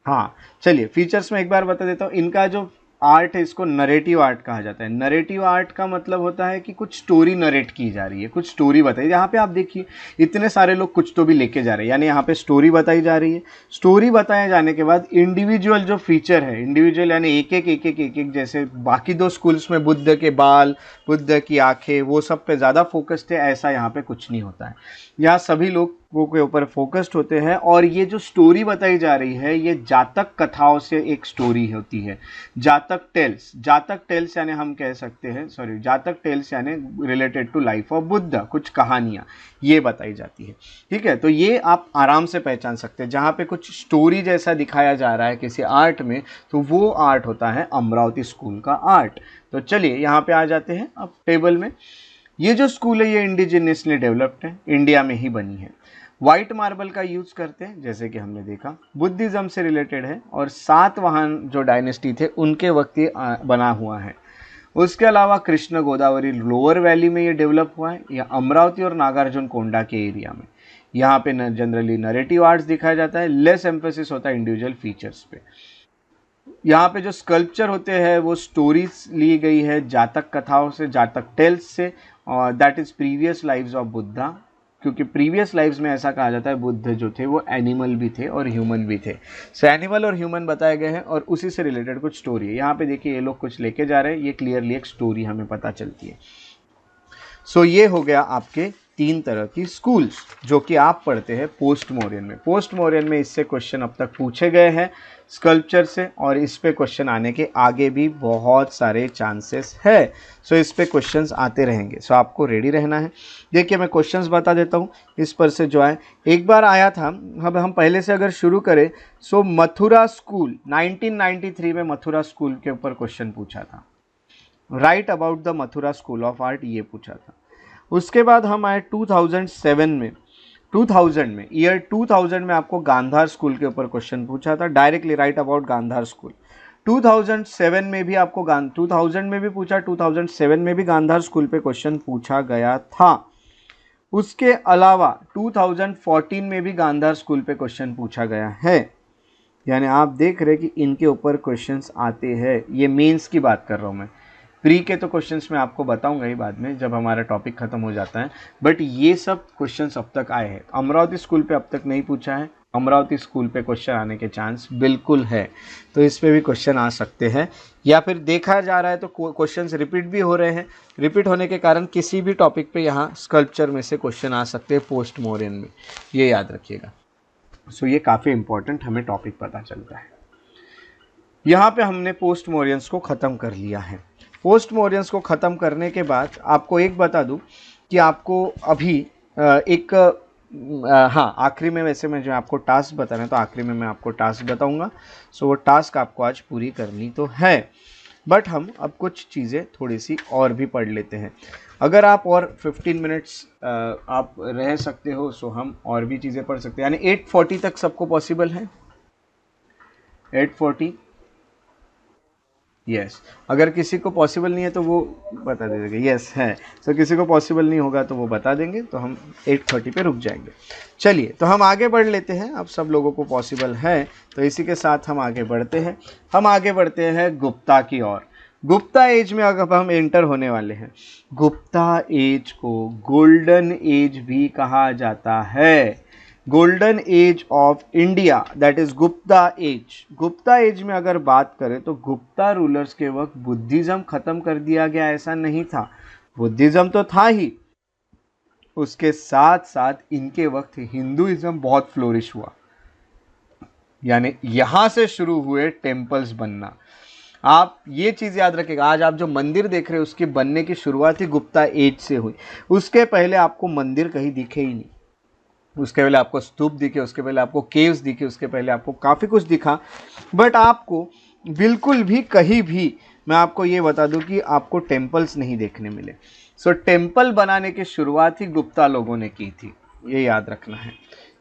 हाँ, चलिए फीचर्स में एक बार बता देता हूँ। इनका जो आर्ट है इसको नरेटिव आर्ट कहा जाता है। नरेटिव आर्ट का मतलब होता है कि कुछ स्टोरी नरेट की जा रही है, कुछ स्टोरी बताई। यहाँ पे आप देखिए इतने सारे लोग कुछ तो भी लेके जा रहे हैं, यानी यहाँ पे स्टोरी बताई जा रही है। स्टोरी बताए जाने के बाद इंडिविजुअल जो फीचर है, इंडिविजुअल यानी एक एक जैसे बाकी दो स्कूल्स में बुद्ध के बाल, बुद्ध की आंखें, वो सब पे ज़्यादा फोकस थे, ऐसा यहाँ पे कुछ नहीं होता है। यहाँ सभी लोगों के ऊपर फोकस्ड होते हैं। और ये जो स्टोरी बताई जा रही है ये जातक कथाओं से एक स्टोरी होती है। जातक टेल्स, जातक टेल्स यानी हम कह सकते हैं, सॉरी, जातक टेल्स यानी related to life of Buddha, कुछ कहानियाँ ये बताई जाती है। ठीक है, तो ये आप आराम से पहचान सकते हैं। जहाँ पे कुछ स्टोरी जैसा दिखाया जा रहा है किसी आर्ट में, तो वो आर्ट होता है अमरावती स्कूल का आर्ट। तो चलिए यहाँ पे आ जाते हैं अब टेबल में। ये जो स्कूल है ये इंडिजिनियसली डेवलप्ड है, इंडिया में ही बनी है। वाइट मार्बल का यूज़ करते हैं, जैसे कि हमने देखा, बुद्धिज़्म से रिलेटेड है, और सातवाहन जो डायनेस्टी थे उनके वक्त ये बना हुआ है। उसके अलावा कृष्ण गोदावरी लोअर वैली में ये डेवलप हुआ है, या अमरावती और नागार्जुन कोंडा के एरिया में। यहाँ पे जनरली नरेटिव आर्ट्स दिखाया जाता है, लेस एम्फेसिस होता है इंडिविजुअल फीचर्स पे। यहाँ पे जो स्कल्पचर होते हैं वो स्टोरीज ली गई है जातक कथाओं से, जातक टेल्स से, और that is previous lives of Buddha, क्योंकि प्रीवियस लाइव्स में ऐसा कहा जाता है बुद्ध जो थे वो एनिमल भी थे और ह्यूमन भी थे। सो एनिमल और ह्यूमन बताए गए हैं और उसी से रिलेटेड कुछ स्टोरी है। यहाँ पे देखिए ये लोग कुछ लेके जा रहे हैं, ये क्लियरली एक स्टोरी हमें पता चलती है। सो ये हो गया आपके तीन तरह की स्कूल्स जो कि आप पढ़ते हैं पोस्ट मॉडर्न में। पोस्ट मॉडर्न में इससे क्वेश्चन अब तक पूछे गए हैं स्कल्पचर से, और इस पे क्वेश्चन आने के आगे भी बहुत सारे चांसेस है। सो इस पे क्वेश्चंस आते रहेंगे, सो आपको रेडी रहना है। देखिए मैं क्वेश्चंस बता देता हूँ इस पर से जो है, एक बार आया था, अब हम पहले से अगर शुरू करें, सो मथुरा स्कूल 1993 में मथुरा स्कूल के ऊपर क्वेश्चन पूछा था। Right about the Mathura school of art, ये पूछा था। उसके बाद हम आए 2007 में, 2000 में, ईयर 2000 में आपको गांधार स्कूल के ऊपर क्वेश्चन पूछा था, directly right about Gandhara school. 2007 में भी आपको 2000 में भी पूछा, 2007 में भी गांधार स्कूल पे क्वेश्चन पूछा गया था। उसके अलावा 2014 में भी गांधार स्कूल पे क्वेश्चन पूछा गया है। यानी आप देख रहे कि इनके ऊपर क्वेश्चंस आते हैं। ये मेंस की बात कर रहा हूँ मैं, प्री के तो क्वेश्चंस मैं आपको बताऊंगा ही बाद में जब हमारा टॉपिक खत्म हो जाता है, बट ये सब क्वेश्चंस अब तक आए हैं। अमरावती स्कूल पे अब तक नहीं पूछा है, अमरावती स्कूल पे क्वेश्चन आने के चांस बिल्कुल है, तो इस पे भी क्वेश्चन आ सकते हैं। या फिर देखा जा रहा है तो क्वेश्चंस रिपीट भी हो रहे हैं, रिपीट होने के कारण किसी भी टॉपिक पे यहाँ स्कल्पचर में से क्वेश्चन आ सकते हैं पोस्ट मॉडर्न में, ये याद रखिएगा। सो ये काफ़ी इंपॉर्टेंट हमें टॉपिक पता चलता है। यहाँ पे हमने पोस्ट मॉडर्न्स को ख़त्म कर लिया है। पोस्ट मॉडर्न्स को ख़त्म करने के बाद आपको एक बता दूँ कि आपको अभी एक हाँ आखिरी में वैसे मैं जो आपको टास्क बताना है तो आखिरी में मैं आपको टास्क बताऊंगा। सो वो टास्क आपको आज पूरी करनी तो है, बट हम अब कुछ चीज़ें थोड़ी सी और भी पढ़ लेते हैं। अगर आप और 15 मिनट्स आप रह सकते हो सो हम और भी चीज़ें पढ़ सकते हैं, यानी 8:40 तक सबको पॉसिबल है? 8:40? यस। अगर किसी को पॉसिबल नहीं है तो वो बता दीजिएगा यस है। तो किसी को पॉसिबल नहीं होगा तो वो बता देंगे, तो हम 8:30 पे रुक जाएंगे। चलिए तो हम आगे बढ़ लेते हैं, अब सब लोगों को पॉसिबल है तो इसी के साथ हम आगे बढ़ते हैं। हम आगे बढ़ते हैं गुप्ता की ओर। गुप्ता एज में अगर हम एंटर होने वाले हैं, गुप्ता एज को गोल्डन एज भी कहा जाता है। Golden age of India, that is Gupta age. Gupta age में अगर बात करें तो गुप्ता रूलर्स के वक्त बुद्धिज्म खत्म कर दिया गया ऐसा नहीं था, बुद्धिज्म तो था ही, उसके साथ साथ इनके वक्त हिंदुइज्म बहुत फ्लोरिश हुआ, यानी यहां से शुरू हुए टेम्पल्स बनना। आप ये चीज याद रखिएगा, आज आप जो मंदिर देख रहे हैं उसके बनने की शुरुआत ही गुप्ता एज से हुई। उसके पहले आपको मंदिर कहीं दिखे ही नहीं, उसके पहले आपको स्तूप दिखे, उसके पहले आपको केव्स दिखे, उसके पहले आपको काफ़ी कुछ दिखा, बट आपको बिल्कुल भी कहीं भी, मैं आपको ये बता दूं कि आपको टेम्पल्स नहीं देखने मिले। सो टेम्पल बनाने की शुरुआत ही गुप्ता लोगों ने की थी, ये याद रखना है,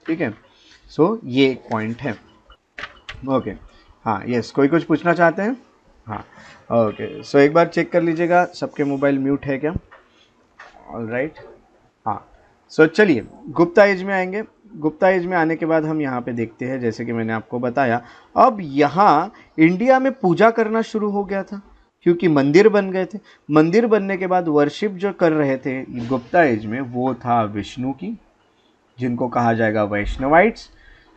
ठीक है। सो ये एक पॉइंट है। ओके हाँ यस, कोई कुछ पूछना चाहते हैं? हाँ ओके, सो एक बार चेक कर लीजिएगा सबके मोबाइल म्यूट है क्या? ऑल राइट हाँ। सो चलिए गुप्ता एज में आएंगे। गुप्ता एज में आने के बाद हम यहाँ पे देखते हैं, जैसे कि मैंने आपको बताया, अब यहाँ इंडिया में पूजा करना शुरू हो गया था क्योंकि मंदिर बन गए थे। मंदिर बनने के बाद वर्शिप जो कर रहे थे गुप्ता एज में वो था विष्णु की, जिनको कहा जाएगा वैष्णवाइट्स,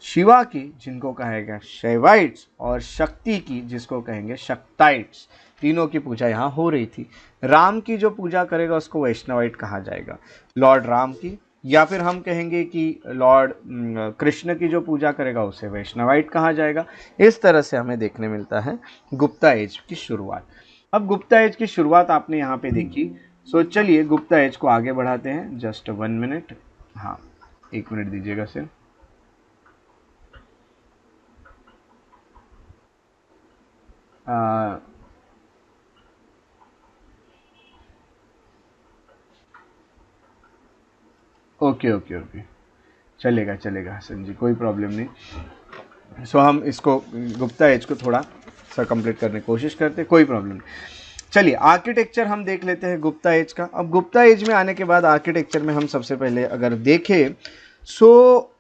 शिवा की जिनको कहेगा शैवाइट्स, और शक्ति की जिसको कहेंगे शक्ताइट्स। तीनों की पूजा यहाँ हो रही थी। राम की जो पूजा करेगा उसको वैष्णवाइट कहा जाएगा, लॉर्ड राम की, या फिर हम कहेंगे कि लॉर्ड कृष्ण की जो पूजा करेगा उसे वैष्णवाइट कहा जाएगा। इस तरह से हमें देखने मिलता है गुप्ता एज की शुरुआत। अब गुप्ता एज की शुरुआत आपने यहाँ पे देखी, सो चलिए गुप्ता एज को आगे बढ़ाते हैं। जस्ट 1 मिनट, हाँ 1 मिनट दीजिएगा सर। ओके ओके ओके, चलेगा चलेगा हसन जी, कोई प्रॉब्लम नहीं। सो हम इसको गुप्ता एज को थोड़ा सा कंप्लीट करने की कोशिश करते हैं, कोई प्रॉब्लम नहीं। चलिए आर्किटेक्चर हम देख लेते हैं गुप्ता एज का। अब गुप्ता एज में आने के बाद आर्किटेक्चर में हम सबसे पहले अगर देखें सो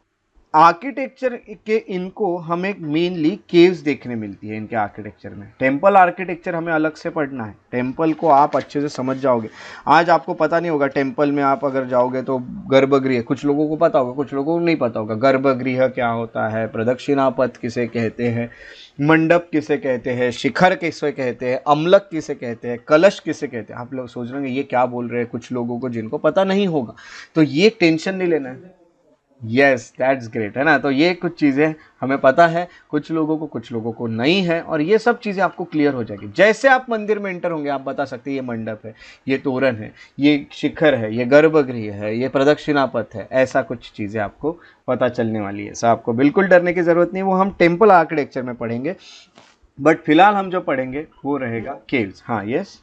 आर्किटेक्चर के इनको हमें मेनली केव्स देखने मिलती है इनके आर्किटेक्चर में। टेम्पल आर्किटेक्चर हमें अलग से पढ़ना है, टेम्पल को आप अच्छे से समझ जाओगे। आज आपको पता नहीं होगा टेम्पल में आप अगर जाओगे तो गर्भगृह, कुछ लोगों को पता होगा कुछ लोगों को नहीं पता होगा, गर्भगृह क्या होता है, प्रदक्षिणा पथ किसे कहते हैं, मंडप किसे कहते हैं, शिखर किसे कहते हैं, अमलक किसे कहते हैं, कलश किसे कहते हैं। आप लोग सोच रहे हैं ये क्या बोल रहे हैं, कुछ लोगों को जिनको पता नहीं होगा, तो ये टेंशन नहीं लेना है। यस दैट्स ग्रेट, है ना। तो ये कुछ चीज़ें हमें पता है, कुछ लोगों को नहीं है, और ये सब चीज़ें आपको क्लियर हो जाएगी। जैसे आप मंदिर में एंटर होंगे आप बता सकते हैं ये मंडप है, ये तोरण है, ये शिखर है, ये गर्भगृह है, ये प्रदक्षिणा पथ है, ऐसा कुछ चीज़ें आपको पता चलने वाली है। ऐसा आपको बिल्कुल डरने की ज़रूरत नहीं, वो हम टेम्पल आर्किटेक्चर में पढ़ेंगे, बट फिलहाल हम जो पढ़ेंगे वो रहेगा केव्स। हाँ यस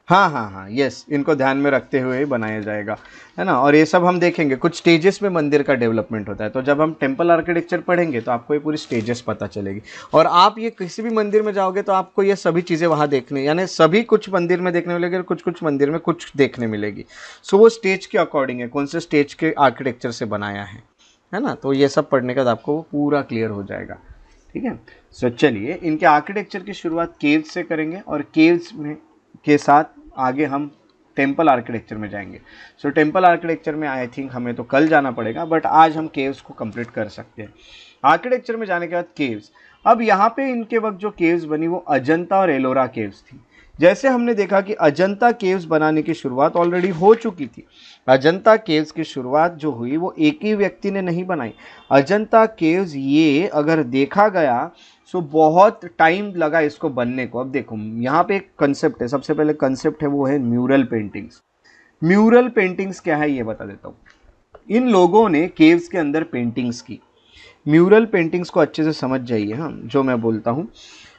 हाँ हाँ हाँ यस, इनको ध्यान में रखते हुए ही बनाया जाएगा, है ना। और ये सब हम देखेंगे, कुछ स्टेजेस में मंदिर का डेवलपमेंट होता है, तो जब हम टेम्पल आर्किटेक्चर पढ़ेंगे तो आपको ये पूरी स्टेजेस पता चलेगी। और आप ये किसी भी मंदिर में जाओगे तो आपको ये सभी चीज़ें वहाँ देखने, यानी सभी कुछ मंदिर में देखने मिलेगी और कुछ कुछ मंदिर में कुछ देखने मिलेगी। सो वो स्टेज के अकॉर्डिंग है, कौन से स्टेज के आर्किटेक्चर से बनाया है ना। तो ये सब पढ़ने के बाद आपको वो पूरा क्लियर हो जाएगा, ठीक है। सो चलिए इनके आर्किटेक्चर की शुरुआत केव्स से करेंगे, और केव्स में के साथ आगे हम टेम्पल आर्किटेक्चर में जाएंगे। सो टेम्पल आर्किटेक्चर में आई थिंक हमें तो कल जाना पड़ेगा, बट आज हम केव्स को कंप्लीट कर सकते हैं। आर्किटेक्चर में जाने के बाद केव्स, अब यहाँ पे इनके वक्त जो केव्स बनी वो अजंता और एलोरा केव्स थी। जैसे हमने देखा कि अजंता केव्स बनाने की शुरुआत ऑलरेडी हो चुकी थी। अजंता केव्स की शुरुआत जो हुई वो एक ही व्यक्ति ने नहीं बनाई। अजंता केव्स ये अगर देखा गया सो बहुत टाइम लगा इसको बनने को। अब देखो यहाँ पे एक कंसेप्ट है, सबसे पहले कंसेप्ट है वो है म्यूरल पेंटिंग्स। म्यूरल पेंटिंग्स क्या है ये बता देता हूँ। इन लोगों ने केव्स के अंदर पेंटिंग्स की। म्यूरल पेंटिंग्स को अच्छे से समझ जाइए, हाँ जो मैं बोलता हूँ।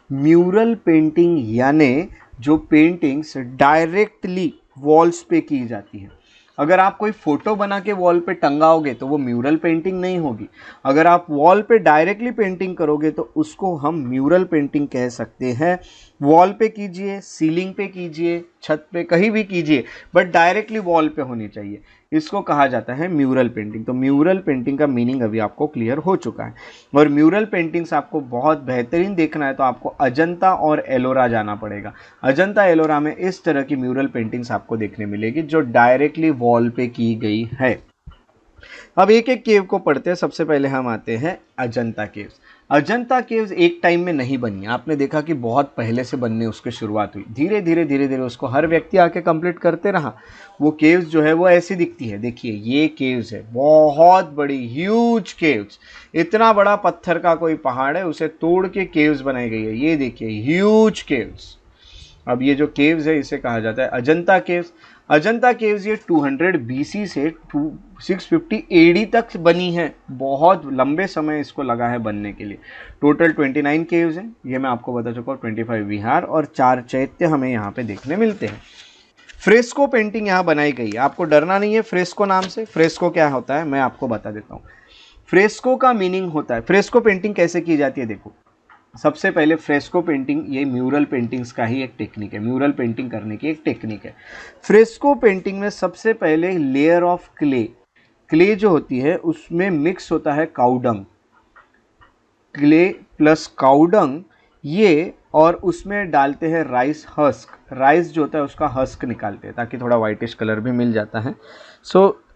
म्यूरल पेंटिंग यानी जो पेंटिंग्स डायरेक्टली वॉल्स पे की जाती है। अगर आप कोई फोटो बना के वॉल पे टंगाओगे तो वो म्यूरल पेंटिंग नहीं होगी। अगर आप वॉल पे डायरेक्टली पेंटिंग करोगे तो उसको हम म्यूरल पेंटिंग कह सकते हैं। वॉल पे कीजिए, सीलिंग पे कीजिए, छत पे कहीं भी कीजिए, बट डायरेक्टली वॉल पे होनी चाहिए, इसको कहा जाता है म्यूरल पेंटिंग। तो म्यूरल पेंटिंग का मीनिंग अभी आपको क्लियर हो चुका है। और म्यूरल पेंटिंग्स आपको बहुत बेहतरीन देखना है तो आपको अजंता और एलोरा जाना पड़ेगा। अजंता एलोरा में इस तरह की म्यूरल पेंटिंग्स आपको देखने मिलेगी जो डायरेक्टली वॉल पे की गई है। अब एक एक केव को पढ़ते हैं। सबसे पहले हम आते हैं अजंता केव्स। अजंता केव्स एक टाइम में नहीं बनी, आपने देखा कि बहुत पहले से बनने उसकी शुरुआत हुई। धीरे धीरे उसको हर व्यक्ति आके कंप्लीट करते रहा। वो केव्स जो है वो ऐसी दिखती है, देखिए ये केव्स है, बहुत बड़ी ह्यूज केव्स। इतना बड़ा पत्थर का कोई पहाड़ है, उसे तोड़ के केव्स बनाई गई है। ये देखिए ह्यूज केव्स। अब ये जो केव्स है इसे कहा जाता है अजंता केव्स। अजंता केव्स ये 200 BC से 650 AD तक बनी है। बहुत लंबे समय इसको लगा है बनने के लिए। टोटल 29 केव्स हैं, ये मैं आपको बता चुका हूँ। 25 विहार और 4 चैत्य हमें यहाँ पे देखने मिलते हैं। फ्रेस्को पेंटिंग यहाँ बनाई गई है। आपको डरना नहीं है फ्रेस्को नाम से। फ्रेस्को क्या होता है मैं आपको बता देता हूँ। फ्रेस्को का मीनिंग होता है, फ्रेस्को पेंटिंग कैसे की जाती है देखो। सबसे पहले फ्रेस्को पेंटिंग ये म्यूरल पेंटिंग्स का ही एक टेक्निक है, म्यूरल पेंटिंग करने की एक टेक्निक है। फ्रेस्को पेंटिंग में सबसे पहले लेयर ऑफ क्ले जो होती है उसमें मिक्स होता है काउडंग, क्ले प्लस काउडंग ये, और उसमें डालते हैं राइस हस्क। राइस जो होता है उसका हस्क निकालते हैं ताकि थोड़ा वाइटिश कलर भी मिल जाता है।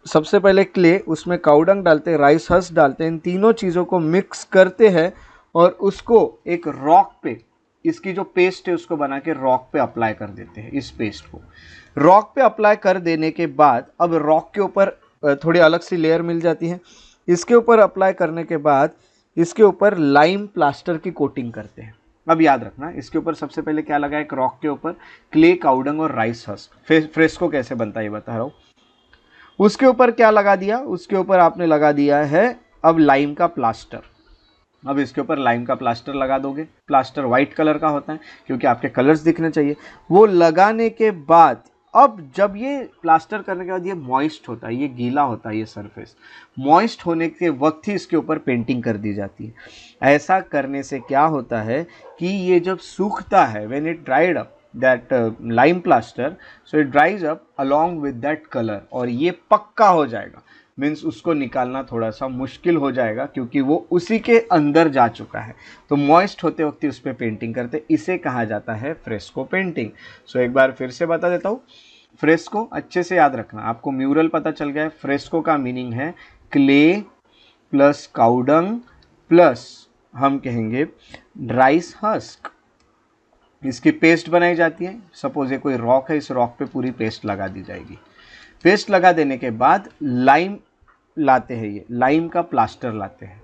सबसे पहले क्ले, उसमें काउडंग डालते हैं, राइस हस्क डालते हैं, इन तीनों चीज़ों को मिक्स करते हैं और उसको एक रॉक पे, इसकी जो पेस्ट है उसको बना के रॉक पे अप्लाई कर देते हैं। इस पेस्ट को रॉक पे अप्लाई कर देने के बाद अब रॉक के ऊपर थोड़ी अलग सी लेयर मिल जाती है। इसके ऊपर अप्लाई करने के बाद इसके ऊपर लाइम प्लास्टर की कोटिंग करते हैं। अब याद रखना इसके ऊपर सबसे पहले क्या लगा, एक रॉक के ऊपर क्ले, काउडंग और राइस हस्क। फ्रेस्को कैसे बनता है ये बता रहा हूँ। उसके ऊपर क्या लगा दिया, उसके ऊपर आपने लगा दिया है अब लाइम का प्लास्टर। अब इसके ऊपर लाइम का प्लास्टर लगा दोगे। प्लास्टर वाइट कलर का होता है क्योंकि आपके कलर्स दिखने चाहिए। वो लगाने के बाद अब जब ये प्लास्टर करने के बाद ये मॉइस्ट होता है, ये गीला होता है, ये सरफेस मॉइस्ट होने के वक्त ही इसके ऊपर पेंटिंग कर दी जाती है। ऐसा करने से क्या होता है कि ये जब सूखता है, when it dried up that lime plaster, so it ड्राइज up along with that colour, और ये पक्का हो जाएगा। मीन्स उसको निकालना थोड़ा सा मुश्किल हो जाएगा क्योंकि वो उसी के अंदर जा चुका है। तो मॉइस्ट होते वक्त ही उस पर पेंटिंग करते, इसे कहा जाता है फ्रेस्को पेंटिंग। सो एक बार फिर से बता देता हूँ। फ्रेस्को अच्छे से याद रखना, आपको म्यूरल पता चल गया है। फ्रेस्को का मीनिंग है क्ले प्लस काउडंग प्लस हम कहेंगे राइस हस्क, इसकी पेस्ट बनाई जाती है। सपोज ये कोई रॉक है, इस रॉक पे पूरी पेस्ट लगा दी जाएगी। पेस्ट लगा देने के बाद लाइम लाते हैं, ये लाइम का प्लास्टर लाते हैं।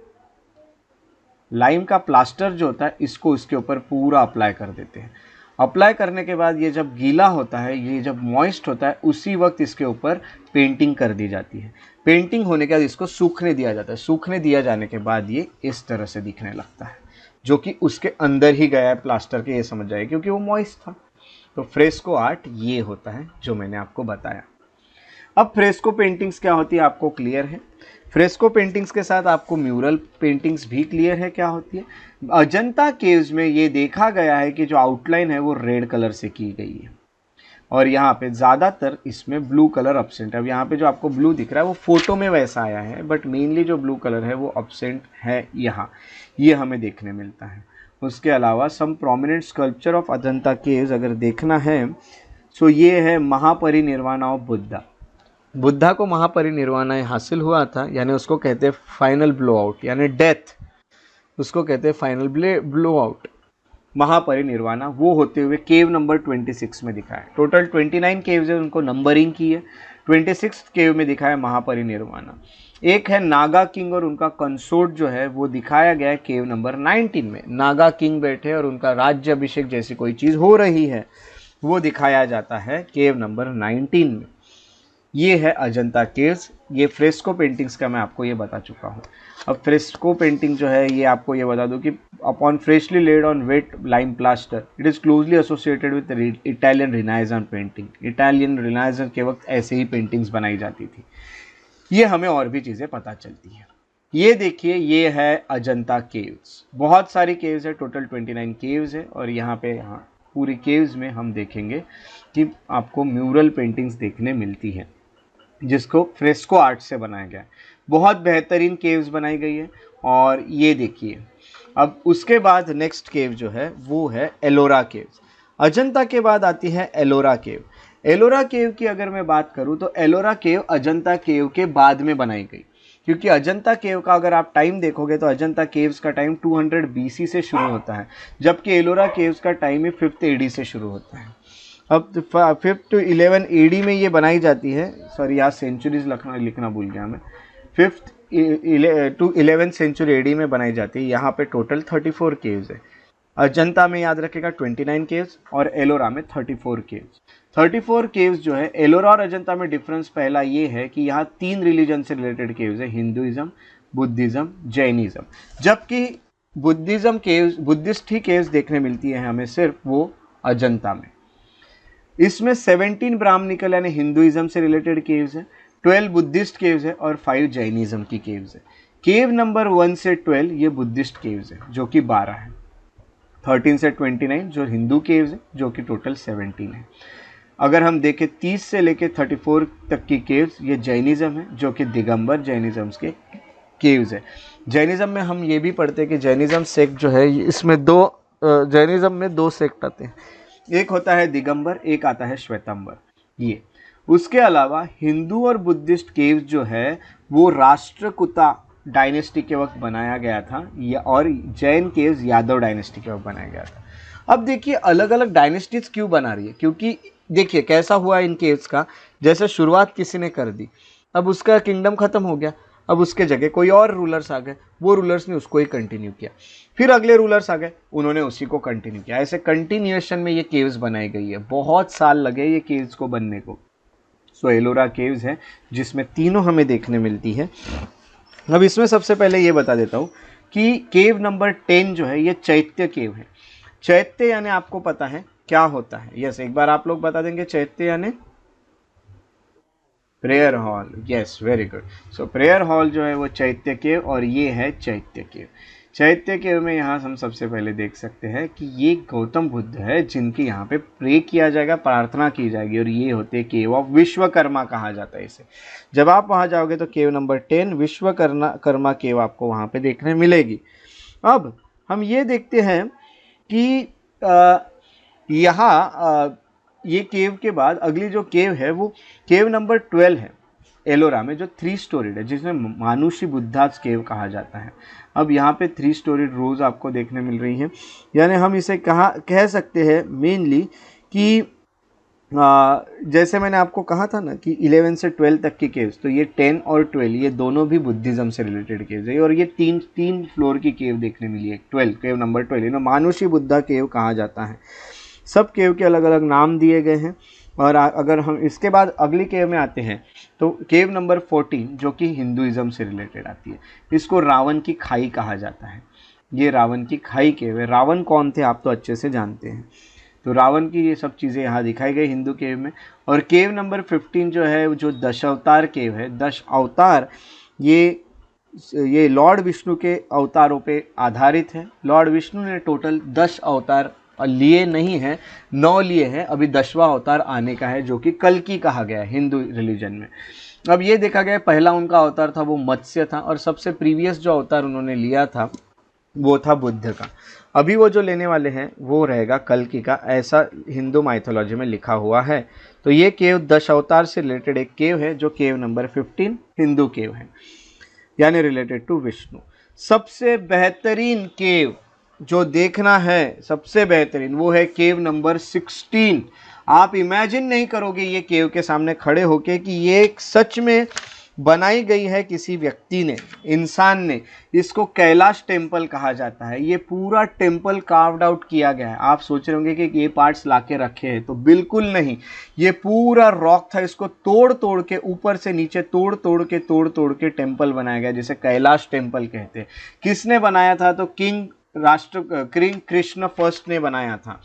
लाइम का प्लास्टर जो होता है इसको इसके ऊपर पूरा अप्लाई कर देते हैं। अप्लाई करने के बाद ये जब गीला होता है, ये जब मॉइस्ट होता है, उसी वक्त इसके ऊपर पेंटिंग कर दी जाती है। पेंटिंग होने के बाद इसको सूखने दिया जाता है। सूखने दिया जाने के बाद ये इस तरह से दिखने लगता है, जो कि उसके अंदर ही गया है प्लास्टर के, ये समझ जाए क्योंकि वो मॉइस्ट था। तो फ्रेस्को आर्ट ये होता है जो मैंने आपको बताया। अब फ्रेस्को पेंटिंग्स क्या होती है आपको क्लियर है। फ्रेस्को पेंटिंग्स के साथ आपको म्यूरल पेंटिंग्स भी क्लियर है क्या होती है। अजंता केव्स में ये देखा गया है कि जो आउटलाइन है वो रेड कलर से की गई है और यहाँ पे ज़्यादातर इसमें ब्लू कलर अब्सेंट है। अब यहाँ पे जो आपको ब्लू दिख रहा है वो फोटो में वैसा आया है, बट मेनली जो ब्लू कलर है वो अब्सेंट है यहाँ, ये हमें देखने मिलता है। उसके अलावा some prominent sculpture of Ajanta caves अगर देखना है सो ये है महापरिनिर्वाण ऑफ बुद्धा। बुद्धा को महापरिनिर्वाण हासिल हुआ था, यानी उसको कहते हैं फाइनल ब्लो आउट, यानी डेथ, उसको कहते हैं फाइनल ब्लो आउट, महापरिनिर्वाणा। वो होते हुए केव नंबर 26 में दिखा है। टोटल 29 केव्स है, उनको नंबरिंग की है। 26 केव में दिखाया महापरिनिर्वाणा। एक है नागा किंग और उनका कंसोर्ट जो है वो दिखाया गया है केव नंबर 19 में। नागा किंग बैठे और उनका राज्य अभिषेक जैसी कोई चीज़ हो रही है, वो दिखाया जाता है केव नंबर 19 में। ये है अजंता केव्स। ये फ्रेस्को पेंटिंग्स का मैं आपको ये बता चुका हूँ। अब फ्रेस्को पेंटिंग जो है ये आपको ये बता दूँ कि upon freshly laid on wet lime plaster it is closely associated with Italian renaissance painting. Italian renaissance के वक्त ऐसे ही पेंटिंग्स बनाई जाती थी। ये हमें और भी चीज़ें पता चलती हैं। ये देखिए, ये है अजंता केव्स। बहुत सारी केव्स है, टोटल 29 केव्स है। और यहाँ पे पूरी केव्स में हम देखेंगे कि आपको म्यूरल पेंटिंग्स देखने मिलती है जिसको फ्रेस्को आर्ट से बनाया गया है। बहुत बेहतरीन केव्स बनाई गई है। और ये देखिए, अब उसके बाद नेक्स्ट केव जो है वो है एलोरा केव्स। अजंता के बाद आती है एलोरा केव। एलोरा केव की अगर मैं बात करूं तो एलोरा केव अजंता केव के बाद में बनाई गई, क्योंकि अजंता केव का अगर आप टाइम देखोगे तो अजंता केव्स का टाइम 200 BC से शुरू होता है, जबकि एलोरा केव्स का टाइम 5th AD से शुरू होता है। अब 5th to 11 AD में ये बनाई जाती है। सॉरी, यहाँ सेंचुरीज लिखना भूल गया मैं। 5th to 11th century AD में बनाई जाती है। यहाँ पे टोटल 34 केव्स है। अजंता में याद रखेगा 29 केव्स और एलोरा में 34 केव्स। 34 केव्स जो है एलोरा और अजंता में डिफरेंस पहला ये है कि यहाँ 3 रिलीजन से रिलेटेड केव्स है, हिंदुइज्म, बुद्धिज्म, जैनिज्म। जबकि बुद्धिस्ट ही केव्स देखने मिलती है हमें सिर्फ वो अजंता में। इसमें 17 ब्राह्मणिकल यानी हिंदुइज्म से रिलेटेड केव्स है, 12 बुद्धिस्ट केव्स है और 5 जैनिज्म की केव्स है। केव नंबर 1 से 12 ये बुद्धिस्ट केव्स है जो कि 12 है। 13 से 29 जो हिंदू केव्स है जो कि टोटल 17 है। अगर हम देखें 30 से लेकर 34 तक की केव्स ये जैनिज्म है जो कि दिगंबर जैनिज्म के केव्स है। जैनिज्म में हम ये भी पढ़ते हैं कि जैनिज्म सेक्ट जो है इसमें जैनिज्म में 2 सेक्ट आते हैं, एक होता है दिगंबर, एक आता है श्वेतंबर। ये उसके अलावा हिंदू और बुद्धिस्ट केव्स जो है वो राष्ट्रकूटा डायनेस्टी के वक्त बनाया गया था और जैन केव्स यादव डायनेस्टी के वक्त बनाया गया था। अब देखिए अलग अलग डायनेस्टीज क्यों बना रही है, क्योंकि देखिए कैसा हुआ इन केव्स का, जैसे शुरुआत किसी ने कर दी, अब उसका किंगडम खत्म हो गया, अब उसके जगह कोई और रूलर्स आ गए, वो रूलर्स ने उसको ही कंटिन्यू किया, फिर अगले रूलर्स आ गए, उन्होंने उसी को कंटिन्यू किया। ऐसे कंटिन्यूएशन में ये केव्स बनाई गई है। बहुत साल लगे ये केव्स को बनने को। सो एलोरा केव्स है जिसमें तीनों हमें देखने मिलती है। अब इसमें सबसे पहले ये बता देता हूँ कि केव नंबर 10 जो है ये चैत्य केव है। चैत्य यानी आपको पता है क्या होता है? यस, एक बार आप लोग बता देंगे चैत्य यानी prayer hall. Yes, very good. So prayer hall जो है वो चैत्य केव और ये है चैत्य केव। चैत्य केव में यहाँ हम सबसे पहले देख सकते हैं कि ये गौतम बुद्ध है जिनकी यहाँ पे प्रे किया जाएगा, प्रार्थना की जाएगी, और ये होते हैं केव ऑफ विश्वकर्मा कहा जाता है इसे। जब आप वहाँ जाओगे तो केव नंबर 10 विश्वकर्मा केव आपको वहाँ पे देखने मिलेगी। अब हम ये देखते हैं कि यहाँ ये केव के बाद अगली जो केव है वो केव नंबर 12 है एलोरा में, जो 3 स्टोरीड है, जिसमें मानुषी बुद्धास केव कहा जाता है। अब यहाँ पे 3 स्टोरीड रोज आपको देखने मिल रही है, यानी हम इसे कह सकते हैं मेनली कि जैसे मैंने आपको कहा था ना कि 11 से 12 तक की केव्स, तो ये 10 और 12 ये दोनों भी बुद्धिज्म से रिलेटेड केव्स है। और ये तीन फ्लोर की केव देखने मिली है। 12 केव नंबर 12 इन्हें मानुषी बुद्धा केव कहा जाता है। सब केव के अलग अलग नाम दिए गए हैं। और अगर हम इसके बाद अगली केव में आते हैं तो केव नंबर 14 जो कि हिंदुइज्म से रिलेटेड आती है, इसको रावण की खाई कहा जाता है। ये रावण की खाई केव है। रावण कौन थे आप तो अच्छे से जानते हैं, तो रावण की ये सब चीज़ें यहाँ दिखाई गई हिंदू केव में। और केव नंबर 15 जो है जो दशावतार केव है, 10 अवतार, ये लॉर्ड विष्णु के अवतारों पे आधारित है। लॉर्ड विष्णु ने टोटल 10 अवतार लिए नहीं हैं, 9 लिए हैं, अभी 10वां अवतार आने का है जो कि कल्कि कहा गया है हिंदू रिलीजन में। अब ये देखा गया पहला उनका अवतार था वो मत्स्य था, और सबसे प्रीवियस जो अवतार उन्होंने लिया था वो था बुद्ध का। अभी वो जो लेने वाले हैं वो रहेगा कल्कि का, ऐसा हिंदू माइथोलॉजी में लिखा हुआ है। तो ये केव 10 अवतार से रिलेटेड एक केव है जो केव नंबर 15 हिंदू केव है, यानी रिलेटेड टू विष्णु। सबसे बेहतरीन केव जो देखना है, सबसे बेहतरीन वो है केव नंबर 16। आप इमेजिन नहीं करोगे ये केव के सामने खड़े होके कि ये एक सच में बनाई गई है किसी व्यक्ति ने, इंसान ने। इसको कैलाश टेम्पल कहा जाता है। ये पूरा टेम्पल कार्व्ड आउट किया गया है। आप सोच रहे होंगे कि ये पार्ट्स लाके रखे हैं, तो बिल्कुल नहीं, ये पूरा रॉक था, इसको तोड़ तोड़ के, ऊपर से नीचे तोड़ तोड़ के टेम्पल बनाया गया, जिसे कैलाश टेम्पल कहते हैं। किसने बनाया था? तो किंग कृष्ण फर्स्ट ने बनाया था।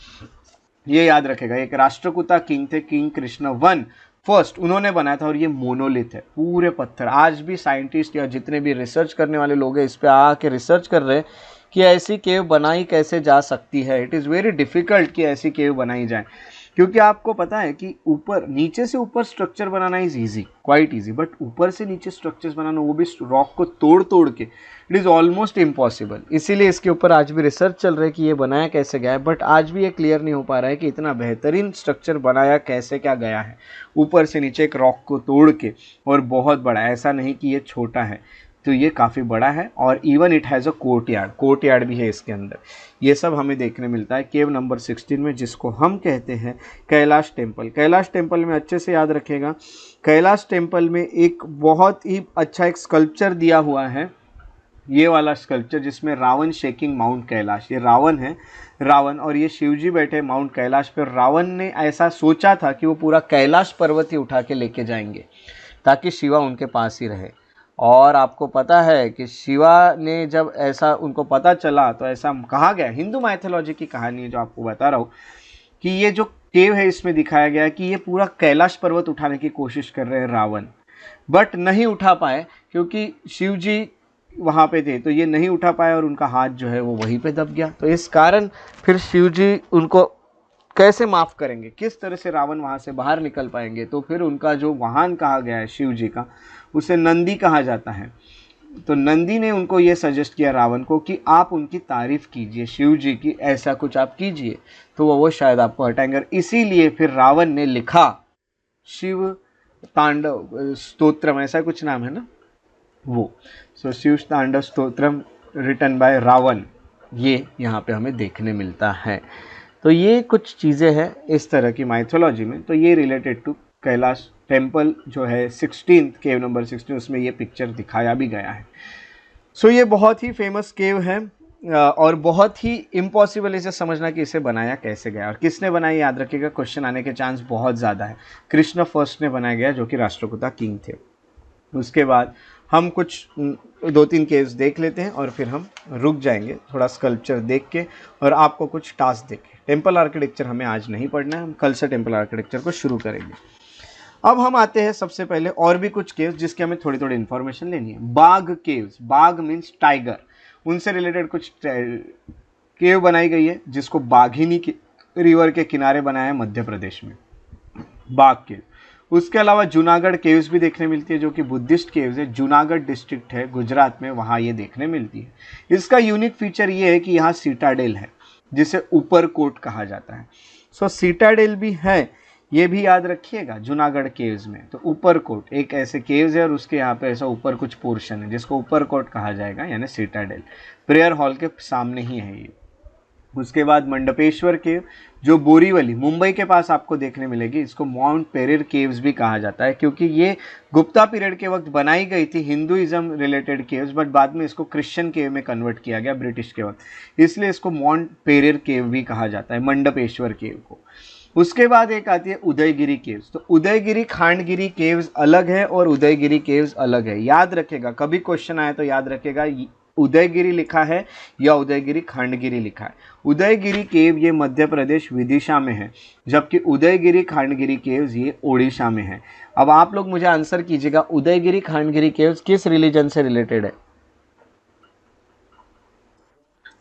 ये याद रखेगा, एक राष्ट्रकूटा किंग थे, किंग कृष्ण वन फर्स्ट, उन्होंने बनाया था। और ये मोनोलिथ है, पूरे पत्थर। आज भी साइंटिस्ट या जितने भी रिसर्च करने वाले लोग हैं इस पे आके रिसर्च कर रहे हैं कि ऐसी केव बनाई कैसे जा सकती है। इट इज़ वेरी डिफिकल्ट कि ऐसी केव बनाई जाए, क्योंकि आपको पता है कि ऊपर, नीचे से ऊपर structure banana is easy, quite easy, but ऊपर से नीचे स्ट्रक्चर्स बनाना, वो भी रॉक को तोड़ तोड़ के, इट इज़ ऑलमोस्ट इम्पॉसिबल। इसीलिए इसके ऊपर आज भी रिसर्च चल रहा है कि ये बनाया कैसे गया है, बट आज भी ये क्लियर नहीं हो पा रहा है कि इतना बेहतरीन स्ट्रक्चर बनाया कैसे क्या गया है, ऊपर से नीचे एक रॉक को तोड़ के। और बहुत बड़ा, ऐसा नहीं कि ये छोटा है, तो ये काफ़ी बड़ा है। और even it has a courtyard भी है इसके अंदर। ये सब हमें देखने मिलता है केव नंबर 16 में, जिसको हम कहते हैं कैलाश टेम्पल। कैलाश टेम्पल में अच्छे से याद रखेगा, कैलाश टेम्पल में एक बहुत ही अच्छा एक स्कल्पचर दिया हुआ है, ये वाला स्कल्पचर, जिसमें रावण शेकिंग माउंट कैलाश। ये रावण है, रावण, और ये शिवजी बैठे माउंट कैलाश पर। रावण ने ऐसा सोचा था कि वो पूरा कैलाश पर्वत ही उठा के लेके जाएंगे ताकि शिवा उनके पास ही रहे। और आपको पता है कि शिवा ने जब ऐसा उनको पता चला, तो ऐसा कहा गया, हिंदू माइथोलॉजी की कहानी है जो आपको बता रहा हूँ, कि ये जो केव है इसमें दिखाया गया है कि ये पूरा कैलाश पर्वत उठाने की कोशिश कर रहे हैं रावण, बट नहीं उठा पाए क्योंकि शिव जी वहाँ पे थे, तो ये नहीं उठा पाए और उनका हाथ जो है वो वहीं पे दब गया। तो इस कारण फिर शिव जी उनको कैसे माफ़ करेंगे, किस तरह से रावण वहाँ से बाहर निकल पाएंगे? तो फिर उनका जो वाहन कहा गया है शिव जी का, उसे नंदी कहा जाता है। तो नंदी ने उनको ये सजेस्ट किया रावण को कि आप उनकी तारीफ़ कीजिए, शिव जी की, ऐसा कुछ आप कीजिए तो वो शायद आपको हटाएंगे। इसीलिए फिर रावण ने लिखा शिव तांडव स्तोत्रम, ऐसा कुछ नाम है ना वो, सो शिव तांडव स्तोत्रम रिटन बाय रावण, ये यहाँ पे हमें देखने मिलता है। तो ये कुछ चीज़ें हैं इस तरह की माइथोलॉजी में। तो ये रिलेटेड टू कैलाश टेम्पल जो है 16th केव नंबर 16, उसमें ये पिक्चर दिखाया भी गया है। सो ये बहुत ही फेमस केव है और बहुत ही इम्पॉसिबल इसे समझना कि इसे बनाया कैसे गया और किसने बनाया। याद रखिएगा, क्वेश्चन आने के चांस बहुत ज़्यादा है। कृष्ण फर्स्ट ने बनाया गया, जो कि राष्ट्रकूटा किंग थे। उसके बाद हम कुछ 2-3 केव्स देख लेते हैं और फिर हम रुक जाएंगे थोड़ा स्कल्पचर देख के और आपको कुछ टास्क देख के। टेम्पल आर्किटेक्चर हमें आज नहीं पढ़ना है, हम कल से टेम्पल आर्किटेक्चर को शुरू करेंगे। अब हम आते हैं सबसे पहले और भी कुछ केव्स जिसके हमें थोड़ी थोड़ी इन्फॉर्मेशन लेनी है। बाघ केव्स, बाघ मीन्स टाइगर, उनसे रिलेटेड कुछ केव बनाई गई है जिसको बाघिनी रिवर के किनारे बनाया है मध्य प्रदेश में, बाघ केव। उसके अलावा जूनागढ़ केव्स भी देखने मिलती है जो कि बुद्धिस्ट केव्स है, जूनागढ़ डिस्ट्रिक्ट है गुजरात में, वहाँ ये देखने मिलती है। इसका यूनिक फीचर ये है कि यहाँ सीटाडेल है जिसे ऊपर कोट कहा जाता है। सो सीटाडेल भी है, ये भी याद रखिएगा जूनागढ़ केव्स में। तो ऊपर कोट एक ऐसे केव्स है और उसके यहाँ पे ऐसा ऊपर कुछ पोर्शन है जिसको ऊपर कोट कहा जाएगा, यानी सीटाडेल। प्रेयर हॉल के सामने ही है ये। उसके बाद मंडपेश्वर केव जो बोरीवली मुंबई के पास आपको देखने मिलेगी, इसको माउंट पेरिर केव्स भी कहा जाता है क्योंकि ये गुप्ता पीरियड के वक्त बनाई गई थी, हिंदुइज्म रिलेटेड केव्स, बट बाद में इसको क्रिश्चियन केव में कन्वर्ट किया गया ब्रिटिश के वक्त, इसलिए इसको माउंट पेरिर केव भी कहा जाता है, मंडपेश्वर केव को। उसके बाद एक आती है उदयगिरी केव्स। तो उदयगिरी खांडगिरी केव्स अलग है और उदयगिरी केव्स अलग है, याद रखेगा। कभी क्वेश्चन आए तो याद रखेगा उदयगिरी लिखा है या उदयगिरी खांडगिरी लिखा है। उदयगिरी केव ये मध्य प्रदेश विदिशा में है, जबकि उदयगिरी खांडगिरी केव्स ये ओडिशा में है। अब आप लोग मुझे आंसर कीजिएगा, उदयगिरी खांडगिरी केव्स किस रिलीजन से रिलेटेड है?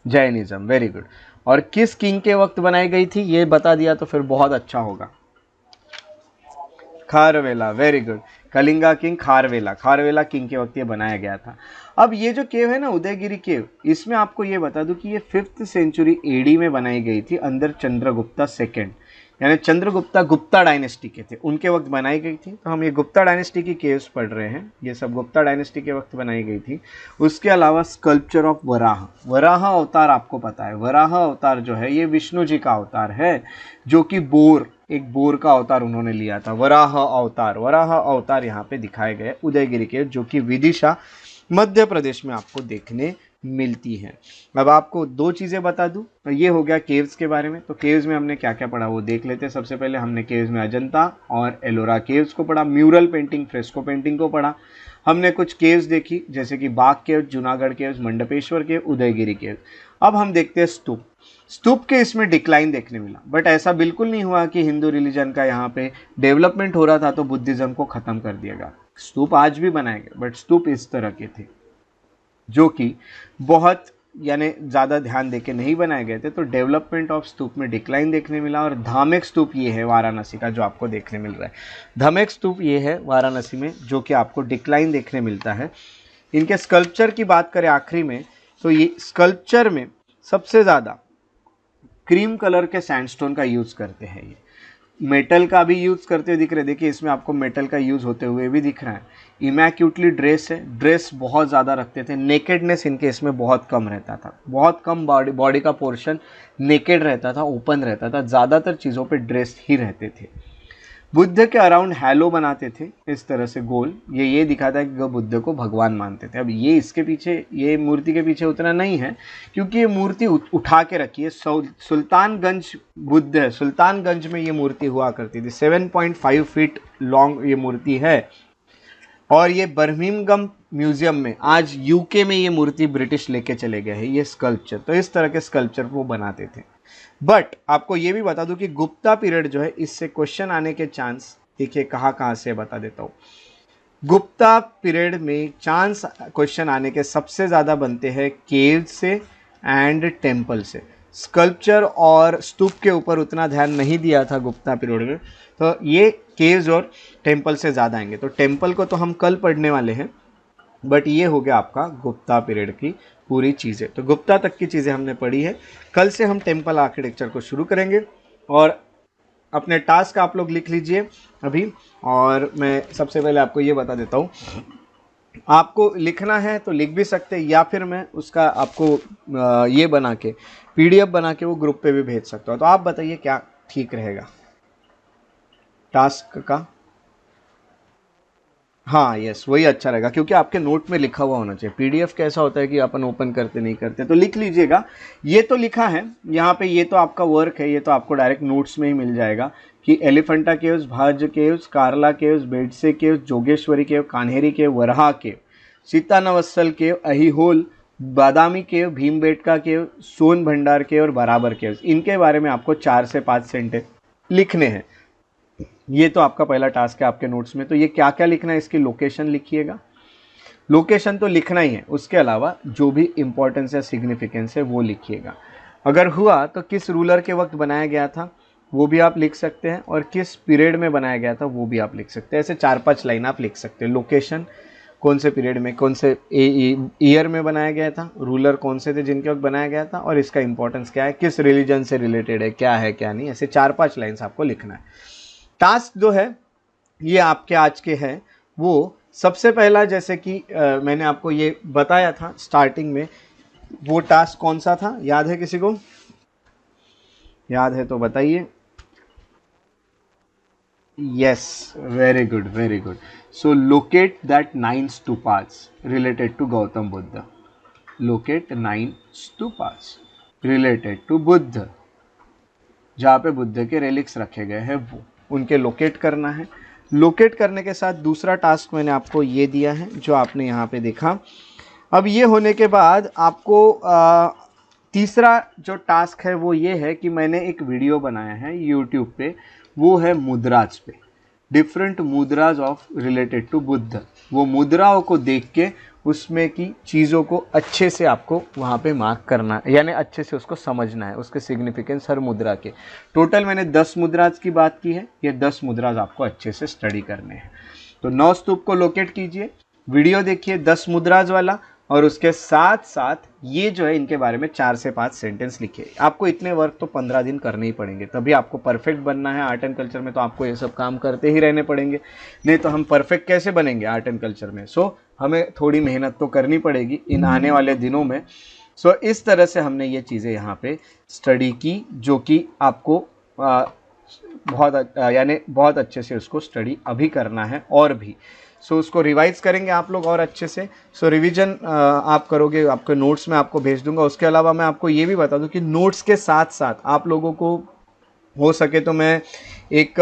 Jainism, very good. और किस किंग के वक्त बनाई गई थी ये बता दिया तो फिर बहुत अच्छा होगा। Kharavela, very good. Kalinga king Kharavela, Kharavela king के वक्त ये बनाया गया था। अब ये जो केव है ना उदयगिरी केव, इसमें आपको ये बता दूं कि ये 5th सेंचुरी एडी में बनाई गई थी अंदर चंद्रगुप्ता सेकेंड, यानी चंद्रगुप्ता गुप्ता डायनेस्टी के थे, उनके वक्त बनाई गई थी। तो हम ये गुप्ता डायनेस्टी की केव्स पढ़ रहे हैं, ये सब गुप्ता डायनेस्टी के वक्त बनाई गई थी। उसके अलावा स्कल्पचर ऑफ वराह, वराह अवतार आपको पता है, वराह अवतार जो है ये विष्णु जी का अवतार है जो कि बोर एक बोर का अवतार उन्होंने लिया था, वराह अवतार। वराह अवतार यहाँ पे दिखाए गए उदयगिरी केव, जो कि विदिशा मध्य प्रदेश में आपको देखने मिलती है। अब आपको दो चीज़ें बता दूं, ये हो गया केव्स के बारे में। तो केव्स में हमने क्या क्या पढ़ा वो देख लेते हैं। सबसे पहले हमने केव्स में अजंता और एलोरा केव्स को पढ़ा, म्यूरल पेंटिंग, फ्रेस्को पेंटिंग को पढ़ा। हमने कुछ केव्स देखी जैसे कि बाग केव, जूनागढ़ केव्स, मंडपेश्वर केव, उदयगिरी केव। अब हम देखते हैं स्तूप। स्तूप के इसमें डिक्लाइन देखने मिला, बट ऐसा बिल्कुल नहीं हुआ कि हिंदू रिलीजन का यहाँ पे डेवलपमेंट हो रहा था तो बुद्धिज्म को खत्म कर दिया गया। स्तूप आज भी बनाए गए, बट स्तूप इस तरह के थे जो कि बहुत यानी ज़्यादा ध्यान देके नहीं बनाए गए थे, तो डेवलपमेंट ऑफ स्तूप में डिक्लाइन देखने मिला। और धामेक स्तूप ये है वाराणसी का जो आपको देखने मिल रहा है। धामेक स्तूप ये है वाराणसी में जो कि आपको डिक्लाइन देखने मिलता है। इनके स्कल्पचर की बात करें आखिरी में, तो ये स्कल्पचर में सबसे ज़्यादा क्रीम कलर के सैंडस्टोन का यूज़ करते हैं। ये मेटल का भी यूज़ करते हुए दिख रहे हैं, देखिए इसमें आपको मेटल का यूज़ होते हुए भी दिख रहा है। इमैक्यूटली ड्रेस है, ड्रेस बहुत ज़्यादा रखते थे, नेकेडनेस इनके इसमें बहुत कम रहता था, बहुत कम बॉडी का पोर्शन नेकेड रहता था, ओपन रहता था, ज़्यादातर चीज़ों पे ड्रेस ही रहते थे। बुद्ध के अराउंड हैलो बनाते थे इस तरह से गोल, ये दिखाता है कि बुद्ध को भगवान मानते थे। अब ये इसके पीछे, ये मूर्ति के पीछे उतना नहीं है क्योंकि ये मूर्ति उठा के रखी है। सुल्तानगंज बुद्ध है, सुल्तानगंज में ये मूर्ति हुआ करती थी। 7.5 फीट लॉन्ग ये मूर्ति है और ये बर्मिंघम म्यूजियम में, आज यूके में ये मूर्ति ब्रिटिश लेके चले गए हैं ये स्कल्पचर। तो इस तरह के स्कल्पचर वो बनाते थे। बट आपको ये भी बता दूं कि गुप्ता पीरियड जो है, इससे क्वेश्चन आने के चांस देखिए कहाँ से बता देता हूँ। गुप्ता पीरियड में चांस क्वेश्चन आने के सबसे ज़्यादा बनते हैं केव से एंड टेम्पल से। स्कल्पचर और स्तूप के ऊपर उतना ध्यान नहीं दिया था गुप्ता पीरियड में, तो ये केव्स और टेम्पल से ज़्यादा आएंगे। तो टेम्पल को तो हम कल पढ़ने वाले हैं, बट ये हो गया आपका गुप्ता पीरियड की पूरी चीज़ें। तो गुप्ता तक की चीज़ें हमने पढ़ी है। कल से हम टेम्पल आर्किटेक्चर को शुरू करेंगे और अपने टास्क आप लोग लिख लीजिए अभी। और मैं सबसे पहले आपको ये बता देता हूँ, आपको लिखना है तो लिख भी सकते हैं, या फिर मैं उसका आपको ये बना के PDF बना के वो ग्रुप पे भी भेज सकता हूँ। तो आप बताइए क्या ठीक रहेगा टास्क का। हाँ यस, वही अच्छा रहेगा क्योंकि आपके नोट में लिखा हुआ होना चाहिए। PDF कैसा होता है कि अपन ओपन करते नहीं करते, तो लिख लीजिएगा। ये तो लिखा है यहाँ पे, ये तो आपका वर्क है, ये तो आपको डायरेक्ट नोट्स में ही मिल जाएगा कि एलिफेंटा केव्स, भाज केव्स, कार्ला केव्स, बेडसे केव्स, जोगेश्वरी केव, कान्हेरी केव, वराहा केव, सीतानवत्सल केव, अहिहोल, बादामी केव, भीमबेटका केव, सोन भंडार केव और बराबर केव, इनके बारे में आपको 4 से 5 सेंटेंस लिखने हैं। ये तो आपका पहला टास्क है आपके नोट्स में। तो ये क्या क्या लिखना है, इसकी लोकेशन लिखिएगा। लोकेशन तो लिखना ही है, उसके अलावा जो भी इंपॉर्टेंस या सिग्निफिकेंस है वो लिखिएगा। अगर हुआ तो किस रूलर के वक्त बनाया गया था वो भी आप लिख सकते हैं, और किस पीरियड में बनाया गया था वो भी आप लिख सकते हैं। ऐसे 4-5 लाइन आप लिख सकते हैं। लोकेशन, कौन से पीरियड में, कौन से ईयर में बनाया गया था, रूलर कौन से थे जिनके वक्त बनाया गया था, और इसका इंपॉर्टेंस क्या है, किस रिलीजन से रिलेटेड है, क्या है क्या नहीं। ऐसे 4-5 लाइन्स आपको लिखना है। टास्क जो है ये आपके आज के हैं। वो सबसे पहला, जैसे कि मैंने आपको ये बताया था स्टार्टिंग में, वो टास्क कौन सा था, याद है किसी को? याद है तो बताइए। Yes, very good very good. So locate that 9 stupas related to Gautam Buddha. Locate 9 stupas related to Buddha, जहाँ पे बुद्ध के रेलिक्स रखे गए हैं वो उनके लोकेट करना है। लोकेट करने के साथ दूसरा टास्क मैंने आपको ये दिया है जो आपने यहाँ पे देखा। अब ये होने के बाद आपको तीसरा जो टास्क है वो ये है कि मैंने एक वीडियो बनाया है यूट्यूब पे, वो है मुद्राज पे, different mudras of related to Buddha. वो मुद्राओं को देख के उसमें की चीज़ों को अच्छे से आपको वहाँ पे मार्क करना है, यानी अच्छे से उसको समझना है, उसके सिग्निफिकेंस हर मुद्रा के। टोटल मैंने 10 मुद्राज की बात की है, ये 10 मुद्राज आपको अच्छे से स्टडी करने हैं। तो 9 स्तूप को लोकेट कीजिए, वीडियो देखिए 10 मुद्राज वाला, और उसके साथ साथ ये जो है इनके बारे में 4 से 5 सेंटेंस लिखिए। आपको इतने वर्क तो 15 दिन करने ही पड़ेंगे, तभी आपको परफेक्ट बनना है आर्ट एंड कल्चर में। तो आपको ये सब काम करते ही रहने पड़ेंगे, नहीं तो हम परफेक्ट कैसे बनेंगे आर्ट एंड कल्चर में। सो हमें थोड़ी मेहनत तो करनी पड़ेगी इन आने वाले दिनों में। सो इस तरह से हमने ये चीज़ें यहाँ पे स्टडी की, जो कि आपको यानी बहुत अच्छे से उसको स्टडी अभी करना है और भी। सो उसको रिवाइज करेंगे आप लोग और अच्छे से। सो रिवीजन आप करोगे, आपके नोट्स में आपको भेज दूंगा। उसके अलावा मैं आपको ये भी बता दूं कि नोट्स के साथ साथ आप लोगों को हो सके तो मैं एक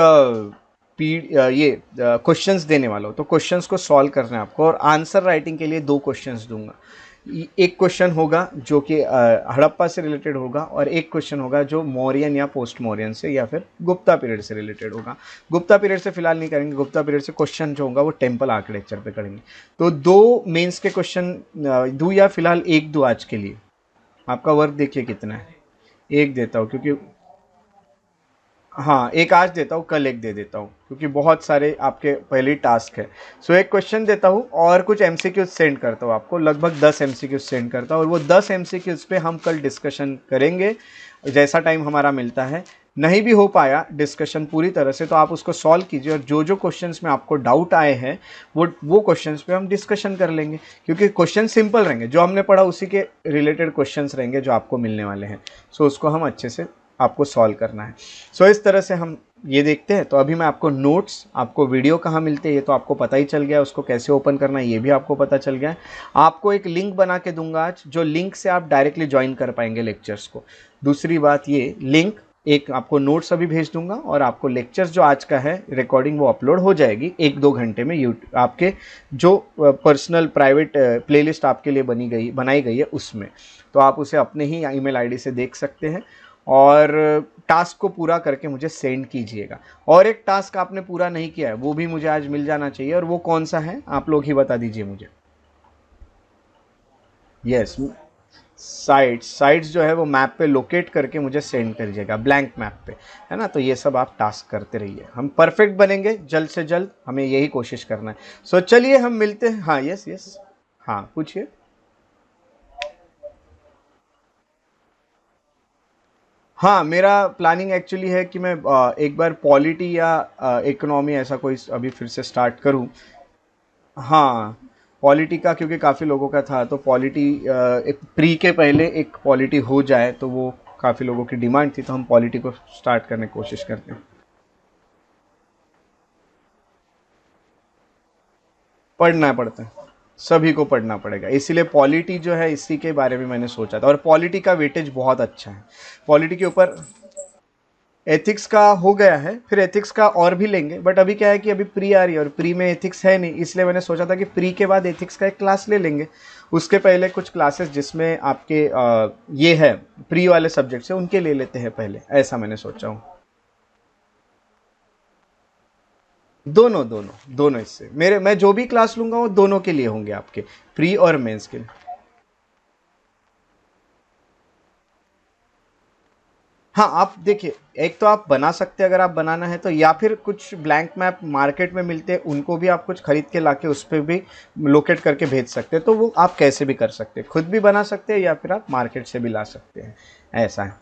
ये क्वेश्चंस देने वाला हूँ। तो क्वेश्चंस को सॉल्व करना है आपको, और आंसर राइटिंग के लिए 2 क्वेश्चंस दूंगा। एक क्वेश्चन होगा जो कि हड़प्पा से रिलेटेड होगा, और एक क्वेश्चन होगा जो मौर्यन या पोस्ट मौर्यन से या फिर गुप्ता पीरियड से रिलेटेड होगा। गुप्ता पीरियड से फिलहाल नहीं करेंगे, गुप्ता पीरियड से क्वेश्चन जो होगा वो टेम्पल आर्किटेक्चर पे करेंगे। तो 2 मेंस के क्वेश्चन दूँ या फिलहाल एक दूँ आज के लिए? आपका वर्क देखिए कितना है, एक देता हूँ क्योंकि हाँ, एक आज देता हूँ, कल एक दे देता हूँ, क्योंकि बहुत सारे आपके पहले ही टास्क है। सो एक क्वेश्चन देता हूँ और कुछ एमसीक्यूज सेंड करता हूँ आपको, लगभग 10 एमसीक्यूज सेंड करता हूँ, और वो 10 एमसीक्यूज पे हम कल डिस्कशन करेंगे जैसा टाइम हमारा मिलता है। नहीं भी हो पाया डिस्कशन पूरी तरह से तो आप उसको सॉल्व कीजिए, और जो जो क्वेश्चंस में आपको डाउट आए हैं वो क्वेश्चंस पे हम डिस्कशन कर लेंगे, क्योंकि क्वेश्चन सिंपल रहेंगे, जो हमने पढ़ा उसी के रिलेटेड क्वेश्चंस रहेंगे जो आपको मिलने वाले हैं। सो उसको हम अच्छे से आपको सॉल्व करना है। सो इस तरह से हम ये देखते हैं। तो अभी मैं आपको नोट्स, आपको वीडियो कहाँ मिलते हैं ये तो आपको पता ही चल गया, उसको कैसे ओपन करना है ये भी आपको पता चल गया है। आपको एक लिंक बना के दूंगा आज, जो लिंक से आप डायरेक्टली ज्वाइन कर पाएंगे लेक्चर्स को। दूसरी बात, ये लिंक एक आपको नोट्स अभी भेज दूंगा, और आपको लेक्चर्स जो आज का है रिकॉर्डिंग वो अपलोड हो जाएगी 1-2 घंटे में यूट्यूब आपके जो पर्सनल प्राइवेट प्लेलिस्ट आपके लिए बनाई गई है उसमें। तो आप उसे अपने ही ईमेल आईडी से देख सकते हैं, और टास्क को पूरा करके मुझे सेंड कीजिएगा। और एक टास्क आपने पूरा नहीं किया है वो भी मुझे आज मिल जाना चाहिए, और वो कौन सा है आप लोग ही बता दीजिए मुझे। यस, साइट्स जो है वो मैप पे लोकेट करके मुझे सेंड करिएगा, ब्लैंक मैप पे, है ना। तो ये सब आप टास्क करते रहिए, हम परफेक्ट बनेंगे जल्द से जल्द, हमें यही कोशिश करना है। सो चलिए हम मिलते हैं। हाँ, यस यस, हाँ पूछिए। हाँ, मेरा प्लानिंग एक्चुअली है कि मैं एक बार पॉलिटी या इकोनॉमी ऐसा कोई अभी फिर से स्टार्ट करूँ। हाँ, पॉलिटी का क्योंकि काफ़ी लोगों का था, तो पॉलिटी एक प्री के पहले एक पॉलिटी हो जाए तो वो काफ़ी लोगों की डिमांड थी, तो हम पॉलिटी को स्टार्ट करने की कोशिश करते हैं। पढ़ना पड़ता है, सभी को पढ़ना पड़ेगा, इसीलिए पॉलिटी जो है इसी के बारे में मैंने सोचा था, और पॉलिटी का वेटेज बहुत अच्छा है पॉलिटी के ऊपर। एथिक्स का हो गया है, फिर एथिक्स का और भी लेंगे, बट अभी क्या है कि अभी प्री आ रही है और प्री में एथिक्स है नहीं, इसलिए मैंने सोचा था कि प्री के बाद एथिक्स का एक क्लास ले लेंगे। उसके पहले कुछ क्लासेस जिसमें आपके ये है प्री वाले सब्जेक्ट से उनके ले लेते हैं पहले, ऐसा मैंने सोचा हूँ। दोनों दोनों दोनों इससे मेरे, मैं जो भी क्लास लूंगा वो दोनों के लिए होंगे, आपके प्री और मेंस के लिए। हाँ, आप देखिए, एक तो आप बना सकते हैं अगर आप बनाना है तो, या फिर कुछ ब्लैंक मैप मार्केट में मिलते हैं उनको भी आप कुछ खरीद के लाके उस पर भी लोकेट करके भेज सकते हैं। तो वो आप कैसे भी कर सकते हैं, खुद भी बना सकते हैं या फिर आप मार्केट से भी ला सकते हैं, ऐसा है।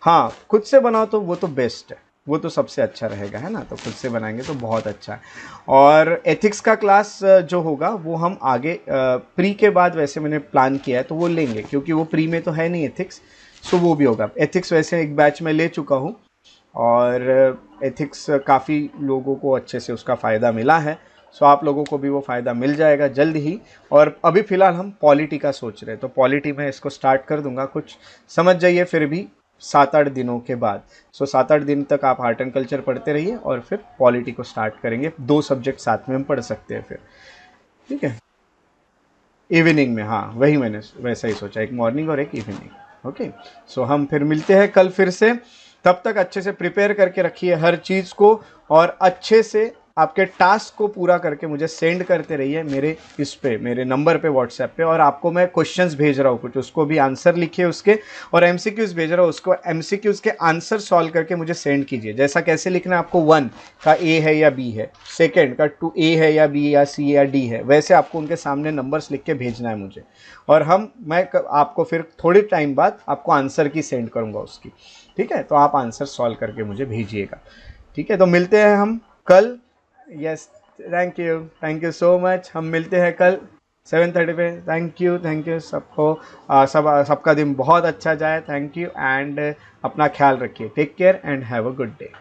हाँ, खुद से बनाओ तो वो तो बेस्ट है, वो तो सबसे अच्छा रहेगा, है ना। तो खुद से बनाएंगे तो बहुत अच्छा है। और एथिक्स का क्लास जो होगा वो हम आगे प्री के बाद वैसे मैंने प्लान किया है तो वो लेंगे, क्योंकि वो प्री में तो है नहीं एथिक्स। सो वो भी होगा। एथिक्स वैसे एक बैच में ले चुका हूँ, और एथिक्स काफ़ी लोगों को अच्छे से उसका फ़ायदा मिला है। सो आप लोगों को भी वो फ़ायदा मिल जाएगा जल्द ही। और अभी फ़िलहाल हम पॉलिटी का सोच रहे हैं, तो पॉलिटी में इसको स्टार्ट कर दूंगा, कुछ समझ जाइए फिर भी 7-8 दिनों के बाद। सो 7-8 दिन तक आप आर्ट एंड कल्चर पढ़ते रहिए, और फिर पॉलिटी को स्टार्ट करेंगे। 2 सब्जेक्ट साथ में हम पढ़ सकते हैं फिर, ठीक है। इवनिंग में, हाँ वही मैंने वैसा ही सोचा, एक मॉर्निंग और एक इवनिंग। ओके, सो हम फिर मिलते हैं कल फिर से। तब तक अच्छे से प्रिपेयर करके रखिए हर चीज़ को, और अच्छे से आपके टास्क को पूरा करके मुझे सेंड करते रहिए मेरे इस पे, मेरे नंबर पे, व्हाट्सएप पे। और आपको मैं क्वेश्चंस भेज रहा हूँ कुछ, उसको भी आंसर लिखिए उसके, और एमसीक्यूज भेज रहा हूँ, उसको एमसीक्यूज के आंसर सॉल्व करके मुझे सेंड कीजिए। जैसा कैसे लिखना है आपको, 1 का ए है या बी है, सेकेंड का 2 ए है या बी या सी या डी है, वैसे आपको उनके सामने नंबर्स लिख के भेजना है मुझे। और मैं आपको फिर थोड़ी टाइम बाद आपको आंसर की सेंड करूँगा उसकी, ठीक है। तो आप आंसर सॉल्व करके मुझे भेजिएगा, ठीक है। तो मिलते हैं हम कल। Yes, thank you so much. हम मिलते हैं कल 7:30 पे। थैंक यू सबको, सबका दिन बहुत अच्छा जाए। थैंक यू एंड अपना ख्याल रखिए। Take care and have a good day.